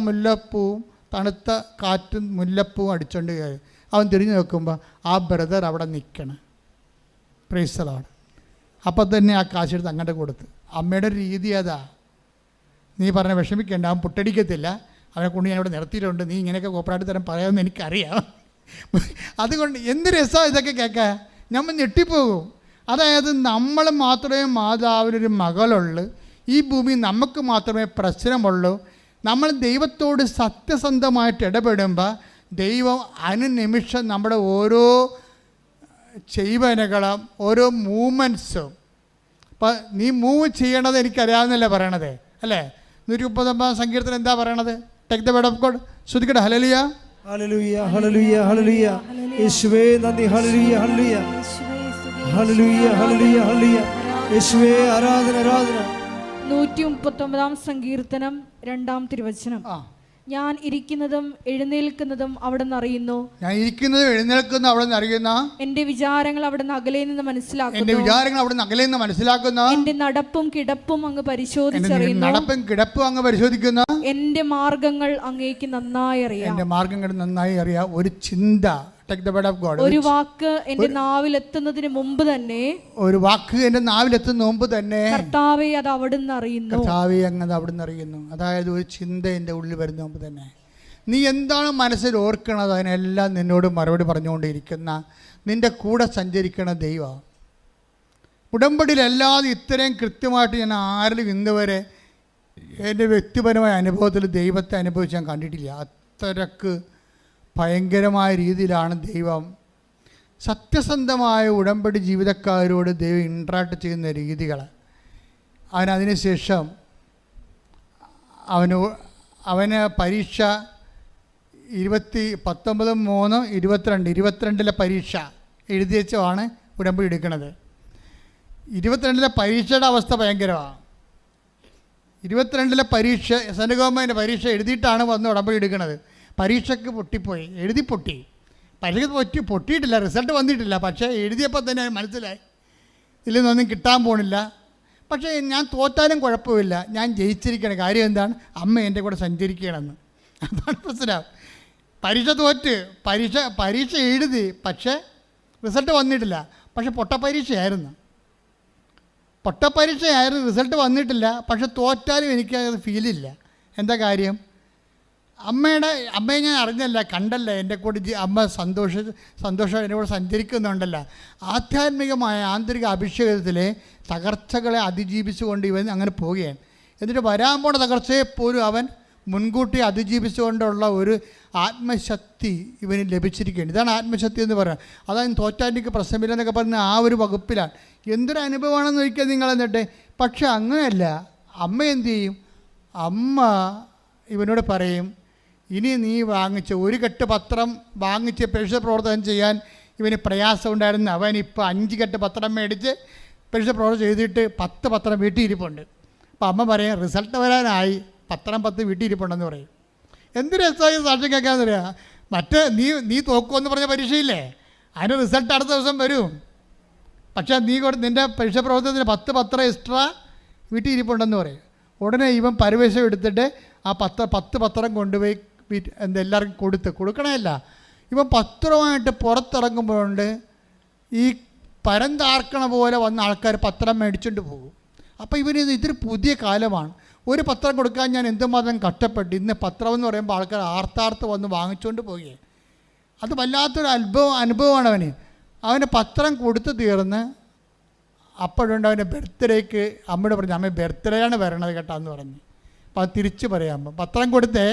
കാറ്റും മുല്ലപ്പൂവും അടിച്ചുകൊണ്ട് കയറി. അവൻ തിരിഞ്ഞു നോക്കുമ്പോൾ ആ ബ്രദർ അവിടെ നിൽക്കണം. Praise the Lord. അപ്പം തന്നെ ആ കാശെടുത്ത് അങ്ങോട്ട് കൊടുത്ത്. അമ്മയുടെ രീതി അതാ. നീ പറഞ്ഞ വിഷമിക്കേണ്ട, അവൻ പുട്ടടിക്കത്തില്ല, അവനെ കൊണ്ട് ഞാൻ ഇവിടെ നിർത്തിയിട്ടുണ്ട്, നീ ഇങ്ങനെയൊക്കെ കോപ്പറേറ്റ് തരം പറയാമെന്ന് എനിക്കറിയാം. അതുകൊണ്ട് എന്ത് രസമാണ് ഇതൊക്കെ കേൾക്കാൻ, നമ്മൾ ഞെട്ടിപ്പോകും. അതായത് നമ്മൾ മാത്രമേ മാതാവിനൊരു മകളുള്ളൂ, ഈ ഭൂമി നമുക്ക് മാത്രമേ പ്രശ്നമുള്ളൂ. നമ്മൾ ദൈവത്തോട് സത്യസന്ധമായിട്ട് ഇടപെടുമ്പോൾ ദൈവം അനുനിമിഷം നമ്മുടെ ഓരോ ചെയ്വനകളും ഓരോ മൂവ്മെൻറ്റ്സും, അപ്പം നീ മൂവ് ചെയ്യണത് എനിക്കറിയാവുന്നല്ലേ പറയണത് അല്ലേ? 139 സങ്കീർത്തനം എന്താ പറയണത്? Take the word of God. ശ്രദ്ധിക്കട്ടെ. Hallelujah hallelujah hallelujah hallelujah. യേശുവേ നന്ദി. Hallelujah hallelujah hallelujah hallelujah hallelujah. യേശുവേ ആരാധന ആരാധന. 139 സങ്കീർത്തനം 2-ാം തിരുവചനം. ഞാൻ ഇരിക്കുന്നതും എഴുന്നേൽക്കുന്നതും അവിടുന്ന് അറിയുന്നു. ഞാൻ ഇരിക്കുന്നതും എഴുന്നേൽക്കുന്നതും അവിടുന്ന് അറിയുന്ന. എന്റെ വിചാരങ്ങൾ അവിടുന്ന് അകലെ നിന്ന് മനസ്സിലാക്കുന്നു. എന്റെ വിചാരങ്ങൾ അവിടുന്ന് അകലെ നിന്ന് മനസ്സിലാക്കുന്നു. എന്റെ നടപ്പും കിടപ്പും അങ്ങ് പരിശോധിച്ചറിയുന്നു. നടപ്പും കിടപ്പും അങ്ങ് പരിശോധിക്കുന്നു. എന്റെ മാർഗങ്ങൾ അങ്ങേക്ക് നന്നായി അറിയാം. എന്റെ മാർഗങ്ങൾ നന്നായി അറിയാം. ഒരു ചിന്ത, take the word of God. ഒരു വാക്ക് എന്റെ നാവിലെത്തുന്നതിന് മുമ്പ് തന്നെ, കർത്താവേ അത് അവിടുന്ന് അറിയുന്നു. കർത്താവേ അങ്ങ് അവിടുന്ന് അറിയുന്നു. അതായത് ഒരു ചിന്ത എൻ്റെ ഉള്ളിൽ വരുന്ന മുമ്പ് തന്നെ നീ എന്താണ് മനസ്സിൽ ഓർക്കണത് അതിനെല്ലാം നിന്നോട് മറുപടി പറഞ്ഞുകൊണ്ടിരിക്കുന്ന, നിന്റെ കൂടെ സഞ്ചരിക്കണ ദൈവം. ഉടമ്പടിയിലല്ലാതെ ഇത്രയും കൃത്യമായിട്ട് ഞാൻ ആരിലും ഇന്നുവരെ എൻ്റെ വ്യക്തിപരമായ അനുഭവത്തിൽ ദൈവത്തെ അനുഭവിച്ച് ഞാൻ കണ്ടിട്ടില്ല. അത്രക്ക് ഭയങ്കരമായ രീതിയിലാണ് ദൈവം സത്യസന്ധമായ ഉടമ്പടി ജീവിതക്കാരോട് ദൈവം ഇൻട്രാക്ട് ചെയ്യുന്ന രീതികൾ. അതിനുശേഷം അവന് പരീക്ഷ 19-3-22 പരീക്ഷ എഴുതി വെച്ചാണ് ഉടമ്പടി എടുക്കുന്നത്. 22 പരീക്ഷയുടെ അവസ്ഥ ഭയങ്കരമാണ്. 22 പരീക്ഷ സെൻട്രൽ ഗവൺമെൻറ് പരീക്ഷ എഴുതിയിട്ടാണ് വന്ന് ഉടമ്പടി എടുക്കുന്നത്. പരീക്ഷയ്ക്ക് പൊട്ടിപ്പോയി, എഴുതി പൊട്ടി. പരീക്ഷ പൊട്ടിയിട്ടില്ല, റിസൾട്ട് വന്നിട്ടില്ല. പക്ഷേ എഴുതിയപ്പോൾ തന്നെ മനസ്സിലായി ഇതിൽ നിന്നൊന്നും കിട്ടാൻ പോണില്ല. പക്ഷേ ഞാൻ തോറ്റാലും കുഴപ്പമില്ല, ഞാൻ ജയിച്ചിരിക്കണം. കാര്യം എന്താണ്? അമ്മ എൻ്റെ കൂടെ സഞ്ചരിക്കണമെന്ന്. അതാണ് പ്രശ്നം. പരീക്ഷ തോറ്റ്, പരീക്ഷ എഴുതി, പക്ഷേ റിസൾട്ട് വന്നിട്ടില്ല. പക്ഷേ പൊട്ടപ്പരീക്ഷയായിരുന്നു, റിസൾട്ട് വന്നിട്ടില്ല. പക്ഷെ തോറ്റാലും എനിക്കത് ഫീലില്ല. എന്താ കാര്യം? അമ്മയെ ഞാൻ അറിഞ്ഞല്ല, കണ്ടല്ല, എൻ്റെ കൂടെ അമ്മ സന്തോഷം എൻ്റെ കൂടെ സഞ്ചരിക്കുന്നുണ്ടല്ല. ആധ്യാത്മികമായ ആന്തരിക അഭിഷേകത്തിലെ തകർച്ചകളെ അതിജീവിച്ചുകൊണ്ട് ഇവൻ അങ്ങനെ പോവുകയാണ്. എന്നിട്ട് വരാൻ പോണ തകർച്ചയെ പോലും അവൻ മുൻകൂട്ടി അതിജീവിച്ചുകൊണ്ടുള്ള ഒരു ആത്മശക്തി ഇവന് ലഭിച്ചിരിക്കുകയാണ്. ഇതാണ് ആത്മശക്തി എന്ന് പറയുന്നത്. അതായത് തോറ്റാനിക്ക് പ്രശ്നമില്ലെന്നൊക്കെ പറഞ്ഞ ആ ഒരു വകുപ്പിലാണ്. എന്തൊരു അനുഭവമാണെന്ന് ചോദിക്കുക നിങ്ങൾ. എന്നിട്ട് പക്ഷെ അങ്ങനെയല്ല. അമ്മ എന്തു ചെയ്യും? അമ്മ ഇവനോട് പറയും, ഇനി നീ വാങ്ങിച്ച ഒരു കെട്ട് പത്രം വാങ്ങിച്ച് പരീക്ഷ പ്രവർത്തനം ചെയ്യാൻ ഇവന് പ്രയാസമുണ്ടായിരുന്നു. അവൻ ഇപ്പോൾ 5 കെട്ട് പത്രം മേടിച്ച് പരീക്ഷ പ്രവർത്തനം ചെയ്തിട്ട് 10 പത്രം വീട്ടിൽ ഇരിപ്പുണ്ട്. അപ്പോൾ അമ്മ പറയും, റിസൾട്ട് വരാനായി, പത്രം 10 വീട്ടിൽ ഇരിപ്പുണ്ടെന്ന് പറയും. എന്ത് രസമായി സാക്ഷ്യം കേൾക്കാമെന്ന് പറയാം. മറ്റേ നീ തോക്കുമെന്ന് പറഞ്ഞ പരീക്ഷയില്ലേ, അതിന് റിസൾട്ട് അടുത്ത ദിവസം വരും. പക്ഷേ നിൻ്റെ പരീക്ഷ പ്രവർത്തനത്തിന് 10 പത്രം എക്സ്ട്രാ വീട്ടിൽ ഇരിപ്പുണ്ടെന്ന് പറയും. ഉടനെ ഇവൻ പരവേശം എടുത്തിട്ട് ആ 10 പത്രം കൊണ്ടുപോയി എല്ലാവർക്കും കൊടുക്കണമല്ല. ഇവൻ പത്രമായിട്ട് പുറത്തിറങ്ങുമ്പോഴുണ്ട് ഈ പരന്താർക്കണ പോലെ വന്ന ആൾക്കാർ പത്രം മേടിച്ചുകൊണ്ട് പോകും. അപ്പോൾ ഇതൊരു പുതിയ കാലമാണ്. ഒരു പത്രം കൊടുക്കാൻ ഞാൻ എന്തുമാത്രം കഷ്ടപ്പെട്ടു. ഇന്ന് പത്രം എന്ന് പറയുമ്പോൾ ആൾക്കാർ ആർത്താർത്ത് വന്ന് വാങ്ങിച്ചുകൊണ്ട് പോവുകയാണ്. അത് വല്ലാത്തൊരു അനുഭവമാണ് അവന് പത്രം കൊടുത്തു തീർന്ന് അപ്പോഴുണ്ട് അവൻ്റെ ബർത്ത്ഡേക്ക് അമ്മയോട് പറഞ്ഞു, അമ്മ ബർത്ത്ഡേയാണ് വരണത് കേട്ടാന്ന് പറഞ്ഞു. അപ്പോൾ അത് തിരിച്ച് പറയാം, പത്രം കൊടുത്തേ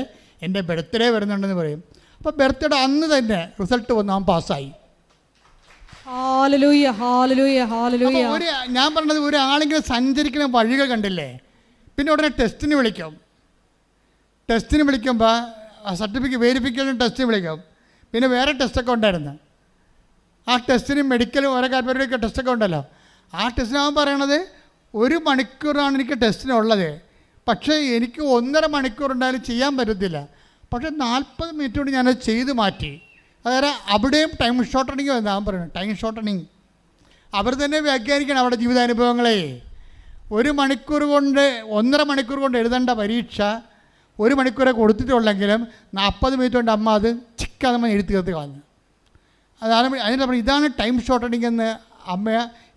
എൻ്റെ ബർത്ത്ഡേ വരുന്നുണ്ടെന്ന് പറയും. അപ്പോൾ ബർത്ത്ഡേ അന്ന് തന്നെ റിസൾട്ട് വന്ന് അവൻ പാസ്സായി. ഞാൻ പറഞ്ഞത് ഒരാളിങ്ങനെ സഞ്ചരിക്കുന്ന വഴികൾ കണ്ടില്ലേ, പിന്നെ ഉടനെ ടെസ്റ്റിന് വിളിക്കും. ടെസ്റ്റിന് വിളിക്കുമ്പോൾ സർട്ടിഫിക്കറ്റ് വെരിഫിക്കേഷൻ ടെസ്റ്റിന് വിളിക്കും. പിന്നെ വേറെ ടെസ്റ്റൊക്കെ ഉണ്ടായിരുന്നു. ആ ടെസ്റ്റിന് മെഡിക്കലും ഓരോ കാര്യപരിപാടിയൊക്കെ ടെസ്റ്റൊക്കെ ഉണ്ടല്ലോ. ആ ടെസ്റ്റിന് അവൻ പറയണത് 1 മണിക്കൂറാണ് എനിക്ക് ടെസ്റ്റിനുള്ളത്, പക്ഷേ എനിക്ക് 1.5 മണിക്കൂർ ഉണ്ടായാലും ചെയ്യാൻ പറ്റത്തില്ല. പക്ഷേ 40 മിനിറ്റ് കൊണ്ട് ഞാനത് ചെയ്ത് മാറ്റി. അതായത് അവിടെയും ടൈം ഷോർട്ടണിങ് എന്നാണ് അവൻ പറയുന്നത്. ടൈം ഷോർട്ടണിങ് അവർ തന്നെ വ്യാഖ്യാനിക്കണം അവരുടെ ജീവിതാനുഭവങ്ങളെ. 1 മണിക്കൂർ കൊണ്ട് 1.5 മണിക്കൂർ കൊണ്ട് എഴുതേണ്ട പരീക്ഷ 1 മണിക്കൂറെ കൊടുത്തിട്ടുള്ളെങ്കിലും 40 മിനിറ്റ് കൊണ്ട് അമ്മ അത് ചിക്കാതെ എഴുതി തീർത്ത് കളഞ്ഞു. അതാണ് അതിൻ്റെ പറയും, ഇതാണ് ടൈം ഷോർട്ടണിങ് എന്ന് അമ്മ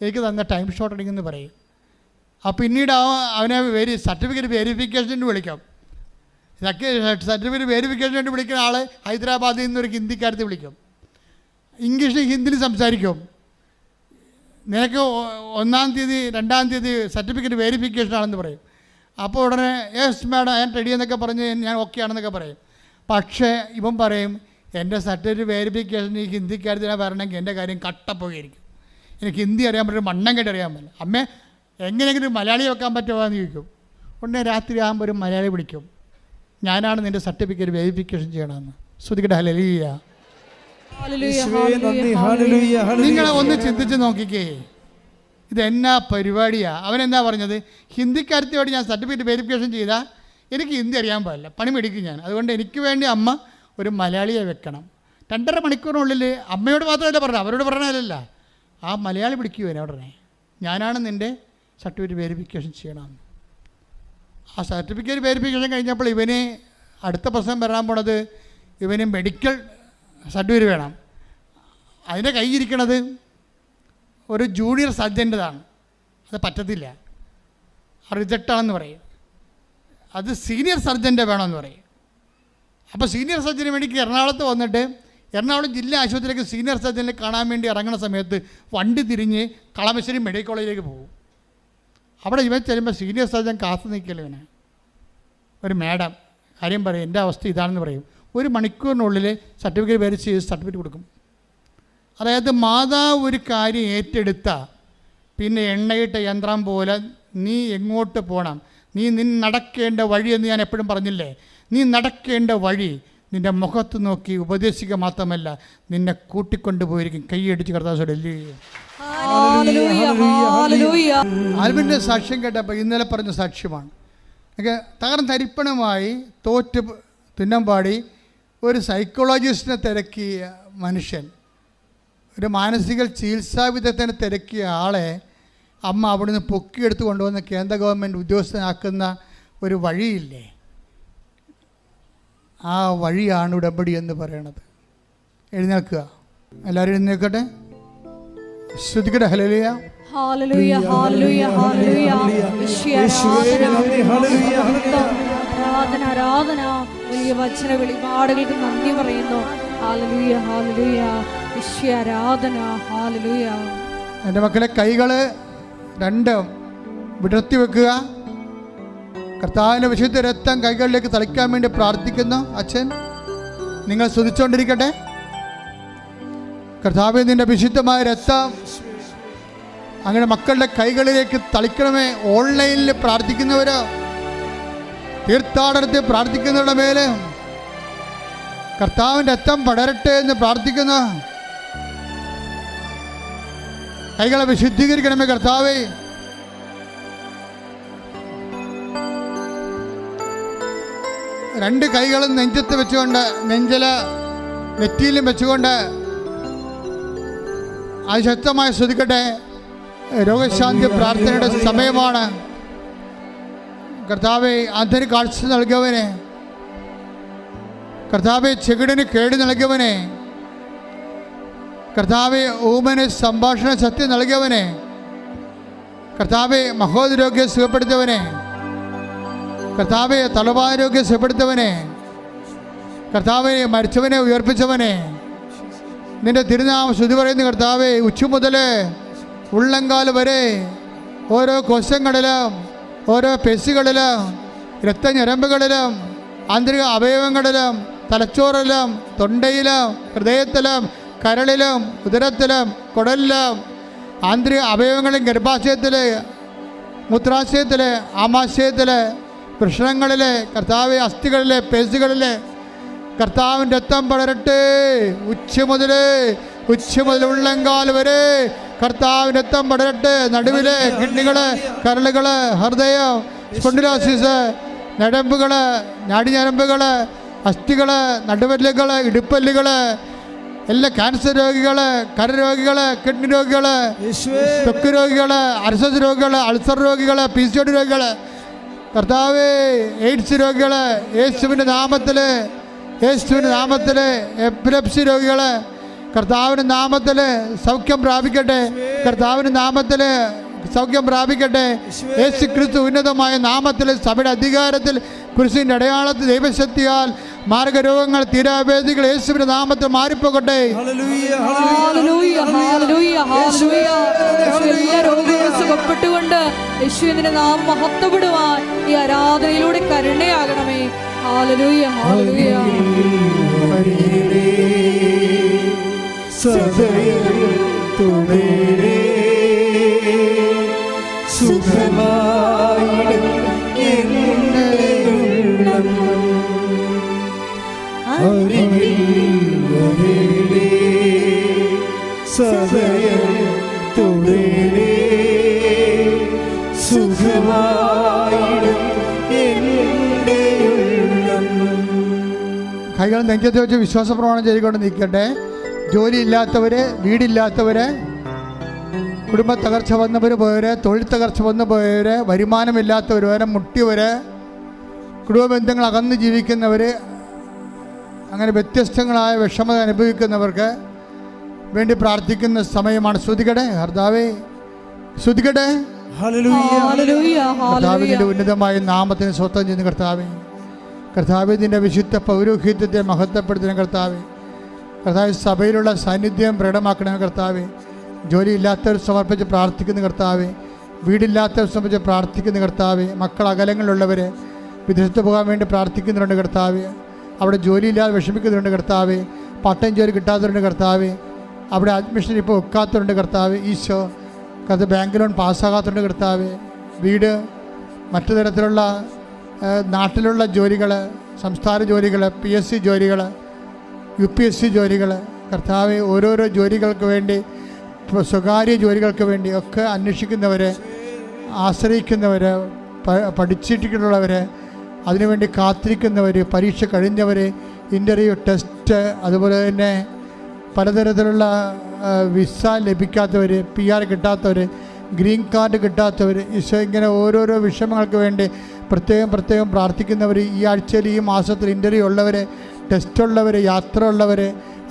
എനിക്ക് തന്ന ടൈം ഷോർട്ടണിങ് എന്ന് പറയും. പിന്നീട് അവനെ സർട്ടിഫിക്കറ്റ് വെരിഫിക്കേഷന് വിളിക്കും. സർട്ടിഫിക്കറ്റ് വെരിഫിക്കേഷന് വേണ്ടി വിളിക്കുന്ന ആൾ ഹൈദരാബാദിൽ നിന്നൊരു ഹിന്ദിക്കാരത്തെ വിളിക്കും. ഇംഗ്ലീഷ് ഹിന്ദിയിൽ സംസാരിക്കും. നിനക്ക് 1-ാം തീയതി 2-ാം തീയതി സർട്ടിഫിക്കറ്റ് വെരിഫിക്കേഷൻ ആണെന്ന് പറയും. അപ്പോൾ ഉടനെ യെസ് മാഡം ഞാൻ റെഡി എന്നൊക്കെ പറഞ്ഞ് ഞാൻ ഓക്കെ ആണെന്നൊക്കെ പറയും. പക്ഷേ ഇവൻ പറയും, എൻ്റെ സർട്ടിഫിക്കറ്റ് വെരിഫിക്കേഷൻ ഈ ഹിന്ദിക്കാരത്തിനെ വരണമെങ്കിൽ എൻ്റെ കാര്യം കട്ടപ്പോയിരിക്കും. എനിക്ക് ഹിന്ദി അറിയാൻ പറ്റും, മണ്ണം കേട്ട് അറിയാൻ പറ്റില്ല. അമ്മേ എങ്ങനെയെങ്കിലും മലയാളി വെക്കാൻ പറ്റുമോ എന്ന് ചോദിക്കും. ഉടനെ രാത്രി ആകുമ്പോൾ ഒരു മലയാളി വിളിക്കും, ഞാനാണ് നിൻ്റെ സർട്ടിഫിക്കറ്റ് വെരിഫിക്കേഷൻ ചെയ്യണമെന്ന്. ശ്രുതിക്കട്ടെ ഹല്ലേലൂയ. നിങ്ങളെ ഒന്ന് ചിന്തിച്ച് നോക്കിക്കേ, ഇതെന്നാ പരിപാടിയാണ്. അവനെന്താ പറഞ്ഞത്, ഹിന്ദിക്കാരത്തിയോട് ഞാൻ സർട്ടിഫിക്കറ്റ് വെരിഫിക്കേഷൻ ചെയ്താൽ എനിക്ക് ഹിന്ദി അറിയാൻ പാടില്ല, പണി മേടിക്കും ഞാൻ. അതുകൊണ്ട് എനിക്ക് വേണ്ടി അമ്മ ഒരു മലയാളിയെ വെക്കണം. 2.5 മണിക്കൂറിനുള്ളിൽ അമ്മയോട് മാത്രമല്ല പറഞ്ഞത്, അവരോട് പറഞ്ഞതല്ല, ആ മലയാളി വിളിക്കുവനെ ഉടനെ, ഞാനാണ് നിൻ്റെ സർട്ടിഫിക്കറ്റ് വെരിഫിക്കേഷൻ ചെയ്യണമെന്ന്. ആ സർട്ടിഫിക്കറ്റ് വെരിഫിക്കേഷൻ കഴിഞ്ഞപ്പോൾ ഇവന് അടുത്ത പ്രശ്നം വരാൻ പോണത്, ഇവന് മെഡിക്കൽ സർട്ടിഫിക്കറ്റ് വേണം. അതിൻ്റെ കയ്യിരിക്കണത് ഒരു ജൂനിയർ സർജൻ്റെതാണ്. അത് പറ്റത്തില്ല, റിജക്റ്റാണെന്ന് പറയും. അത് സീനിയർ സർജൻ്റെ വേണമെന്ന് പറയും. അപ്പോൾ സീനിയർ സർജന് വേണ്ടി എറണാകുളത്ത് വന്നിട്ട് എറണാകുളം ജില്ലാ ആശുപത്രിയിലേക്ക് സീനിയർ സർജനെ കാണാൻ വേണ്ടി ഇറങ്ങുന്ന സമയത്ത് വണ്ടി തിരിഞ്ഞ് കളമശ്ശേരി മെഡിക്കൽ കോളേജിലേക്ക് പോകും. അവിടെ ഇവൻ ചെല്ലുമ്പോൾ സീനിയർ സർജൻ കാത്തു നിൽക്കല്ലോ ഇവനെ. ഒരു മാഡം കാര്യം പറയും, എൻ്റെ അവസ്ഥ ഇതാണെന്ന് പറയും. 1 മണിക്കൂറിനുള്ളിൽ സർട്ടിഫിക്കറ്റ് വെരിഫൈ ചെയ്ത് സർട്ടിഫിക്കറ്റ് കൊടുക്കും. അതായത് മാതാവ് ഒരു കാര്യം ഏറ്റെടുത്ത പിന്നെ എണ്ണയിട്ട യന്ത്രം പോലെ നീ എങ്ങോട്ട് പോകണം, നീ നടക്കേണ്ട വഴി എന്ന് ഞാൻ എപ്പോഴും പറഞ്ഞില്ലേ, നീ നടക്കേണ്ട വഴി നിൻ്റെ മുഖത്ത് നോക്കി ഉപദേശിക്കുക മാത്രമല്ല, നിന്നെ കൂട്ടിക്കൊണ്ടുപോയിരിക്കും. കൈയടിച്ച് കർത്താവോട് ആൽബിൻ്റെ സാക്ഷ്യം കേട്ടപ്പോൾ ഇന്നലെ പറഞ്ഞ സാക്ഷ്യമാണ്. തകർന്നരിപ്പണമായി തോറ്റ് തുന്നമ്പാടി ഒരു സൈക്കോളജിസ്റ്റിനെ തിരക്കിയ മനുഷ്യൻ, ഒരു മാനസിക ചികിത്സാവിദഗ്ധനെ തിരക്കിയ ആളെ അമ്മ അവിടുന്ന് പൊക്കിയെടുത്ത് കൊണ്ടുവന്ന് കേന്ദ്ര ഗവൺമെൻറ് ഉദ്യോഗസ്ഥനാക്കുന്ന ഒരു വഴിയില്ലേ, ആ വഴിയാണ് ഉടമ്പടി എന്ന് പറയണത്. എഴുന്നേൽക്കുക, എല്ലാവരും എഴുന്നേൽക്കട്ടെ, ശ്രുതിക്കട്ടെ ഹല്ലേലൂയ. Hallelujah hallelujah hallelujah. ആരാധന ആരാധന. വലിയ വചന വെളിപാടുകൾക്ക് നന്ദി പറയുന്നു. Hallelujah hallelujah. യേശുവേ ആരാധന. ഹല്ലേലൂയ. എൻ്റെ മക്കളെ കൈകൾ രണ്ടും വിടർത്തി വെക്കുക. കർത്താവിൻ്റെ വിശുദ്ധ രക്തം കൈകളിലേക്ക് തളിക്കാൻ വേണ്ടി പ്രാർത്ഥിക്കുന്നു. അച്ഛൻ നിങ്ങൾ സ്തുതിച്ചുകൊണ്ടിരിക്കട്ടെ. കർത്താവേ, നിൻ്റെ വിശുദ്ധമായ രക്തം അങ്ങനെ മക്കളുടെ കൈകളിലേക്ക് തളിക്കണമേ. ഓൺലൈനിൽ പ്രാർത്ഥിക്കുന്നവരോ തീർത്ഥാടനത്തിൽ പ്രാർത്ഥിക്കുന്നവരുടെ മേലെ കർത്താവിൻ്റെ രക്തം പടരട്ടെ എന്ന് പ്രാർത്ഥിക്കുന്നു. കൈകളെ വിശുദ്ധീകരിക്കണമേ കർത്താവേ. രണ്ട് കൈകളും നെഞ്ചത്ത് വെച്ചുകൊണ്ട്, നെഞ്ചില നെറ്റിയിലും വെച്ചുകൊണ്ട് അതിശക്തമായി ശ്രദ്ധിക്കട്ടെ. രോഗശാന്തി പ്രാർത്ഥനയുടെ സമയമാണ്. കർത്താവെ, അന്ധന് കാഴ്ച നൽകിയവനെ, കർത്താവെ ചെകിടിന് കേട് നൽകിയവനെ, കർത്താവെ ഊമന് സംഭാഷണ ശക്തി നൽകിയവനെ, കർത്താവെ മഹോദരോഗ്യം സുഖപ്പെടുത്തിയവനെ, കർത്താവെ തലവാരോഗ്യം സുഖപ്പെടുത്തിയവനെ, കർത്താവെ മരിച്ചവനെ ഉയർപ്പിച്ചവനെ, നിന്റെ തിരുനാമം സ്തുതി പറയുന്ന കർത്താവെ, ഉച്ച മുതൽ ഉള്ളങ്കാൽ വരെ ഓരോ കോശങ്ങളിലും ഓരോ പെശികളിലും രക്തഞരമ്പുകളിലും ആന്തരിക അവയവങ്ങളിലും തലച്ചോറിലും തൊണ്ടയിലും ഹൃദയത്തിലും കരളിലും ഉദരത്തിലും കുടലിലും ആന്തരിക അവയവങ്ങളിലും ഗർഭാശയത്തിൽ മൂത്രാശയത്തിൽ ആമാശയത്തിൽ വൃഷണങ്ങളിൽ കർത്താവ് അസ്ഥികളിലെ പേശികളിൽ കർത്താവിൻ്റെ രക്തം പടരട്ടെ. ഉച്ച മുതൽ ഉള്ളങ്കാൽ വരെ കർത്താവിൻ്റെ രക്തം പടരട്ടെ. നടുവിലെ കിഡ്നികള്, കരളുകള്, ഹൃദയം, സ്പോണ്ടിലോസിസ്, ഞരമ്പുകള്, നാടിഞരമ്പുകള്, അസ്ഥികള്, നടുവല്ലുകള്, ഇടുപ്പല്ലുകള്, എല്ലാ ക്യാൻസർ രോഗികള്, കരരോഗികള്, കിഡ്നി രോഗികള്, ത്വക്ക് രോഗികള്, അർസസ് രോഗികള്, അൾസർ രോഗികള്, PCOD രോഗികള്, കർത്താവേ എയ്ഡ്സ് രോഗികള്, യേശുവിൻ്റെ നാമത്തിൽ എപ്പിലെപ്സി രോഗികള് കർത്താവിൻ്റെ നാമത്തിൽ സൗഖ്യം പ്രാപിക്കട്ടെ. കർത്താവിൻ്റെ നാമത്തിൽ സൗഖ്യം പ്രാപിക്കട്ടെ. യേശു ക്രിസ്തു ഉന്നതമായ നാമത്തിൽ സഭയുടെ അധികാരത്തിൽ കുരിശിൻ്റെ അടയാളത്തിൽ ദൈവശക്തിയാൽ മാർഗരോഗങ്ങൾ തീരാവേദികൾ യേശുവിന്റെ നാമത്തിൽ മാറിപ്പോകട്ടെ. സുഖപ്പെട്ടുകൊണ്ട് യേശുവിന്റെ നാമം മഹത്വപ്പെടുവാൻ ഈ ആരാധനയിലൂടെ കരുണയാകണമേ. Hallelujah hallelujah. കൈകൾ നെഞ്ചത്ത് വെച്ച് വിശ്വാസ പ്രമാണം ചെയ്തുകൊണ്ട് നിൽക്കട്ടെ. ജോലിയില്ലാത്തവര്, വീടില്ലാത്തവര്, കുടുംബ തകർച്ച വന്നവർ പോയവര്, തൊഴിൽ തകർച്ച വന്നു പോയവര്, വരുമാനമില്ലാത്തവർ വരെ, മുട്ടിയവര്, കുടുംബ ബന്ധങ്ങൾ അകന്ന് ജീവിക്കുന്നവർ, അങ്ങനെ വ്യത്യസ്തങ്ങളായ വിഷമത അനുഭവിക്കുന്നവർക്ക് വേണ്ടി പ്രാർത്ഥിക്കുന്ന സമയമാണ്. ശ്രുതികട്ടെ കർത്താവേ, ശ്രുതികട്ടെ. കർത്താവിൻ്റെ ഉന്നതമായ നാമത്തിന് സ്വന്തം ചെയ്യുന്ന കർത്താവേ, കർത്താവിൻ്റെ വിശുദ്ധ പൗരോഹിത്യത്തെ മഹത്വപ്പെടുത്തുന്ന കർത്താവേ, കർത്താവ് സഭയിലുള്ള സാന്നിധ്യം പ്രകടമാക്കണ കർത്താവേ, ജോലിയില്ലാത്തവർ സമർപ്പിച്ച് പ്രാർത്ഥിക്കുന്ന കർത്താവേ, വീടില്ലാത്തവർ സമർപ്പിച്ച് പ്രാർത്ഥിക്കുന്ന കർത്താവേ, മക്കൾ അകലങ്ങളിലുള്ളവർ വിദേശത്ത് പോകാൻ വേണ്ടി പ്രാർത്ഥിക്കുന്നുണ്ട് കർത്താവേ, അവിടെ ജോലിയില്ലാതെ വിഷമിക്കുന്നുണ്ട് കർത്താവേ, പാർട്ട്-ടൈം ജോലി കിട്ടാത്തവരുണ്ട് കർത്താവേ, അവിടെ അഡ്മിഷൻ ഇപ്പോൾ വെക്കാത്തവരുണ്ട് കർത്താവേ, ഈശോ കർത്താവ് ബാങ്ക് ലോൺ പാസ്സാകാത്തവരുണ്ട് കർത്താവേ, വീട്, മറ്റു തരത്തിലുള്ള നാട്ടിലുള്ള ജോലികൾ, സംസ്ഥാന ജോലികൾ, PSC ജോലികൾ, UPSC ജോലികൾ, കർത്താവെ ഓരോരോ ജോലികൾക്ക് വേണ്ടി, സ്വകാര്യ ജോലികൾക്ക് വേണ്ടി ഒക്കെ അന്വേഷിക്കുന്നവർ, ആശ്രയിക്കുന്നവർ, പഠിച്ചിട്ടുള്ളവർ, അതിനുവേണ്ടി കാത്തിരിക്കുന്നവർ, പരീക്ഷ കഴിഞ്ഞവർ, ഇൻ്റർവ്യൂ, ടെസ്റ്റ്, അതുപോലെ തന്നെ പലതരത്തിലുള്ള വിസ ലഭിക്കാത്തവർ, PR കിട്ടാത്തവർ, ഗ്രീൻ കാർഡ് കിട്ടാത്തവർ, ഈശോ ഇങ്ങനെ ഓരോരോ വിഷമങ്ങൾക്ക് വേണ്ടി പ്രത്യേകം പ്രാർത്ഥിക്കുന്നവർ, ഈ ആഴ്ചയിൽ ഈ മാസത്തിൽ ഇൻ്റർവ്യൂ ഉള്ളവർ, ടെസ്റ്റ് ഉള്ളവർ, യാത്ര ഉള്ളവർ,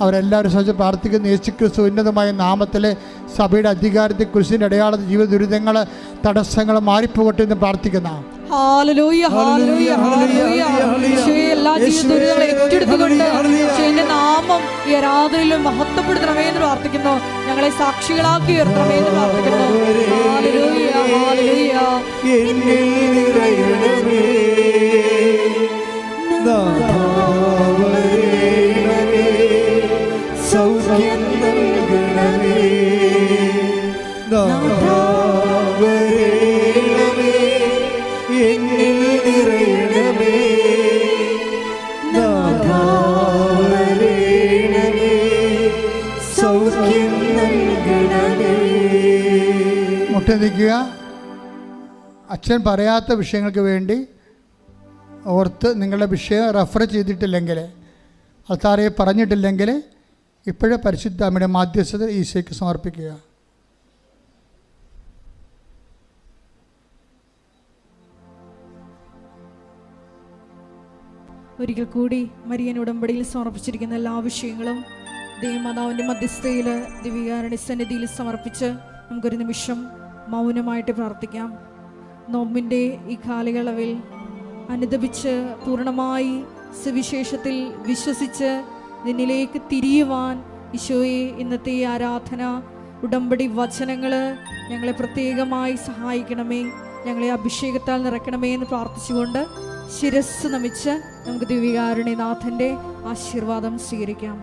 അവരെല്ലാവരും സംബന്ധിച്ച് പ്രാർത്ഥിക്കുന്ന യേശുക്രിസ്തു ഉന്നതമായ നാമത്തിൽ സഭയുടെ അധികാരത്തിൽ കുരിശിൻ്റെ അടയാളത്തിൽ ജീവിത ദുരിതങ്ങൾ, തടസ്സങ്ങൾ മാറിപ്പോകട്ടെ എന്ന് പ്രാർത്ഥിക്കുന്ന നാമം ഈ ആരാധനയിലും മഹത്വപ്പെടുത്തണമേ എന്ന് പ്രാർത്ഥിക്കുന്നു. ഞങ്ങളെ സാക്ഷികളാക്കി ഉയർത്തണമേ എന്ന് പ്രാർത്ഥിക്കുന്നു. സൗഖ്യം നൽകണമേ, നാഥാവരേണമേ, എന്നിൽ നിറയണമേ, നാഥാവരേണമേ, സൗഖ്യം നൽകണമേ. മുട്ടി നിൽക്കുക. അച്ഛൻ പറയാത്ത വിഷയങ്ങൾക്ക് വേണ്ടി ഓർത്ത് നിങ്ങളുടെ വിഷയം റെഫർ ചെയ്തിട്ടില്ലെങ്കിൽ, അൾത്താരെ പറഞ്ഞിട്ടില്ലെങ്കിൽ ഇപ്പോഴേ പരിശുദ്ധ അമ്മയുടെ മാധ്യസ്ഥത ഈശോയ്ക്ക് സമർപ്പിക്കുക. ഒരിക്കൽ കൂടി മരിയൻ ഉടമ്പടിയിൽ സമർപ്പിച്ചിരിക്കുന്ന എല്ലാ വിഷയങ്ങളും ദേവമാതാവിൻ്റെ മധ്യസ്ഥയിൽ ദിവ്യകാരുണ്യ സന്നിധിയിൽ സമർപ്പിച്ച് നമുക്കൊരു നിമിഷം മൗനമായിട്ട് പ്രാർത്ഥിക്കാം. നോമ്പിൻ്റെ ഈ കാലയളവിൽ അനുദപിച്ച് പൂർണ്ണമായി സുവിശേഷത്തിൽ വിശ്വസിച്ച് നിന്നിലേക്ക് തിരിയുവാൻ ഈശോയെ ഇന്നത്തെ ആരാധന ഉടമ്പടി വചനങ്ങൾ ഞങ്ങളെ പ്രത്യേകമായി സഹായിക്കണമേ, ഞങ്ങളെ അഭിഷേകത്താൽ നിറയ്ക്കണമേ എന്ന് പ്രാർത്ഥിച്ചുകൊണ്ട് ശിരസ് നമിച്ച് നമുക്ക് ദിവ്യകാരുണ്യനാഥൻ്റെ ആശീർവാദം സ്വീകരിക്കാം.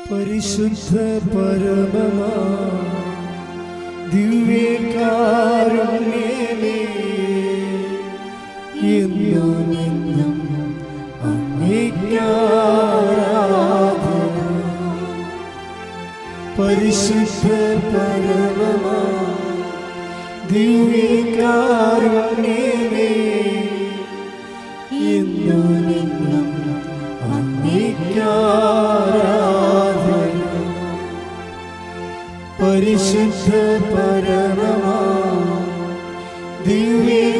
പരിശുദ്ധ പരമമാ ദിവ്യകാരുണ്യമേ, എന്നും അങ്ങേയ്ക്കാരാധന. പരിശുദ്ധ പരമമാ ദിവ്യകാരുണ്യമേ, എന്നും അങ്ങേയ്ക്കാരാധന. പരിശുദ്ധ പരമമാ ദിവ്യകാരുണ്യമേ,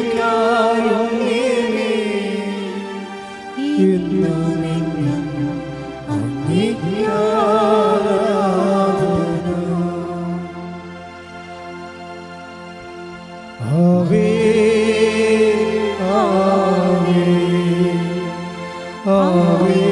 എന്നും അങ്ങേയ്ക്കാരാധന. ആവേ ആവേ ആവേ